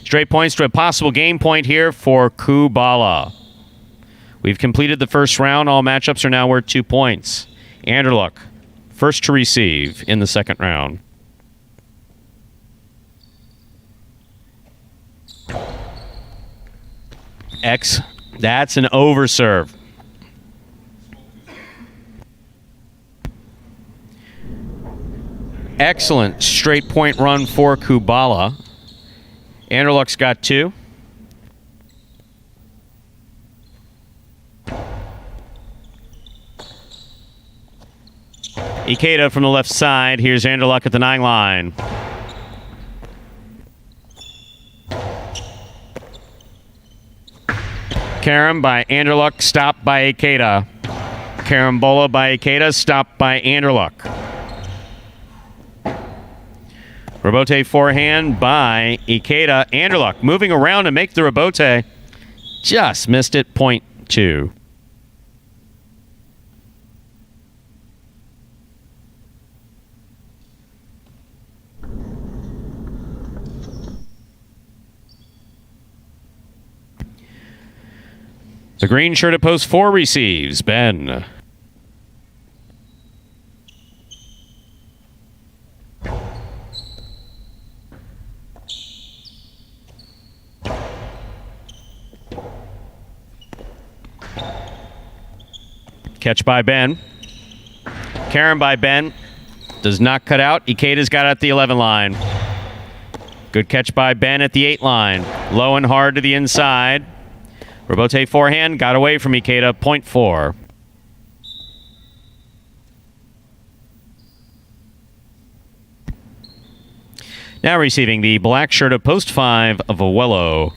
Straight points to a possible game point here for Kubala. We've completed the first round. All matchups are now worth 2 points. Anderluck, first to receive in the second round. X, that's an overserve. Excellent straight point run for Kubala. Anderluck's got 2. Ikeda from the left side. Here's Anderluck at the 9 line. Carom by Anderluck, stopped by Ikeda. Carambola by Ikeda, stopped by Anderluck. Rebote forehand by Ikeda. Anderluck moving around to make the rebote. Just missed it. Point 2. The green shirt at post 4 receives. Ben. Catch by Ben. Carom by Ben. Does not cut out. Ikeda's got it at the 11 line. Good catch by Ben at the 8 line. Low and hard to the inside. Rebote forehand. Got away from Ikeda. Point 4. Now receiving the black shirt of post 5 of Awello.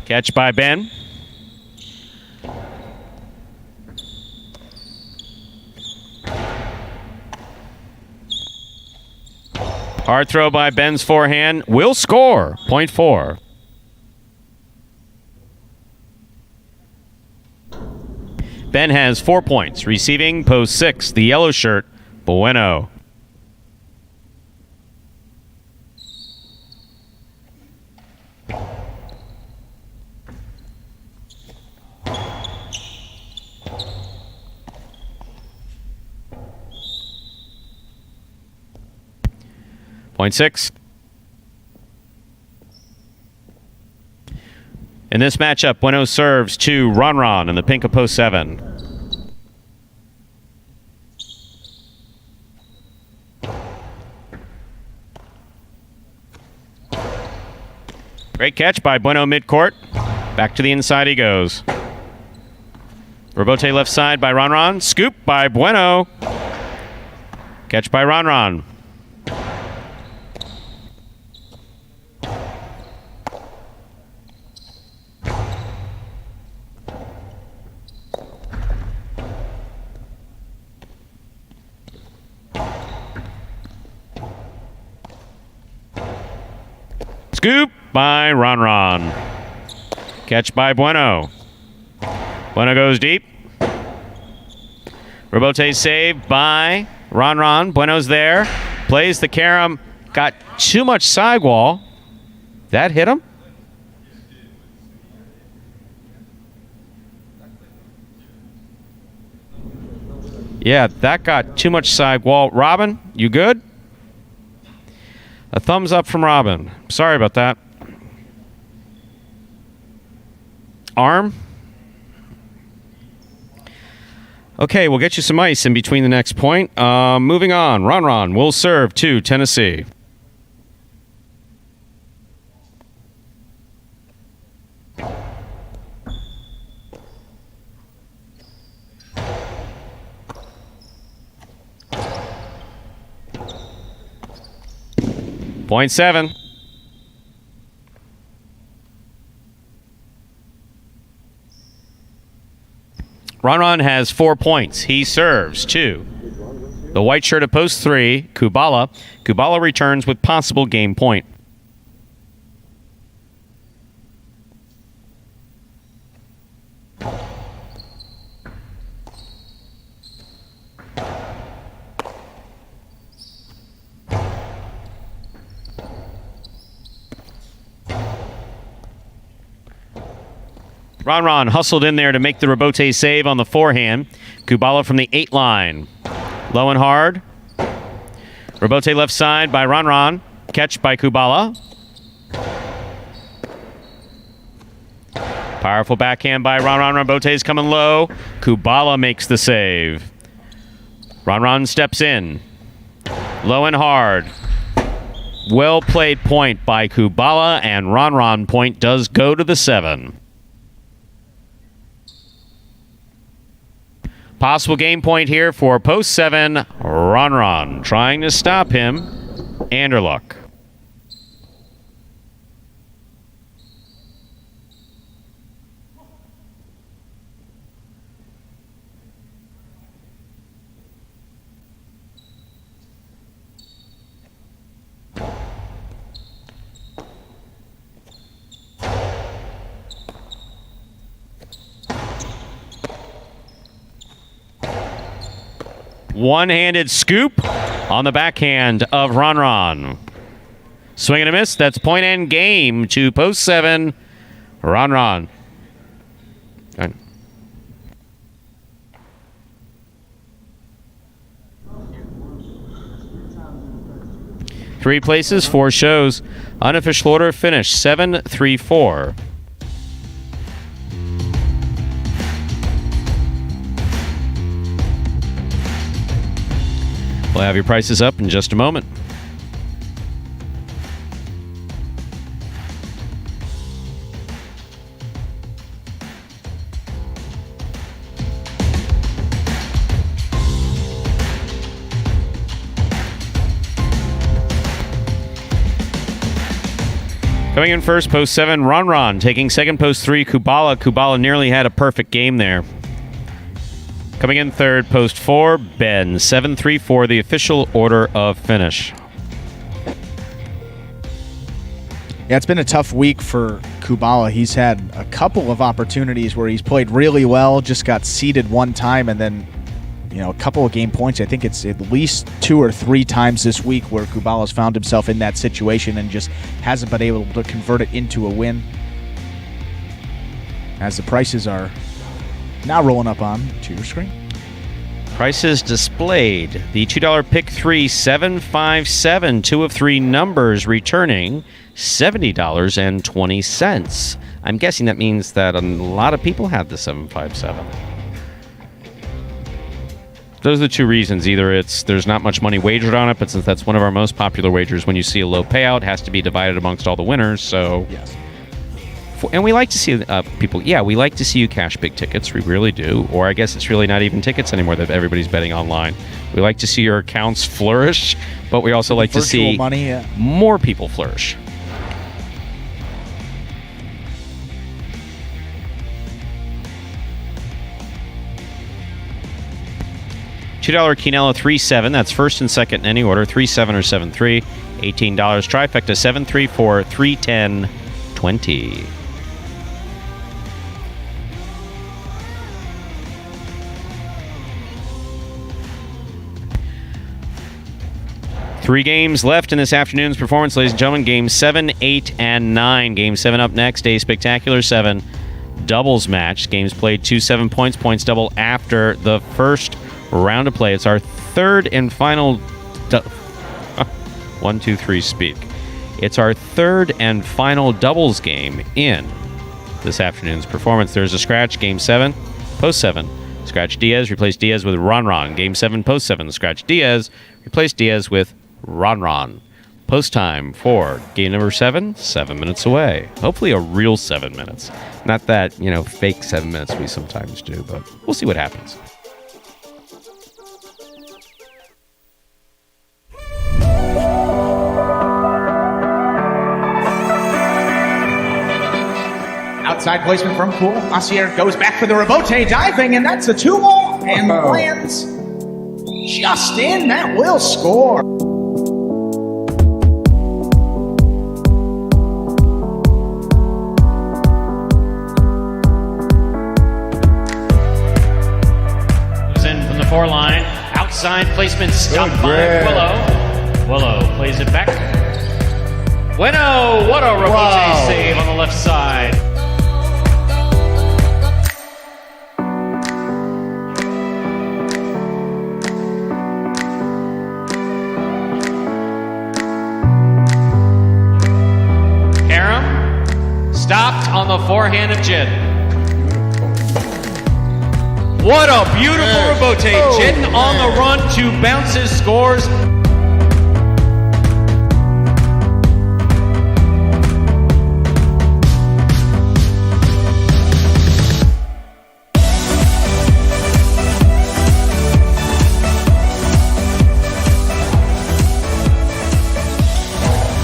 Catch by Ben. Hard throw by Ben's forehand. Will score. Point 4. Ben has 4 points. Receiving post 6, the yellow shirt, Bueno. Point 6. In this matchup, Bueno serves to Ron in the pink of post 7. Great catch by Bueno midcourt. Back to the inside he goes. Rebote left side by Ron. Scoop by Bueno. Catch by Ron. Scoop by Ron. Catch by Bueno. Bueno goes deep. Rebote saved by Ron. Bueno's there. Plays the carom. Got too much sidewall. That hit him? Yeah, that got too much sidewall. Robin, you good? A thumbs up from Robin. Sorry about that. Arm? Okay, we'll get you some ice in between the next point. Moving on. Ron will serve to Tennessee. Point 7. Ron has 4 points. He serves to the white shirt at post 3, Kubala. Kubala returns with possible game point. Ron hustled in there to make the rebote save on the forehand. Kubala from the 8 line. Low and hard. Rebote left side by Ron. Catch by Kubala. Powerful backhand by Ron. Rebote's coming low. Kubala makes the save. Ron steps in. Low and hard. Well played point by Kubala, and Ron point does go to the 7. Possible game point here for post 7, Ron. Trying to stop him, Anderluck. One-handed scoop on the backhand of Ron. Swing and a miss. That's point and game to post 7, Ron. Right. Three places, 4 shows. Unofficial order finish 7-3-4. We'll have your prices up in just a moment. Coming in first, post 7, Ron. Taking second, post 3, Kubala. Kubala nearly had a perfect game there. Coming in third, post 4, Ben. 7-3-4, the official order of finish. Yeah, it's been a tough week for Kubala. He's had a couple of opportunities where he's played really well, just got seeded one time, and then, a couple of game points. I think it's at least 2 or 3 times this week where Kubala's found himself in that situation and just hasn't been able to convert it into a win. As the prices are now rolling up on to your screen. Prices displayed. The $2 pick 3, 757, 2 of 3 numbers returning $70.20. I'm guessing that means that a lot of people had the 757. Those are the 2 reasons. Either there's not much money wagered on it, but since that's one of our most popular wagers, when you see a low payout, it has to be divided amongst all the winners. So yes. And we like to see people, we like to see you cash big tickets. We really do. Or I guess it's really not even tickets anymore that everybody's betting online. We like to see your accounts flourish, but we also like to see money, more people flourish. $2 Quinella 3-7. That's first and second in any order. 3-7 or 7-3. $18. Trifecta 7-3-4 3-10 20. Three games left in this afternoon's performance, ladies and gentlemen. Games 7, 8, and 9. Game 7 up next. A spectacular 7 doubles match. Games played 2 7-points. Points double after the first round of play. It's our third and final... 1, 2, 3, speak. It's our third and final doubles game in this afternoon's performance. There's a scratch. Game 7, post 7. Scratch Diaz. Replace Diaz with Ron. Game 7, post 7. Scratch Diaz. Replace Diaz with Ron. Post time for game number 7, 7 minutes away. Hopefully a real 7 minutes. Not that, fake 7 minutes we sometimes do, but we'll see what happens. Outside placement from Poole. Massier goes back for the rebote, diving, and that's a 2-ball, and lands just in. That will score. Four line, outside placement stopped by Willow plays it back. Bueno, what a rebote save on the left side. forehand of Jin. What a beautiful rebote. Jin on the run to bounce his scores.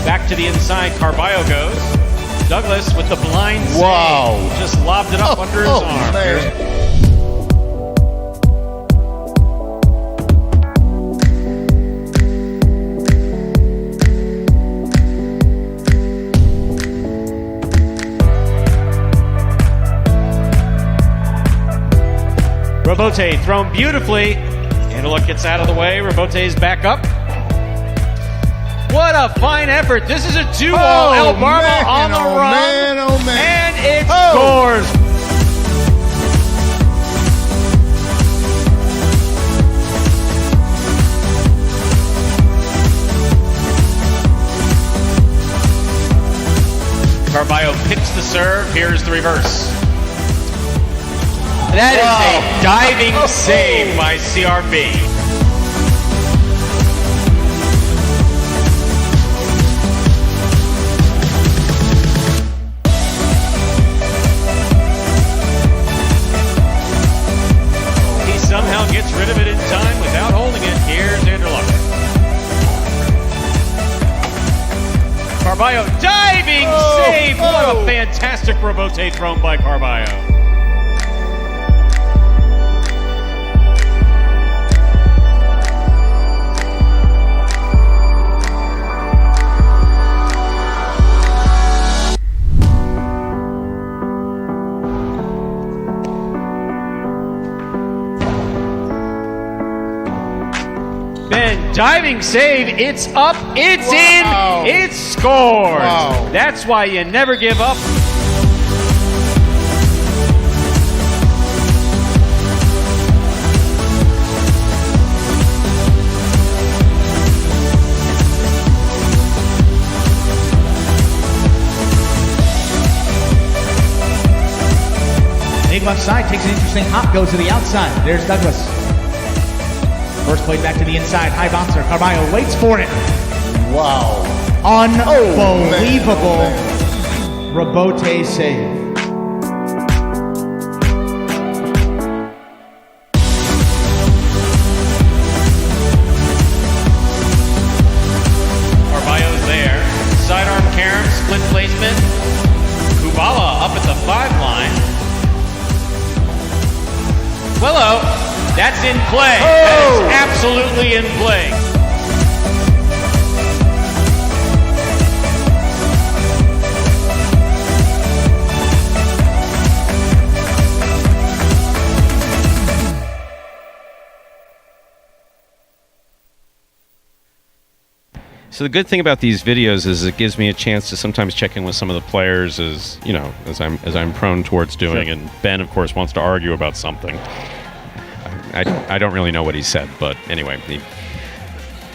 Back to the inside, Carballo goes. Douglas with the blind save. Wow. Just lobbed it up under his arm. Man. Rebote thrown beautifully. Antelope gets out of the way. Rebote's back up. What a fine effort. This is a 2-all. El Barba on the run. Man, oh man. And it scores. Carballo picks the serve. Here's the reverse. That is a diving save by CRB. He somehow gets rid of it in time without holding it. Here's Anderluck. Carballo diving save. What a fantastic rebote thrown by Carballo. Diving save, it's up, it's in, it's scored. Wow. That's why you never give up. Big left side takes an interesting hop, goes to the outside. There's Douglas. First play back to the inside, high bouncer. Carballo waits for it. Wow. Unbelievable rebote save. Carballo's there. Sidearm carom, split placement. Kubala up at the 5-line. Willow. That's in play. That is absolutely in play. So the good thing about these videos is it gives me a chance to sometimes check in with some of the players, as you know, as I'm prone towards doing. Sure. And Ben, of course, wants to argue about something. I don't really know what he said, but anyway.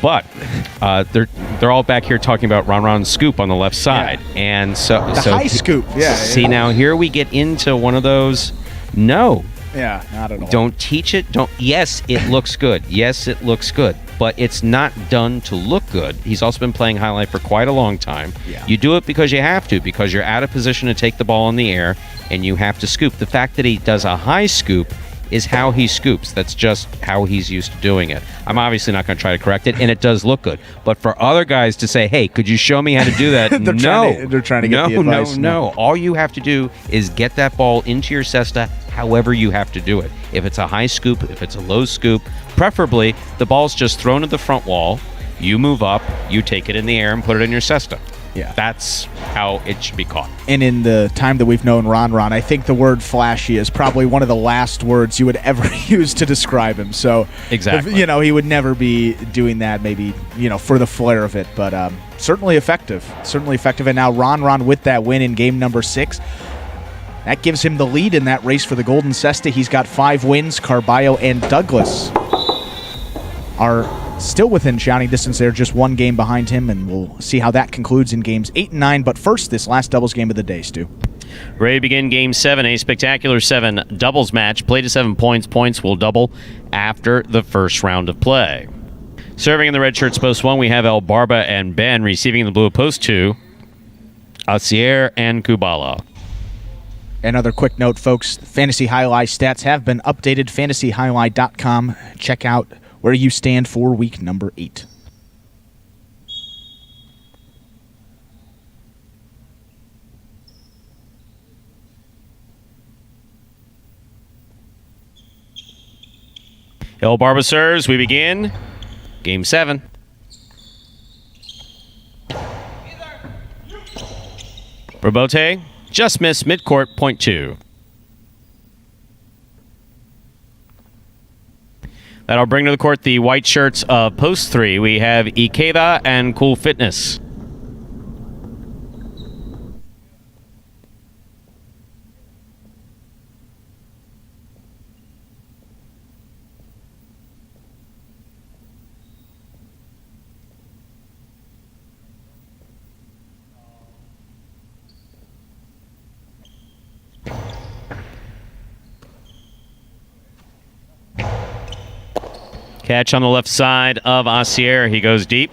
They're all back here talking about Ron Scoop on the left side, and so high scoop. Yeah. See, now here we get into one of those. No. Yeah, not at all. Don't teach it. Don't. Yes, it looks good. Yes, it looks good, but it's not done to look good. He's also been playing Jai-Alai for quite a long time. Yeah. You do it because you have to, because you're out of position to take the ball in the air, and you have to scoop. The fact that he does a high scoop is how he scoops. That's just how he's used to doing it. I'm obviously not going to try to correct it, and it does look good. But for other guys to say, hey, could you show me how to do that? they're trying to get the advice. No. All you have to do is get that ball into your cesta however you have to do it. If it's a high scoop, if it's a low scoop, preferably the ball's just thrown at the front wall, you move up, you take it in the air and put it in your cesta. Yeah. That's how it should be caught. And in the time that we've known Ron, I think the word flashy is probably one of the last words you would ever use to describe him. So, exactly. He would never be doing that, maybe, for the flair of it. But certainly effective. And now Ron with that win in game number 6. That gives him the lead in that race for the Golden Cesta. He's got 5 wins. Carballo and Douglas are still within shouting distance. They're just 1 game behind him, and we'll see how that concludes in games 8 and 9. But first, this last doubles game of the day, Stu. Ready to begin Game 7, a spectacular 7 doubles match. Play to 7 points. Points will double after the first round of play. Serving in the red shirts, post 1, we have El Barba and Ben. Receiving in the blue, post 2, Asier and Kubala. Another quick note, folks. Fantasy Jai-Alai stats have been updated. FantasyJai-Alai.com. Check out where you stand for week number 8. El Barba serves. We begin Game 7. Robote just missed midcourt, point 2. That'll bring to the court the white shirts of post 3. We have Ikeda and Cool Fitness. Catch on the left side of Asier. He goes deep.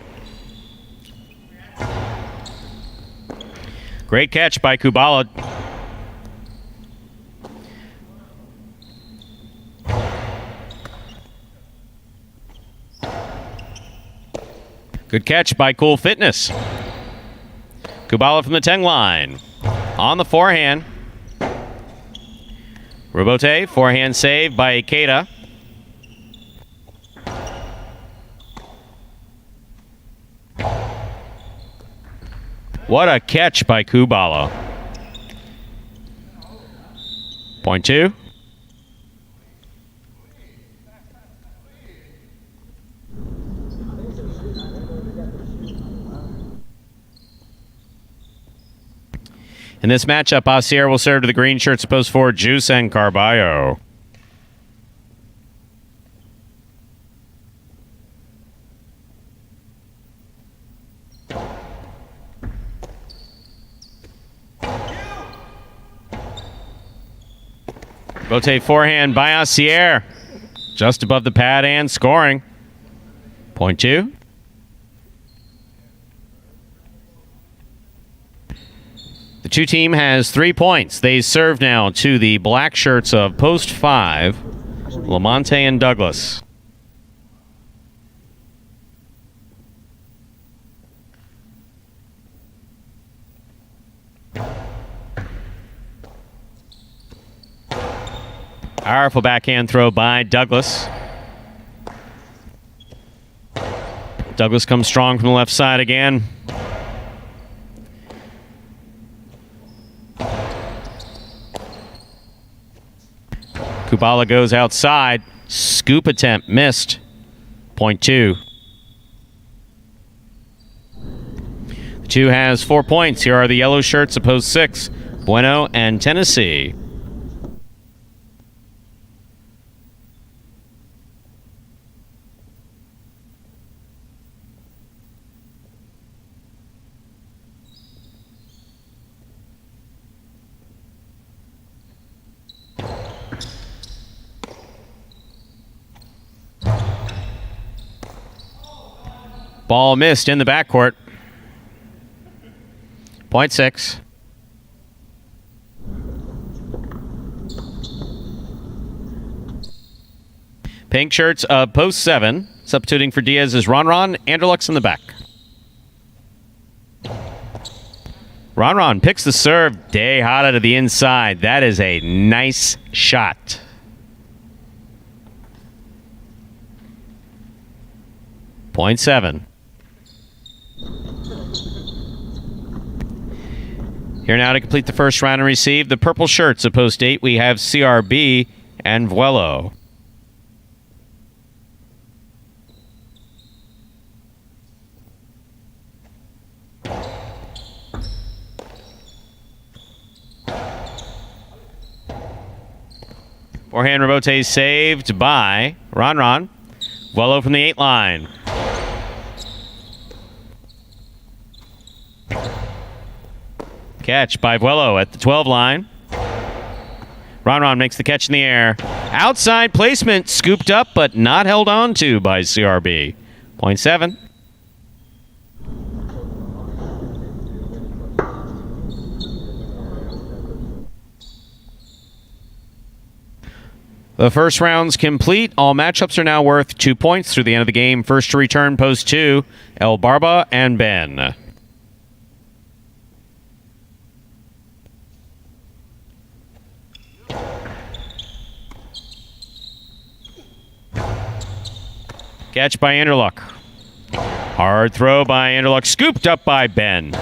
Great catch by Kubala. Good catch by Cool Fitness. Kubala from the 10 line. On the forehand. Robote, forehand save by Ikeda. What a catch by Kubala. Point 2. In this matchup, Asier will serve to the green shirts, post 4, Juice and Carballo. Rotate forehand by Asier. Just above the pad and scoring. Point 2. The 2 team has 3 points. They serve now to the black shirts of post 5, Lamonte and Douglas. Powerful backhand throw by Douglas. Douglas comes strong from the left side again. Kubala goes outside. Scoop attempt missed. Point 2. The 2 has 4 points. Here are the yellow shirts, opposed 6, Bueno and Tennessee. Ball missed in the backcourt. Point 6. Pink shirts of post 7. Substituting for Diaz is Ron. Anderlux in the back. Ron picks the serve. Tejada to the inside. That is a nice shot. Point 7. Here now to complete the first round and receive the purple shirts of post 8. We have CRB and Vuelo. Forehand Robote saved by Ron. Vuelo from the 8 line. Catch by Vuelo at the 12 line. Ron makes the catch in the air. Outside placement, scooped up but not held on to by CRB. Point 7. The first round's complete. All matchups are now worth 2 points through the end of the game. First to return, post 2, El Barba and Ben. Catch by Anderluck. Hard throw by Anderluck. Scooped up by Ben.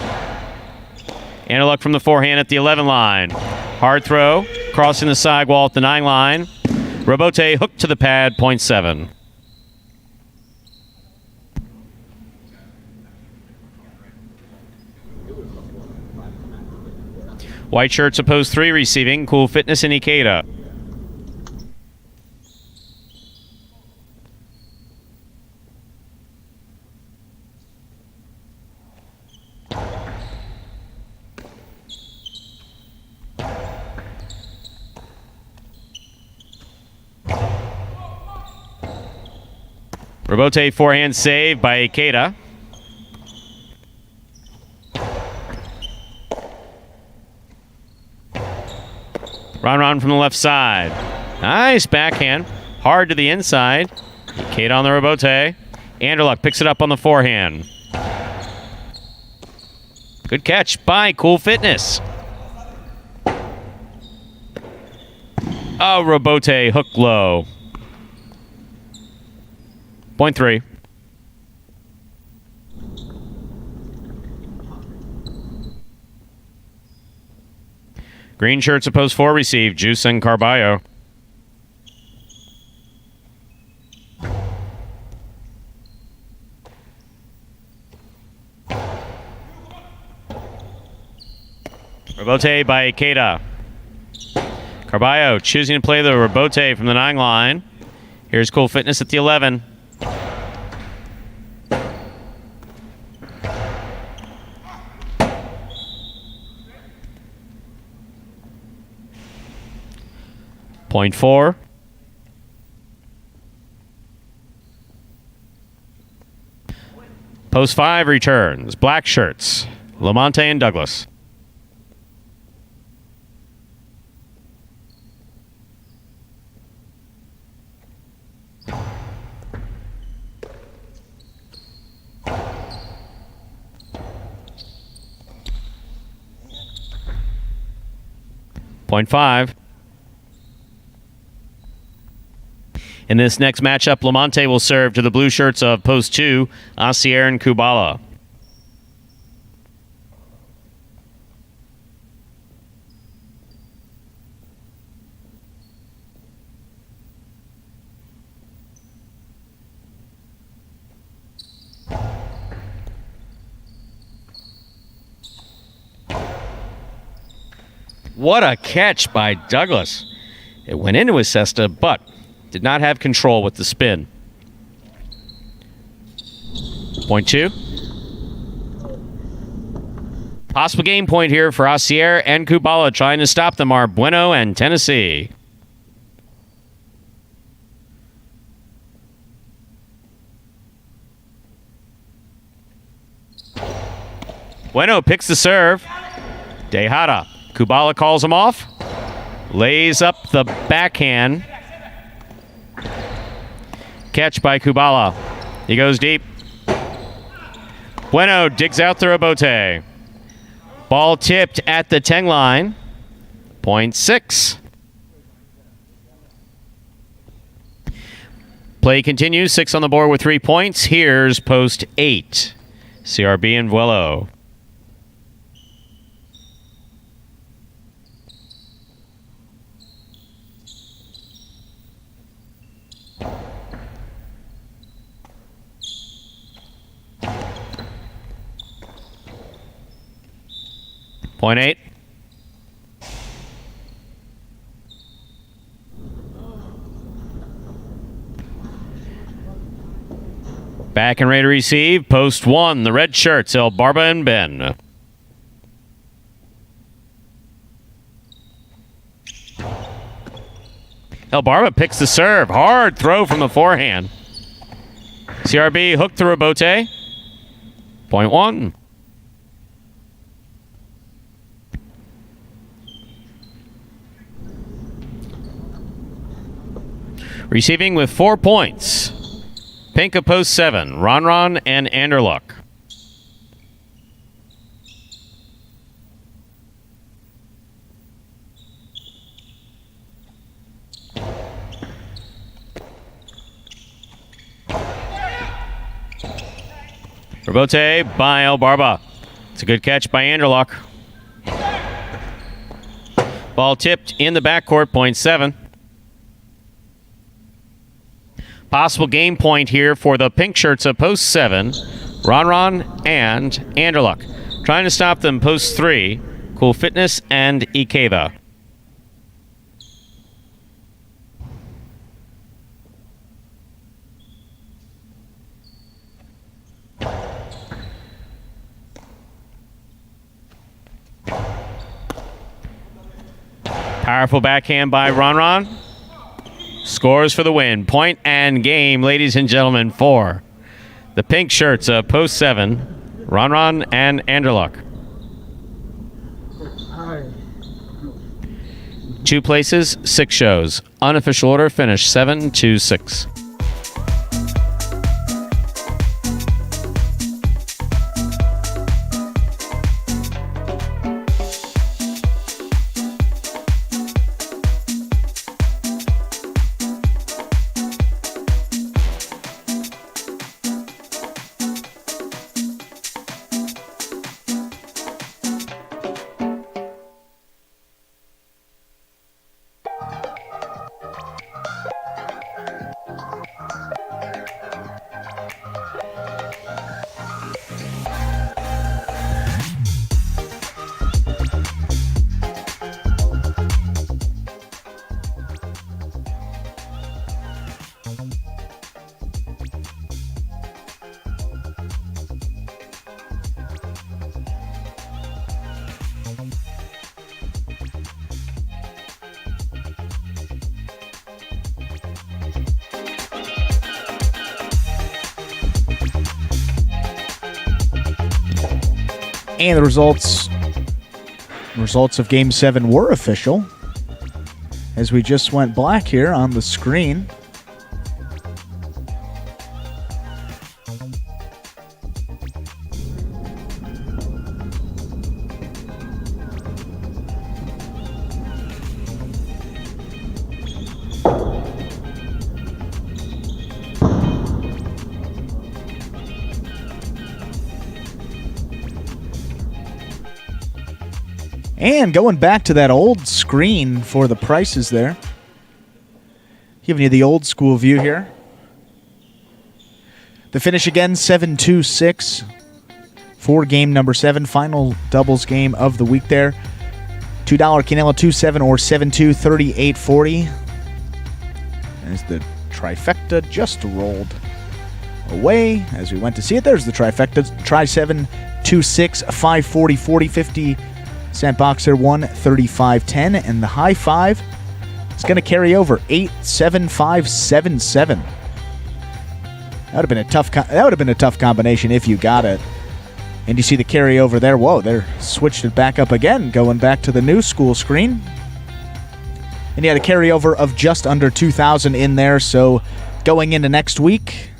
Anderluck from the forehand at the 11 line. Hard throw. Crossing the sidewall at the 9 line. Robote hooked to the pad. Point 7. White shirts opposed 3 receiving. Cool Fitness and Ikeda. Robote forehand save by Ikeda. Ron from the left side. Nice backhand. Hard to the inside. Ikeda on the Robote. Anderluck picks it up on the forehand. Good catch by Cool Fitness. Oh, Robote hook low. Point 3. Green shirts opposed 4 receive. Juice and Carballo. Robote by Ikeda. Carballo choosing to play the Robote from the 9 line. Here's Cool Fitness at the 11. Point 4. Post 5 returns. Black shirts. Lamonte and Douglas. Point 5. In this next matchup, Lamonte will serve to the blue shirts of Post 2, Asier and Kubala. What a catch by Douglas. It went into his cesta, but did not have control with the spin. Point 2. Possible game point here for Asier and Kubala. Trying to stop them are Bueno and Tennessee. Bueno picks the serve. Tejada. Kubala calls him off. Lays up the backhand. Catch by Kubala. He goes deep. Bueno digs out the Robote. Ball tipped at the 10 line. Point 6. Play continues. 6 on the board with 3 points. Here's Post 8. CRB and Vuelo. Point 8. Back and ready to receive. Post 1, the red shirts, El Barba and Ben. El Barba picks the serve. Hard throw from the forehand. CRB hooked to Rebote. Point one. Receiving with 4 points. Pink of post 7. Ron and Anderluck. Rebote by El Barba. It's a good catch by Anderluck. Ball tipped in the backcourt, point 7. Possible game point here for the pink shirts of post 7. Ron and Anderluck. Trying to stop them post 3. Cool Fitness and Ikeda. Powerful backhand by Ron. Scores for the win. Point and game, ladies and gentlemen, for the pink shirts of post 7, Ron and Anderluck. 2 places, 6 shows. Unofficial order finish 7-6. And the results of Game 7 were official, as we just went black here on the screen. And going back to that old screen for the prices there. Giving you the old school view here. The finish again, 7-6 for game number 7. Final doubles game of the week there. $2 Canelo 2-7 or 7-2, 38-40. As the trifecta just rolled away as we went to see it. There's the trifecta. Tri-7, 2-6, 5-40, 40-50. Cent boxer 135.10, and the high 5 is going to carry over 87577. That would have been a tough combination if you got it. And you see the carryover there. Whoa, they're switched it back up again, going back to the new school screen. And you had a carryover of just under 2,000 in there. So going into next week,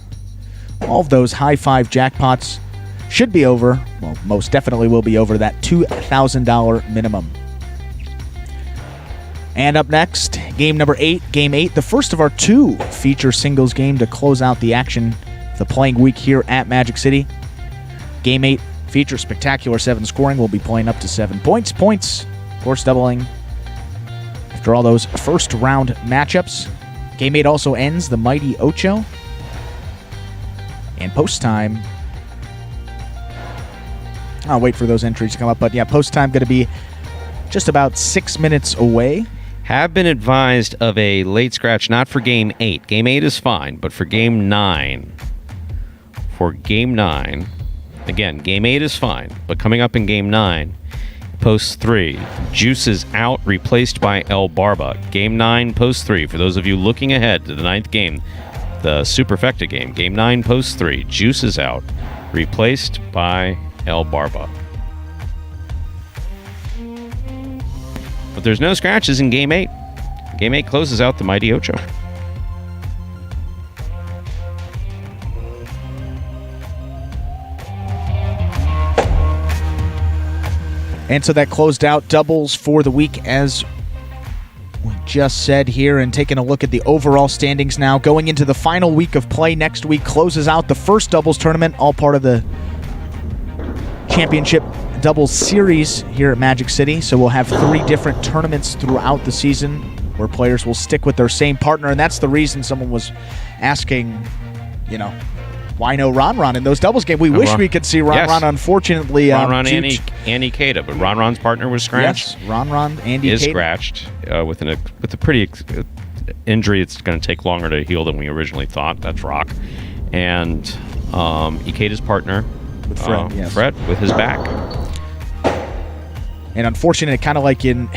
all of those high 5 jackpots should be over, well, most definitely will be over that $2,000 minimum. And up next, game number 8, game 8, the first of our 2 feature singles game to close out the action the playing week here at Magic City. Game 8 feature spectacular 7 scoring. We'll be playing up to 7 points. Points, of course, doubling after all those first round matchups. Game 8 also ends the mighty Ocho. And post time, I'll wait for those entries to come up. But yeah, post time going to be just about 6 minutes away. Have been advised of a late scratch, not for game 8. Game 8 is fine, but for game 9. For game 9, again, game 8 is fine, but coming up in game 9 post 3. Juice is out, replaced by El Barba. Game 9, post 3. For those of you looking ahead to the 9th game, the Superfecta game. Game 9, post 3. Juice is out, replaced by El Barba. But there's no scratches in Game 8. Game 8 closes out the Mighty Ocho. And so that closed out doubles for the week, as we just said here, and taking a look at the overall standings now. Going into the final week of play next week closes out the first doubles tournament, all part of the championship doubles series here at Magic City. So we'll have 3 different tournaments throughout the season where players will stick with their same partner, and that's the reason someone was asking, why no Ron in those doubles games? We wish we could see Ron. Unfortunately, Ron and Ikeda, but Ron's partner was scratched. Yes, Ron, Andy is Ikeda. scratched with a pretty injury. It's going to take longer to heal than we originally thought. That's Rock, and Ikeda's partner, with Fred, Fred, with his back. And unfortunately, kind of like in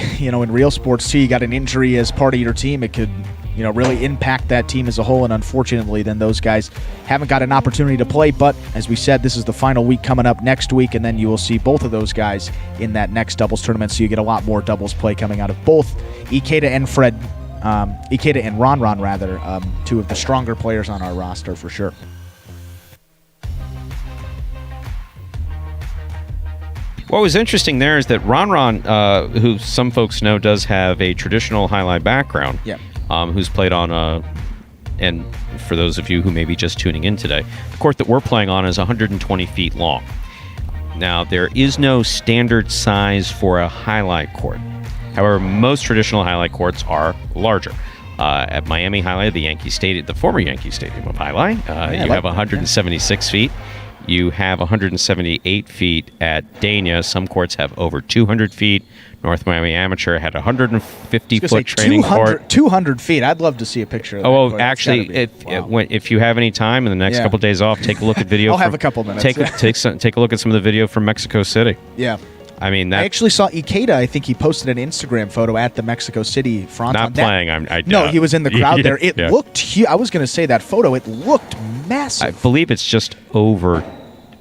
real sports too, you got an injury as part of your team, it could really impact that team as a whole. And unfortunately, then those guys haven't got an opportunity to play. But as we said, this is the final week coming up next week, and then you will see both of those guys in that next doubles tournament. So you get a lot more doubles play coming out of both Ikeda and Fred, Ikeda and Ron rather, 2 of the stronger players on our roster for sure. What was interesting there is that Ron, who some folks know does have a traditional highlight background, who's played on and for those of you who may be just tuning in today, the court that we're playing on is 120 feet long. Now, there is no standard size for a highlight court. However, most traditional highlight courts are larger. At Miami Highlight, the former Yankee Stadium of Highlight, you have 176 feet. You have 178 feet at Dania. Some courts have over 200 feet. North Miami Amateur had 150-foot training court. 200 feet. I'd love to see a picture of that. Oh, actually, if you have any time in the next couple days off, take a look at video. I'll have a couple minutes. Take a look at some of the video from Mexico City. Yeah. I mean, I actually saw Ikeda. I think he posted an Instagram photo at the Mexico City front. Not playing. No, he was in the crowd there. It looked huge. I was going to say that photo. It looked massive. I believe it's just over.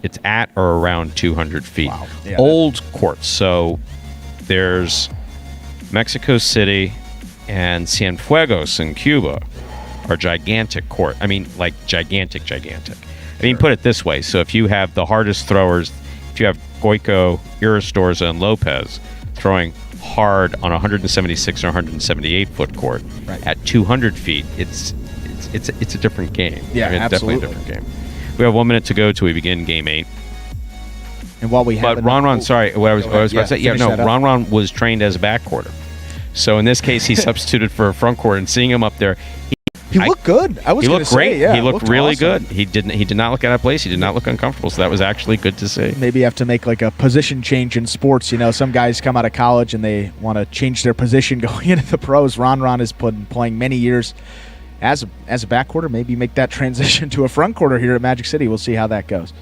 It's at or around 200 feet. Wow. Yeah, old courts. So there's Mexico City and Cienfuegos in Cuba are gigantic court. I mean, like gigantic. I mean, put it this way. So if you have the hardest throwers, if you have Goico, Iristorza, and Lopez throwing hard on a 176 or 178 foot court at 200 feet, it's a different game. Yeah, I mean, it's absolutely. definitely a different game. We have 1 minute to go till we begin Game 8. And while we have, but Ron, sorry, what I was about to say. Ron was trained as a backcourter, so in this case, he substituted for a front court. And seeing him up there, he looked good. He looked great. Yeah, he looked really awesome. good. He did not look out of place. He did not look uncomfortable. So that was actually good to see. Maybe you have to make like a position change in sports. Some guys come out of college and they want to change their position going into the pros. Ron has been playing many years as a backcourter. Maybe make that transition to a front quarter here at Magic City. We'll see how that goes.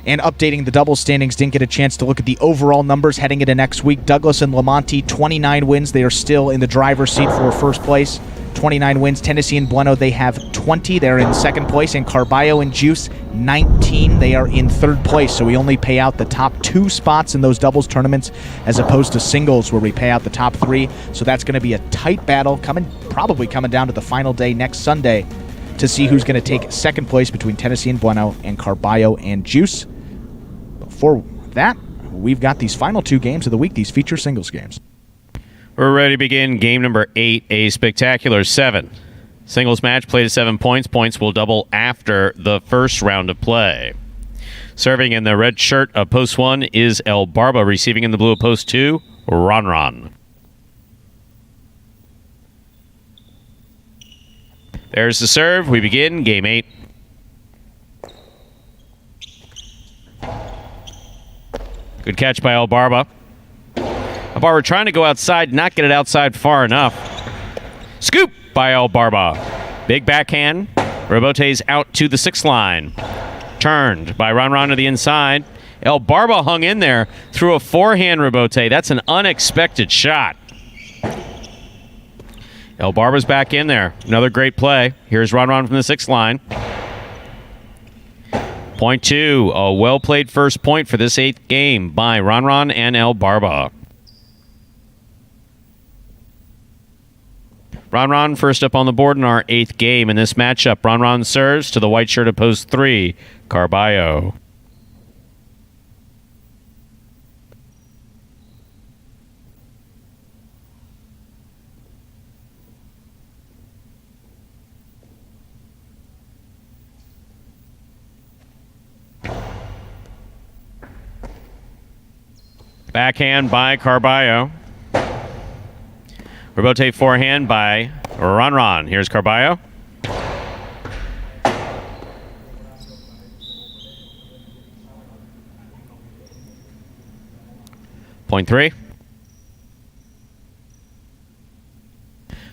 And updating the doubles standings, didn't get a chance to look at the overall numbers heading into next week. Douglas and Lamonti, 29 wins. They are still in the driver's seat for first place. 29 wins. Tennessee and Bueno, they have 20. They're in second place. And Carballo and Juice, 19. They are in third place. So we only pay out the top 2 spots in those doubles tournaments as opposed to singles where we pay out the top 3. So that's going to be a tight battle probably coming down to the final day next Sunday to see who's going to take second place between Tennessee and Bueno and Carballo and Juice. For that, we've got these final 2 games of the week, these feature singles games. We're ready to begin game number 8, a spectacular 7. Singles match played at 7 points. Points will double after the first round of play. Serving in the red shirt of post 1 is El Barba. Receiving in the blue of post 2, Ron. There's the serve. We begin game 8. Good catch by El Barba. El Barba trying to go outside, not get it outside far enough. Scoop by El Barba. Big backhand. Robote's out to the 6th line. Turned by Ron to the inside. El Barba hung in there through a forehand rebote. That's an unexpected shot. El Barba's back in there. Another great play. Here's Ron from the 6th line. Point 2. A well-played first point for this 8th game by Ron and El Barba. Ron first up on the board in our 8th game. In this matchup, Ron serves to the white shirt of post 3, Carballo. Backhand by Carballo. Rebote forehand by Ron. Here's Carballo. Point 3.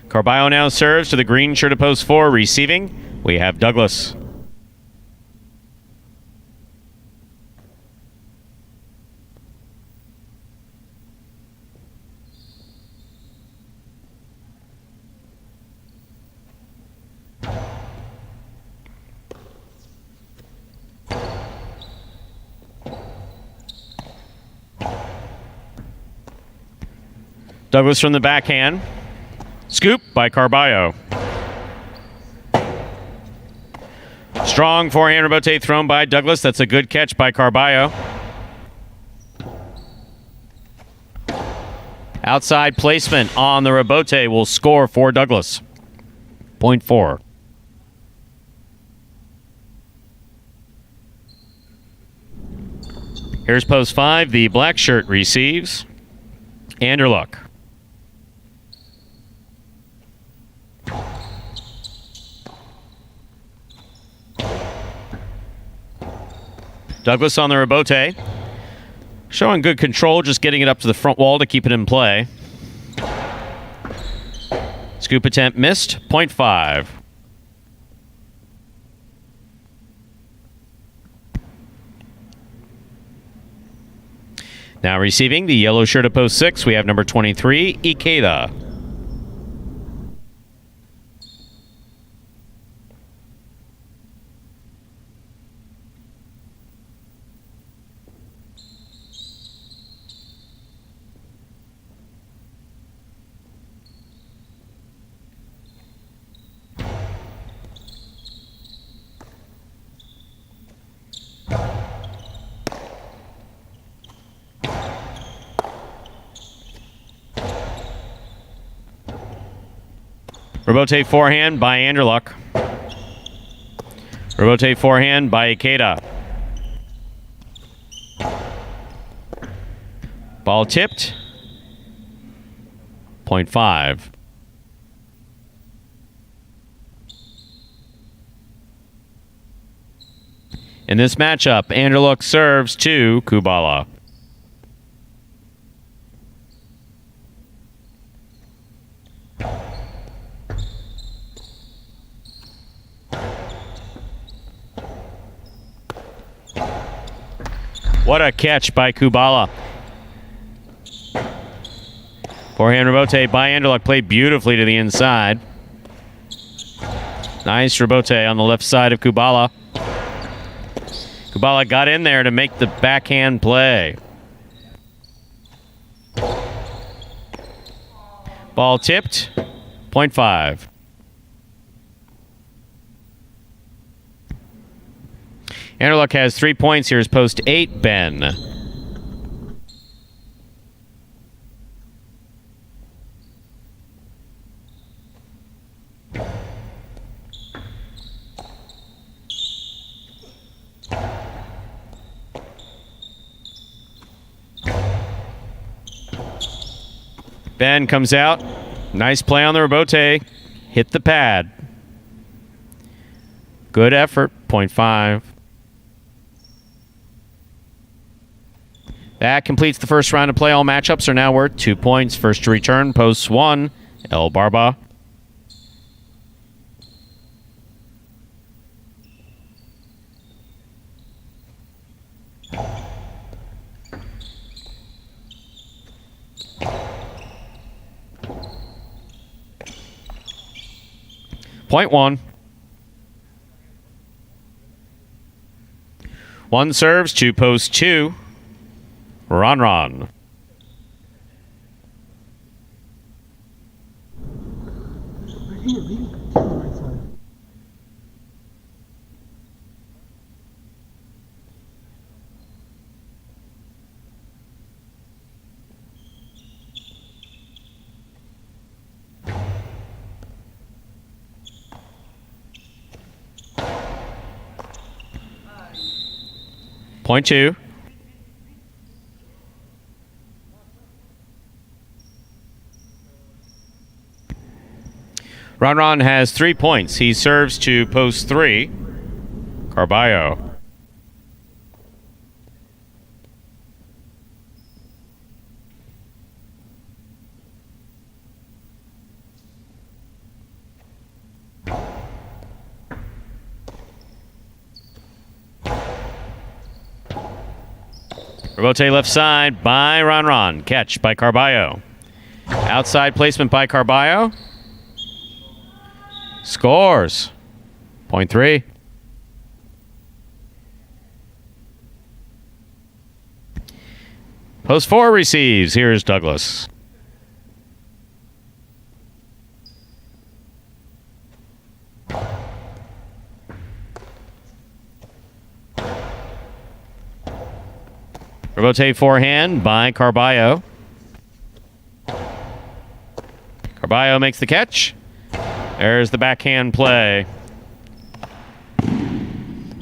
Carballo now serves to the green shirt of post 4. Receiving, we have Douglas. Douglas from the backhand. Scoop by Carballo. Strong forehand rebote thrown by Douglas. That's a good catch by Carballo. Outside placement on the rebote will score for Douglas. Point 4. Here's post 5. The black shirt receives. Anderluck. Douglas on the rebote. Showing good control, just getting it up to the front wall to keep it in play. Scoop attempt missed. Point 5. Now receiving the yellow shirt of post 6, we have number 23, Ikeda. Rebote forehand by Anderluck. Rebote forehand by Ikeda. Ball tipped. Point 5. In this matchup, Anderluck serves to Kubala. What a catch by Kubala. Forehand rebote by Anderluck, played beautifully to the inside. Nice rebote on the left side of Kubala. Kubala got in there to make the backhand play. Ball tipped. Point 5. Anderluck has 3 points. Here's post 8, Ben. Ben comes out. Nice play on the rebote. Hit the pad. Good effort. Point 5. That completes the first round of play. All matchups are now worth 2 points. First to return, post 1, El Barba. Point one. One serves to post 2. Ron. Point 2. Ron has 3 points. He serves to post 3. Carballo. Rebote left side by Ron. Catch by Carballo. Outside placement by Carballo. Scores. Point 3. Post 4 receives. Here's Douglas. Rebote forehand by Carballo. Carballo makes the catch. There's the backhand play.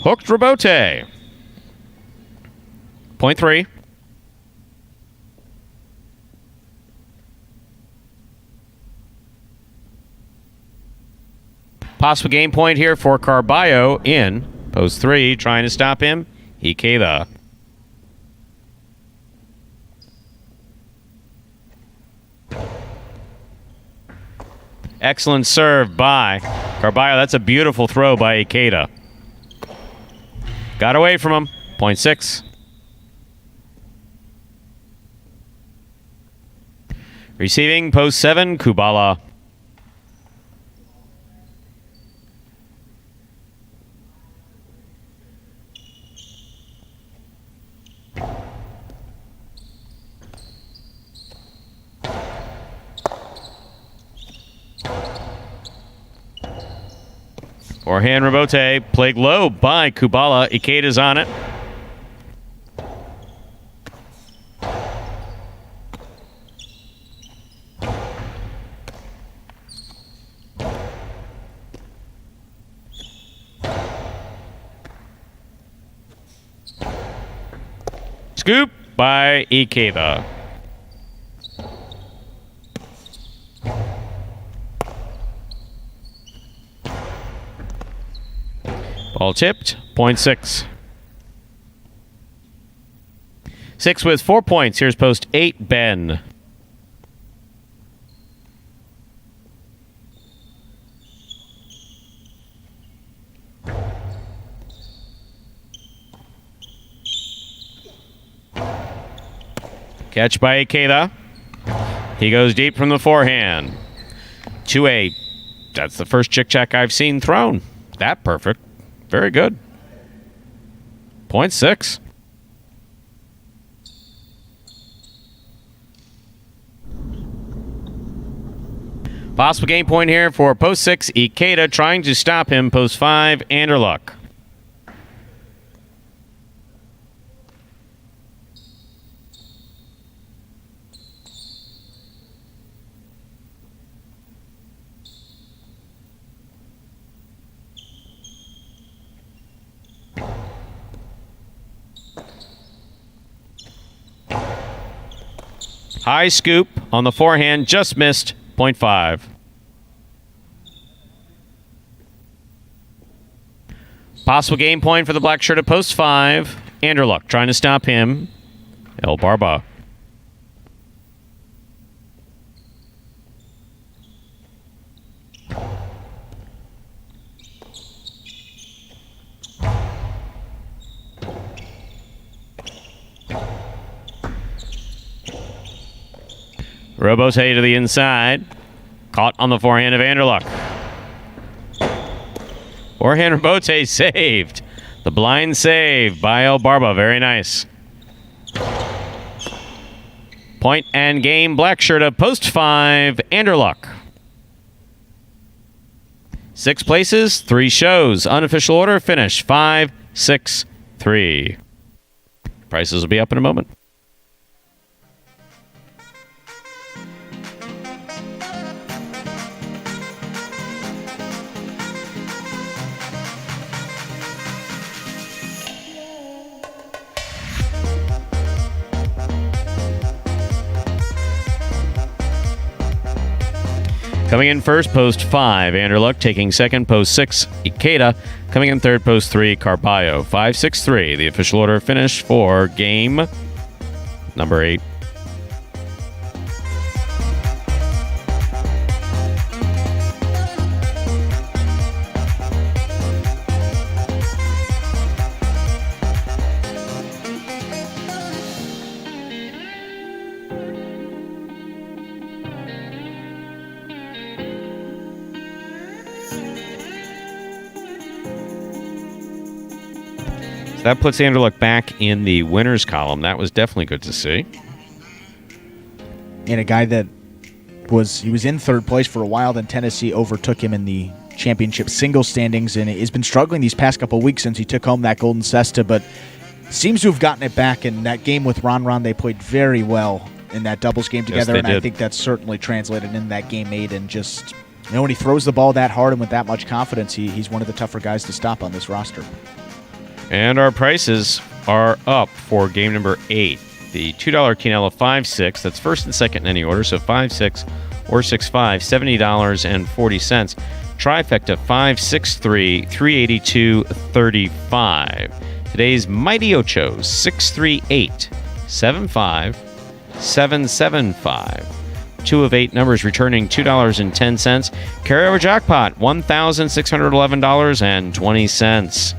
Hooked Rebote. Point 3. Possible game point here for Carballo in post 3. Trying to stop him. Ikeda. Excellent serve by Carballo. That's a beautiful throw by Ikeda. Got away from him. Point 6. Receiving post 7, Kubala. Forehand Rebote, played low by Kubala. Ikeda's on it. Scoop by Ikeda. Ball tipped. Point 6. 6 with 4 points. Here's post 8, Ben. Catch by Ikeda. He goes deep from the forehand. 2-8. That's the first chick check I've seen thrown. That perfect. Very good. Point 6. Possible game point here for post 6, Ikeda trying to stop him. Post 5, Anderluck. High scoop on the forehand, just missed. Point 5. Possible game point for the black shirt at post 5. Anderluck trying to stop him. El Barba. Rebote to the inside. Caught on the forehand of Anderluck. Forehand rebote saved. The blind save by El Barba. Very nice. Point and game. Black shirt up. Post 5. Anderluck. 6 places, 3 shows. Unofficial order. Finish 5, 6, 3. Prices will be up in a moment. Coming in first, post 5, Anderluck. Taking second, post 6, Ikeda. Coming in third, post 3, Carballo. 5, 6, 3. The official order finish for game number 8. That puts Anderluck back in the winners column. That was definitely good to see. And a guy that was in third place for a while, then Tennessee overtook him in the championship single standings, and has been struggling these past couple of weeks since he took home that golden cesta, but seems to have gotten it back. In that game with Ron, they played very well in that doubles game together, and I think that's certainly translated in that game 8. And just, when he throws the ball that hard and with that much confidence, he's one of the tougher guys to stop on this roster. And our prices are up for game number 8. The $2 Quinella 5-6, that's first and second in any order, so 5-6 or 6-5, $70.40. Trifecta 5-6-3, $382.35. Today's Mighty Ochos 6-3-8, 7-5, 7-7-5. 2 of 8 numbers returning $2.10. Carryover jackpot $1,611.20.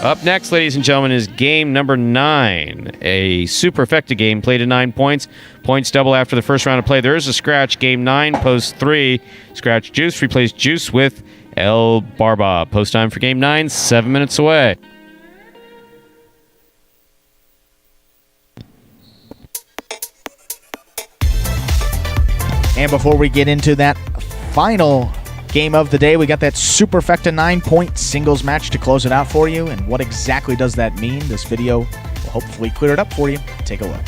Up next, ladies and gentlemen, is game number 9. A superfecta game played at 9 points. Points double after the first round of play. There is a scratch. Game 9, post 3. Scratch Juice replace Juice with El Barba. Post time for game 9, 7 minutes away. And before we get into that final game of the day, we got that superfecta 9-point singles match to close it out for you. And what exactly does that mean? This video will hopefully clear it up for you. Take a look.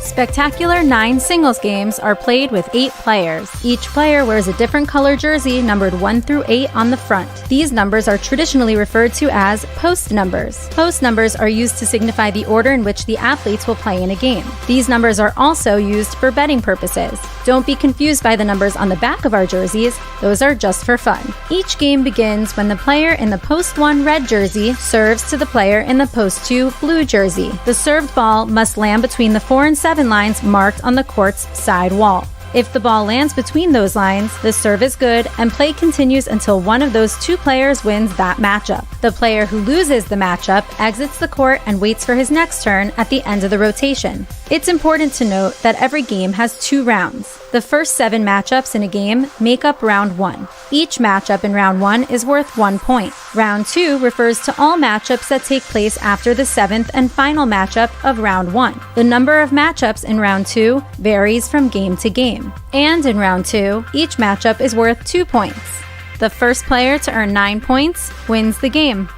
Spectacular 9 singles games are played with 8 players. Each player wears a different color jersey numbered 1 through 8 on the front. These numbers are traditionally referred to as post numbers. Post numbers are used to signify the order in which the athletes will play in a game. These numbers are also used for betting purposes. Don't be confused by the numbers on the back of our jerseys. Those are just for fun. Each game begins when the player in the post 1 red jersey serves to the player in the post 2 blue jersey. The served ball must land between the 4 and 7 lines marked on the court's side wall. If the ball lands between those lines, the serve is good and play continues until one of those 2 players wins that matchup. The player who loses the matchup exits the court and waits for his next turn at the end of the rotation. It's important to note that every game has 2 rounds. The first 7 matchups in a game make up round 1. Each matchup in round 1 is worth 1 point. Round 2 refers to all matchups that take place after the 7th and final matchup of round 1. The number of matchups in round 2 varies from game to game. And in round 2, each matchup is worth 2 points. The first player to earn 9 points wins the game.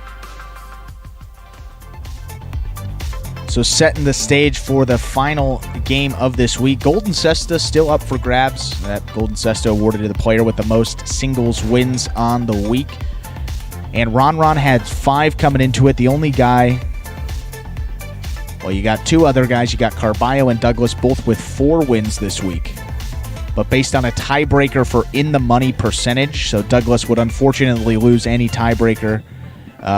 So setting the stage for the final game of this week. Golden Cesta still up for grabs. That Golden Cesta awarded to the player with the most singles wins on the week. And Ron had 5 coming into it. The only guy... Well, you got 2 other guys. You got Carballo and Douglas, both with 4 wins this week. But based on a tiebreaker for in-the-money percentage, so Douglas would unfortunately lose any tiebreaker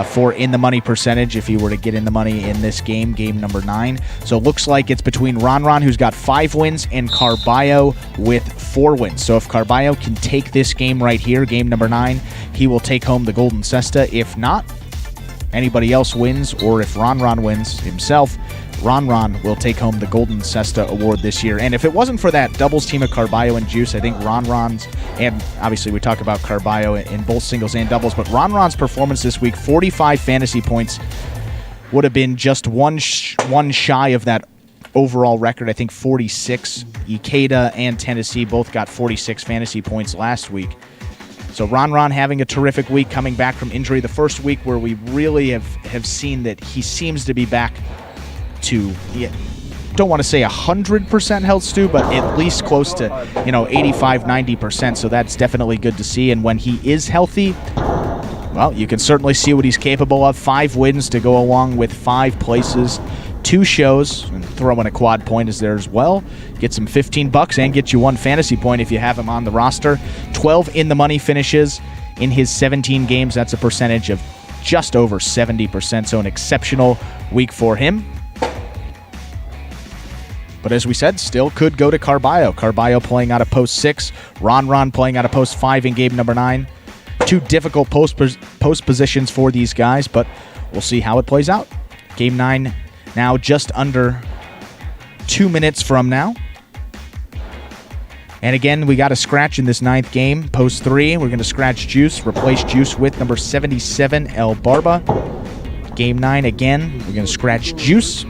for in-the-money percentage if he were to get in the money in this game, game number 9. So it looks like it's between Ron, who's got 5 wins, and Carballo with 4 wins. So if Carballo can take this game right here, game number 9, he will take home the Golden Cesta. If not, anybody else wins, or if Ron wins himself, Ron will take home the Golden Cesta Award this year. And if it wasn't for that doubles team of Carballo and Juice, I think Ron's, and obviously we talk about Carballo in both singles and doubles, but Ron's performance this week, 45 fantasy points, would have been just one shy of that overall record. I think 46. Ikeda and Tennessee both got 46 fantasy points last week. So Ron having a terrific week, coming back from injury. The first week where we really have seen that he seems to be back to, don't want to say 100% health, Stu, but at least close to 85, 90%. So that's definitely good to see. And when he is healthy, well, you can certainly see what he's capable of. 5 wins to go along with 5 places, 2 shows, and throw in a quad point is there as well. Get some $15 and get you 1 fantasy point if you have him on the roster. 12 in the money finishes in his 17 games. That's a percentage of just over 70%, so an exceptional week for him. But as we said, still could go to Carballo. Carballo playing out of post 6. Ron playing out of post 5 in game number 9. 2 difficult post positions for these guys, but we'll see how it plays out. Game 9 now just under 2 minutes from now. And again, we got a scratch in this 9th game. Post 3, we're going to scratch Juice, replace Juice with number 77, El Barba. Game 9 again, we're going to scratch Juice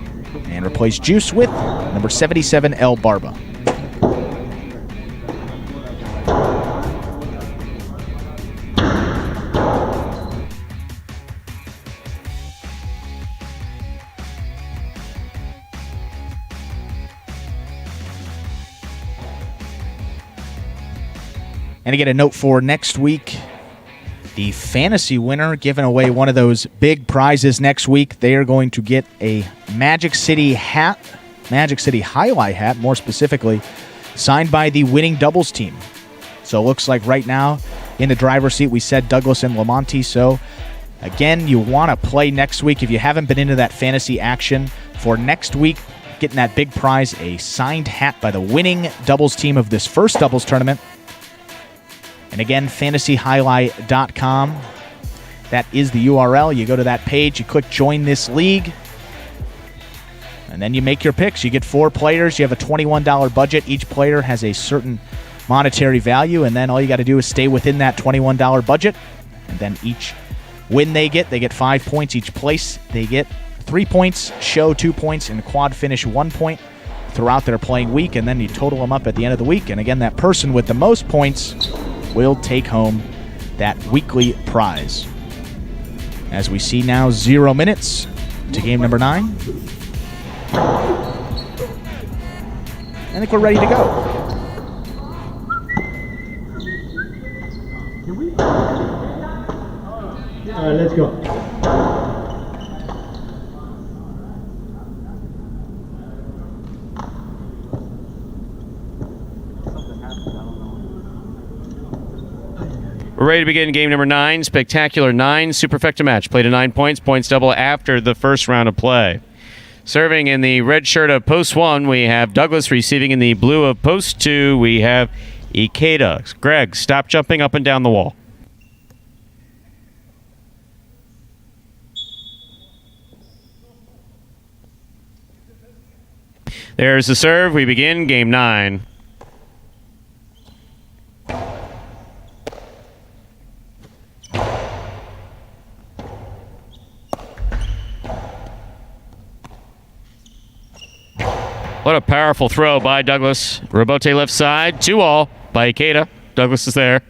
and replace Juice with number 77, El Barba. And again, a note for next week, the fantasy winner giving away one of those big prizes next week. They are going to get a Magic City hat, Magic City Jai-Alai hat, more specifically, signed by the winning doubles team. So it looks like right now in the driver's seat, we said Douglas and Lamonti. So again, you want to play next week. If you haven't been into that fantasy action for next week, getting that big prize, a signed hat by the winning doubles team of this first doubles tournament. And again, fantasyhighlight.com. That is the URL. You go to that page, you click Join This League, and then you make your picks. You get 4 players. You have a $21 budget. Each player has a certain monetary value, and then all you got to do is stay within that $21 budget. And then each win they get 5 points. Each place they get 3 points, show 2 points, and quad finish 1 point throughout their playing week. And then you total them up at the end of the week. And again, that person with the most points will take home that weekly prize. As we see now, 0 minutes to game number 9. I think we're ready to go. All right, let's go. We're ready to begin game number 9. Spectacular 9 superfecta match. Played to 9 points. Points double after the first round of play. Serving in the red shirt of post 1, we have Douglas. Receiving in the blue of post 2, we have Ikeda. Greg, stop jumping up and down the wall. There's the serve. We begin game 9. What a powerful throw by Douglas. Robote left side, 2-all by Ikeda. Douglas is there.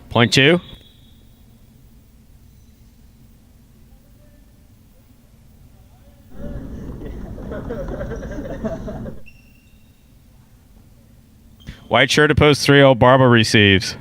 Point 2. White shirt to post 3-0. Barba receives.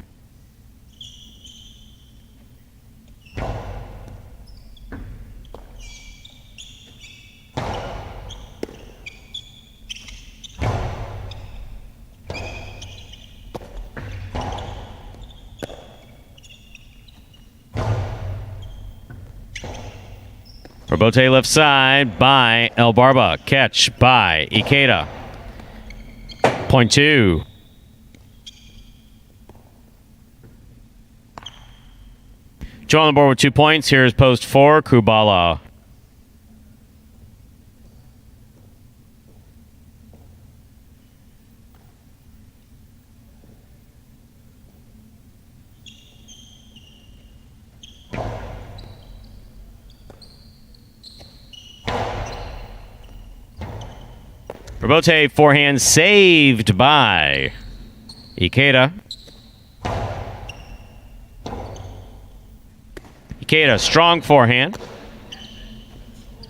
Robote left side by El Barba. Catch by Ikeda. Point 2. Joe on the board with 2 points. Here's post 4, Kubala. Robote forehand saved by Ikeda. Ikeda, strong forehand.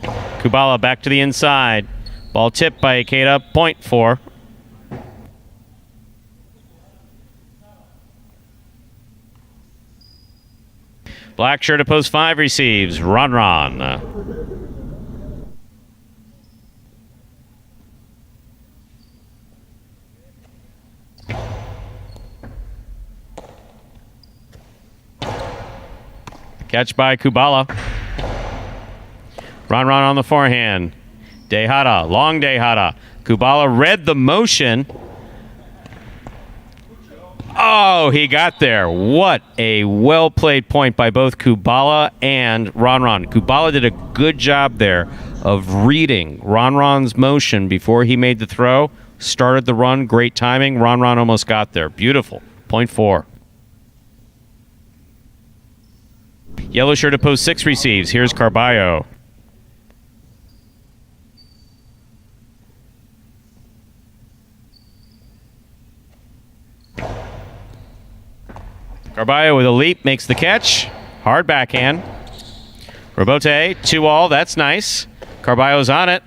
Kubala back to the inside. Ball tipped by Ikeda, point 4. Black shirt at post 5 receives. Ron. Catch by Kubala. Ron on the forehand. Dehata, long Dehata. Kubala read the motion. Oh, he got there. What a well-played point by both Kubala and Ron. Kubala did a good job there of reading Ron's motion before he made the throw. Started the run, great timing. Ron almost got there. Beautiful. Point 4. Yellow shirt at post 6 receives. Here's Carballo. Carballo with a leap makes the catch. Hard backhand. Robote, 2-all. That's nice. Carballo's on it.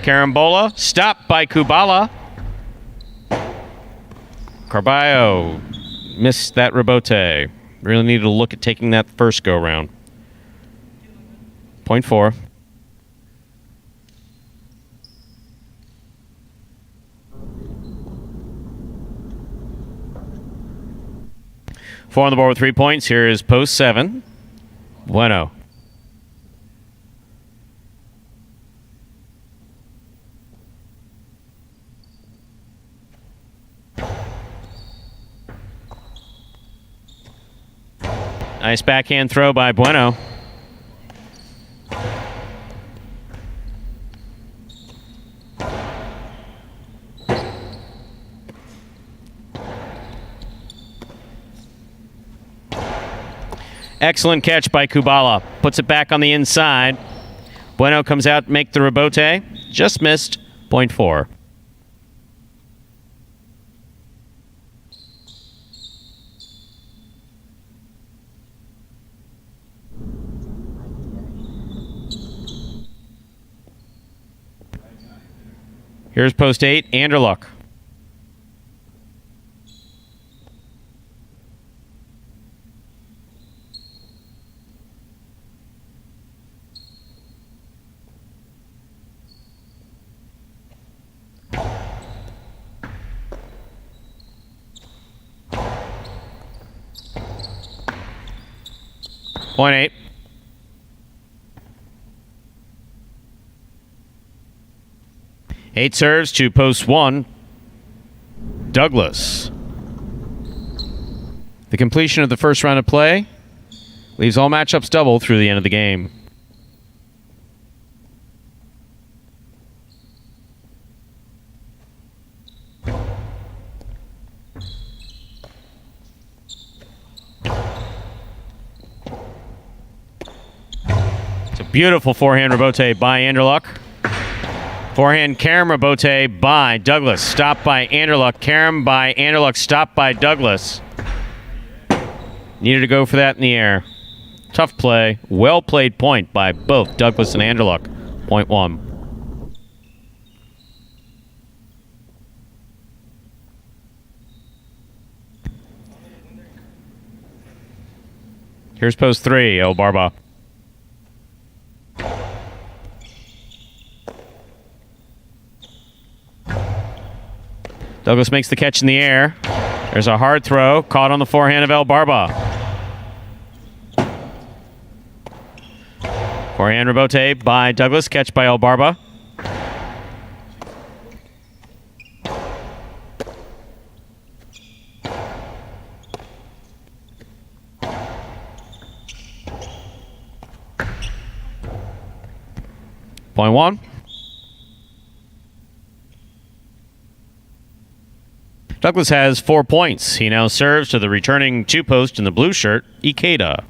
Carambola, stopped by Kubala. Carballo missed that Robote. Really needed to look at taking that first go-round. Point 4. Four on the board with 3 points. Here is post 7. Bueno. Nice backhand throw by Bueno. Excellent catch by Kubala. Puts it back on the inside. Bueno comes out, make the Robote. Just missed. Point 4. Here's post 8, Anderluck. Point 8. Eight serves to post 1. Douglas. The completion of the first round of play leaves all matchups double through the end of the game. It's a beautiful forehand Robote by Anderluck. Forehand Karam Robote by Douglas. Stopped by Anderluck. Karam by Anderluck. Stopped by Douglas. Needed to go for that in the air. Tough play. Well played point by both Douglas and Anderluck. Point 1. Here's post 3, El Barba. Douglas makes the catch in the air. There's a hard throw, caught on the forehand of El Barba. Forehand rebote by Douglas. Catch by El Barba. Point one. Douglas has 4 points. He now serves to the returning two-post in the blue shirt, Ikeda.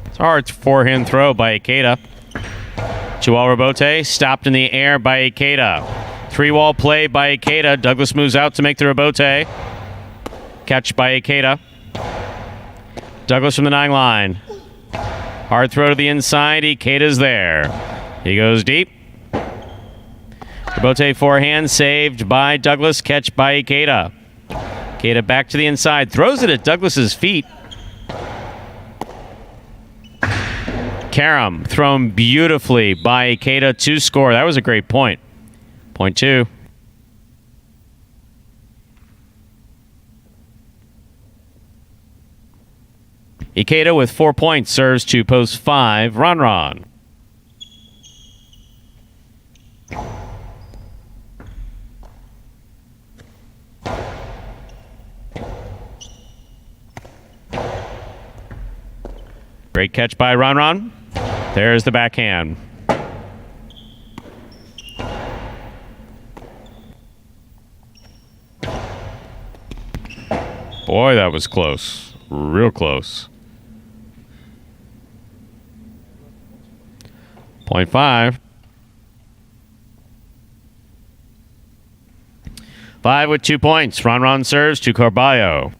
It's a hard forehand throw by Ikeda. 2-wall rebote, stopped in the air by Ikeda. 3-wall play by Ikeda. Douglas moves out to make the rebote. Catch by Ikeda. Douglas from the 9 line. Hard throw to the inside. Ikeda's there. He goes deep. Rebote forehand saved by Douglas. Catch by Ikeda. Ikeda back to the inside. Throws it at Douglas's feet. Karam thrown beautifully by Ikeda to score. That was a great point. Point 2. Ikeda with 4 points serves to post 5. Ron. Great catch by Ron. There's the backhand. Boy, that was close. Real close. Point 5. 5 with 2 points. Ron serves to Carballo.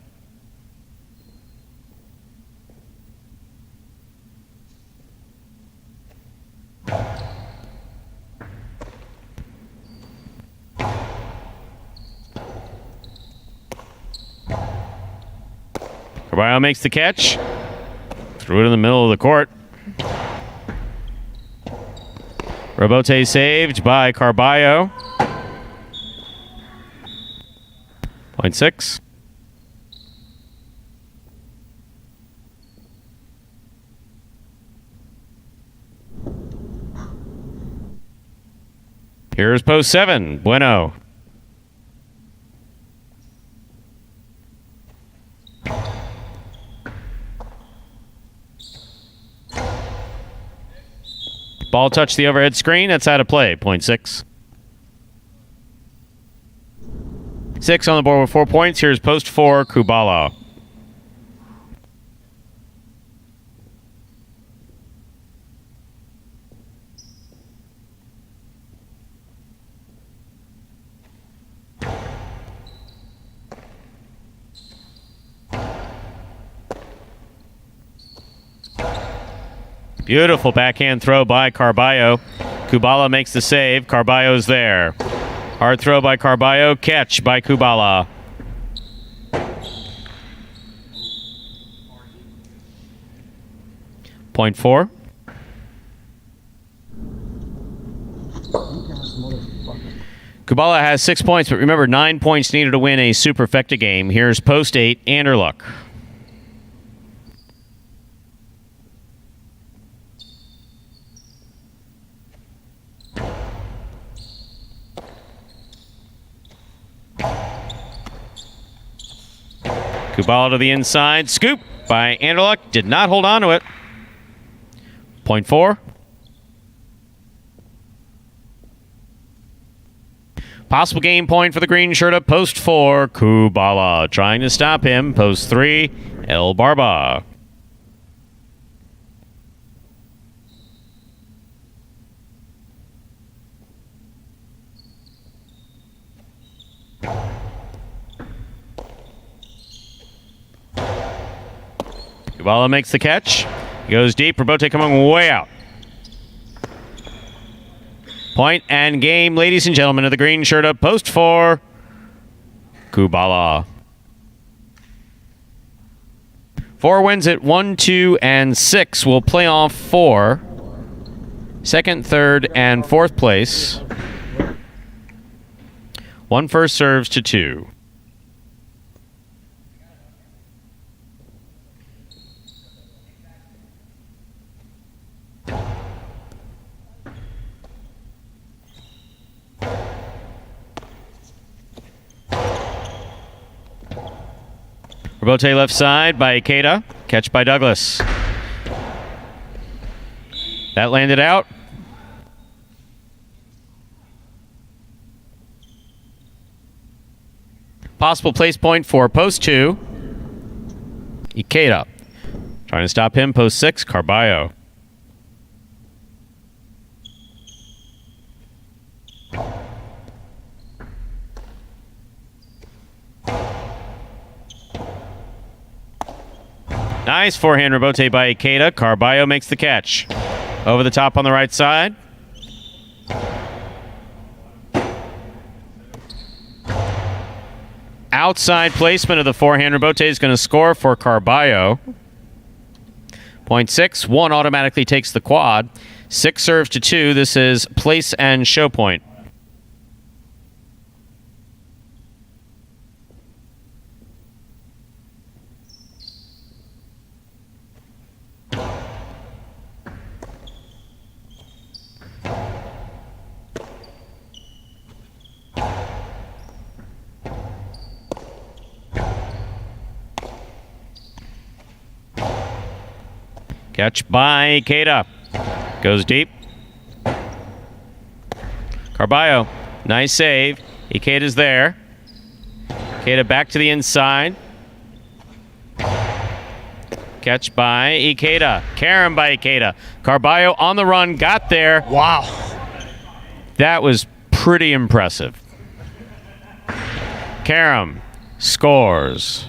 Carballo makes the catch. Threw it in the middle of the court. Rebote saved by Carballo. Point 6. Here's post 7. Bueno. Ball touched the overhead screen. That's out of play. Point 6. 6 on the board with 4 points. Here's post 4, Kubala. Beautiful backhand throw by Carballo. Kubala makes the save. Carballo's there. Hard throw by Carballo. Catch by Kubala. Point 4. Kubala has 6 points, but remember, 9 points needed to win a superfecta game. Here's post 8, Anderluck. Kubala to the inside. Scoop by Anderluck. Did not hold on to it. Point 4. Possible game point for the green shirt at post 4. Kubala trying to stop him. Post 3. El Barba. Kubala makes the catch. He goes deep. Rebote coming way out. Point and game, ladies and gentlemen, of the green shirt of post 4, Kubala. 4 wins it 1, 2, and 6 will play off 4. Second, third, and 4th place. 1 first serves to 2. Rebote left side by Ikeda. Catch by Douglas. That landed out. Possible place point for post 2. Ikeda. Trying to stop him. Post 6, Carballo. Nice forehand rebote by Ikeda. Carballo makes the catch. Over the top on the right side. Outside placement of the forehand rebote is going to score for Carballo. Point 6. 1 automatically takes the quad. 6 serves to 2. This is place and show point. Catch by Ikeda. Goes deep. Carballo. Nice save. Ikeda's there. Ikeda back to the inside. Catch by Ikeda. Karam by Ikeda. Carballo on the run. Got there. Wow. That was pretty impressive. Karam scores.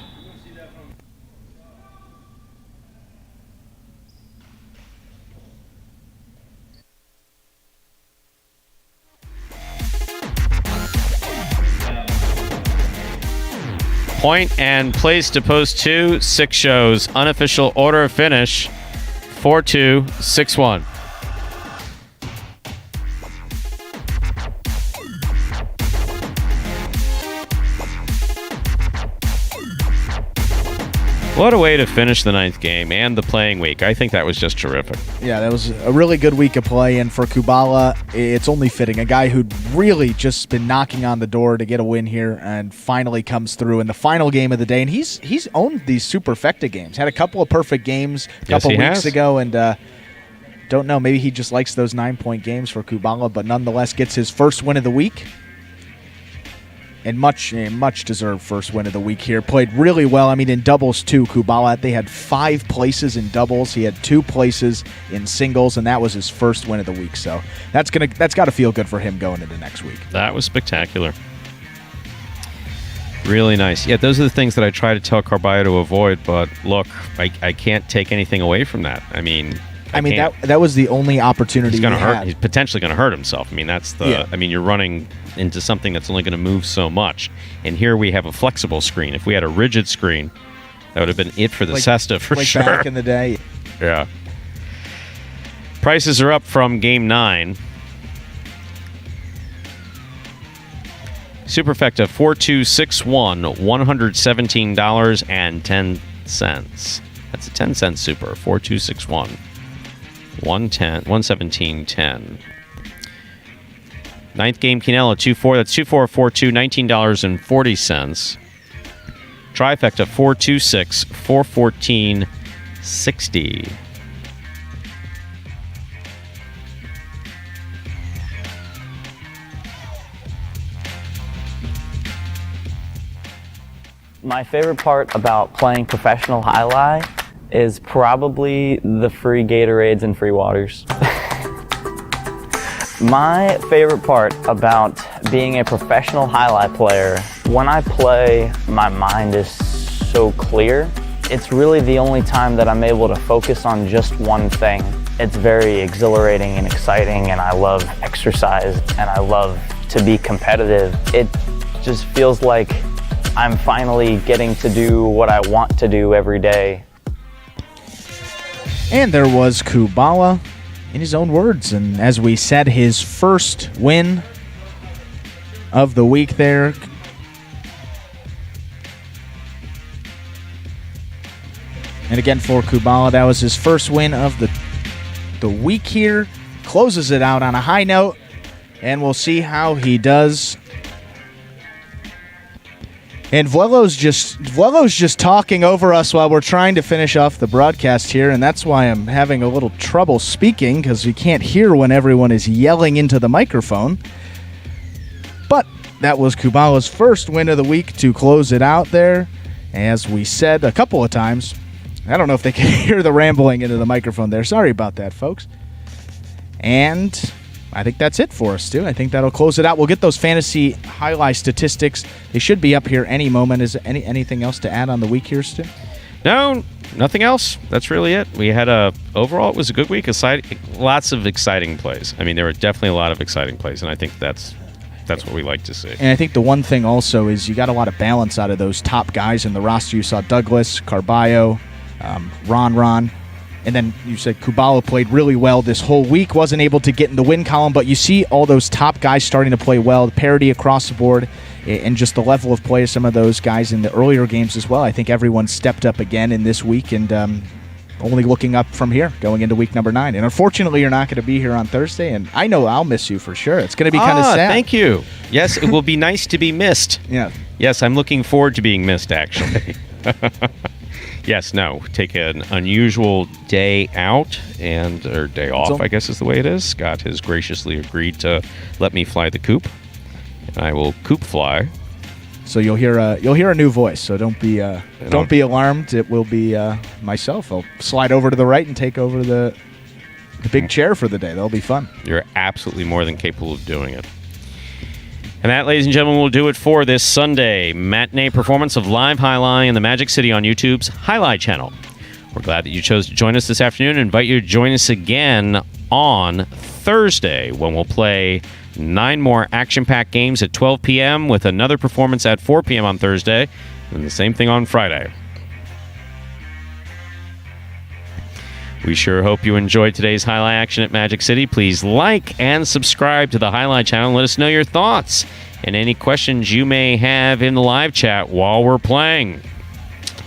Point and place to post 2. 6 shows. Unofficial order of finish. 4-2, 6-1. What a way to finish the 9th game and the playing week. I think that was just terrific. Yeah, that was a really good week of play, and for Kubala, it's only fitting. A guy who'd really just been knocking on the door to get a win here and finally comes through in the final game of the day. And he's owned these superfecta games. Had a couple of perfect games a couple weeks ago, and don't know, maybe he just likes those 9-point games for Kubala, but nonetheless gets his first win of the week. And much deserved first win of the week here. Played really well. I mean, in doubles too, Kubala, they had 5 places in doubles. He had 2 places in singles, and that was his first win of the week. So that's got to feel good for him going into next week. That was spectacular. Really nice. Yeah, those are the things that I try to tell Carballo to avoid, but look, I can't take anything away from that. I mean, that was the only opportunity He's potentially going to hurt himself. I mean, that's the. Yeah. I mean, you're running into something that's only going to move so much, and here we have a flexible screen. If we had a rigid screen, that would have been it for the Cesta for sure. Back in the day. Yeah. Prices are up from game 9. Superfecta 4261, $117.10. That's a 10-cent super. 4261. 117.10. 9th game, Quinella 2-4. That's 2442, $19.40. Trifecta 426, $414.60. My favorite part about playing professional Jai-Alai is probably the free Gatorades and free waters. My favorite part about being a professional Jai-Alai player, when I play, my mind is so clear. It's really the only time that I'm able to focus on just one thing. It's very exhilarating and exciting, and I love exercise, and I love to be competitive. It just feels like I'm finally getting to do what I want to do every day. And there was Kubala in his own words. And as we said, his first win of the week there. And again for Kubala, that was his first win of the week here. Closes it out on a high note. And we'll see how he does. And Vuelo's just talking over us while we're trying to finish off the broadcast here, and that's why I'm having a little trouble speaking, because we can't hear when everyone is yelling into the microphone. But that was Kubala's first win of the week to close it out there. As we said a couple of times, I don't know if they can hear the rambling into the microphone there. Sorry about that, folks. And I think that's it for us, Stu. I think that'll close it out. We'll get those fantasy highlight statistics. They should be up here any moment. Is anything else to add on the week here, Stu? No, nothing else. That's really it. We had overall, it was a good week. Lots of exciting plays. I mean, there were definitely a lot of exciting plays, and I think that's what we like to see. And I think the one thing also is you got a lot of balance out of those top guys in the roster. You saw Douglas, Carballo, Ron. And then you said Kubala played really well this whole week, wasn't able to get in the win column, but you see all those top guys starting to play well, the parity across the board, and just the level of play of some of those guys in the earlier games as well. I think everyone stepped up again in this week, and only looking up from here going into week number 9. And unfortunately, you're not going to be here on Thursday, and I know I'll miss you for sure. It's going to be kind of sad. Thank you. Yes, it will be nice to be missed. Yeah. Yes, I'm looking forward to being missed, actually. Yes, no, take an unusual day out or day off, I guess is the way it is. Scott has graciously agreed to let me fly the coop, and I will coop fly. So you'll hear a new voice. So don't be alarmed. It will be myself. I'll slide over to the right and take over the big chair for the day. That'll be fun. You're absolutely more than capable of doing it. And that, ladies and gentlemen, will do it for this Sunday matinee performance of Live Jai-Alai in the Magic City on YouTube's Jai-Alai Channel. We're glad that you chose to join us this afternoon and invite you to join us again on Thursday when we'll play 9 more action-packed games at 12 p.m. with another performance at 4 p.m. on Thursday and the same thing on Friday. We sure hope you enjoyed today's Jai-Alai action at Magic City. Please like and subscribe to the Jai-Alai channel. Let us know your thoughts and any questions you may have in the live chat while we're playing.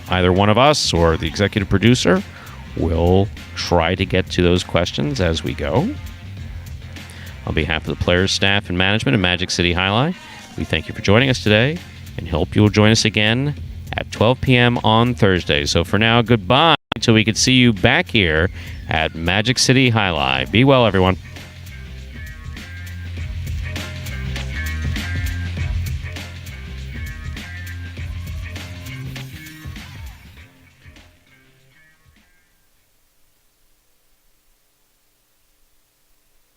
Either one of us or the executive producer will try to get to those questions as we go. On behalf of the players, staff, and management of Magic City Jai-Alai, we thank you for joining us today and hope you'll join us again at 12 p.m. on Thursday. So for now, goodbye until we can see you back here at Magic City Jai-Alai. Be well, everyone.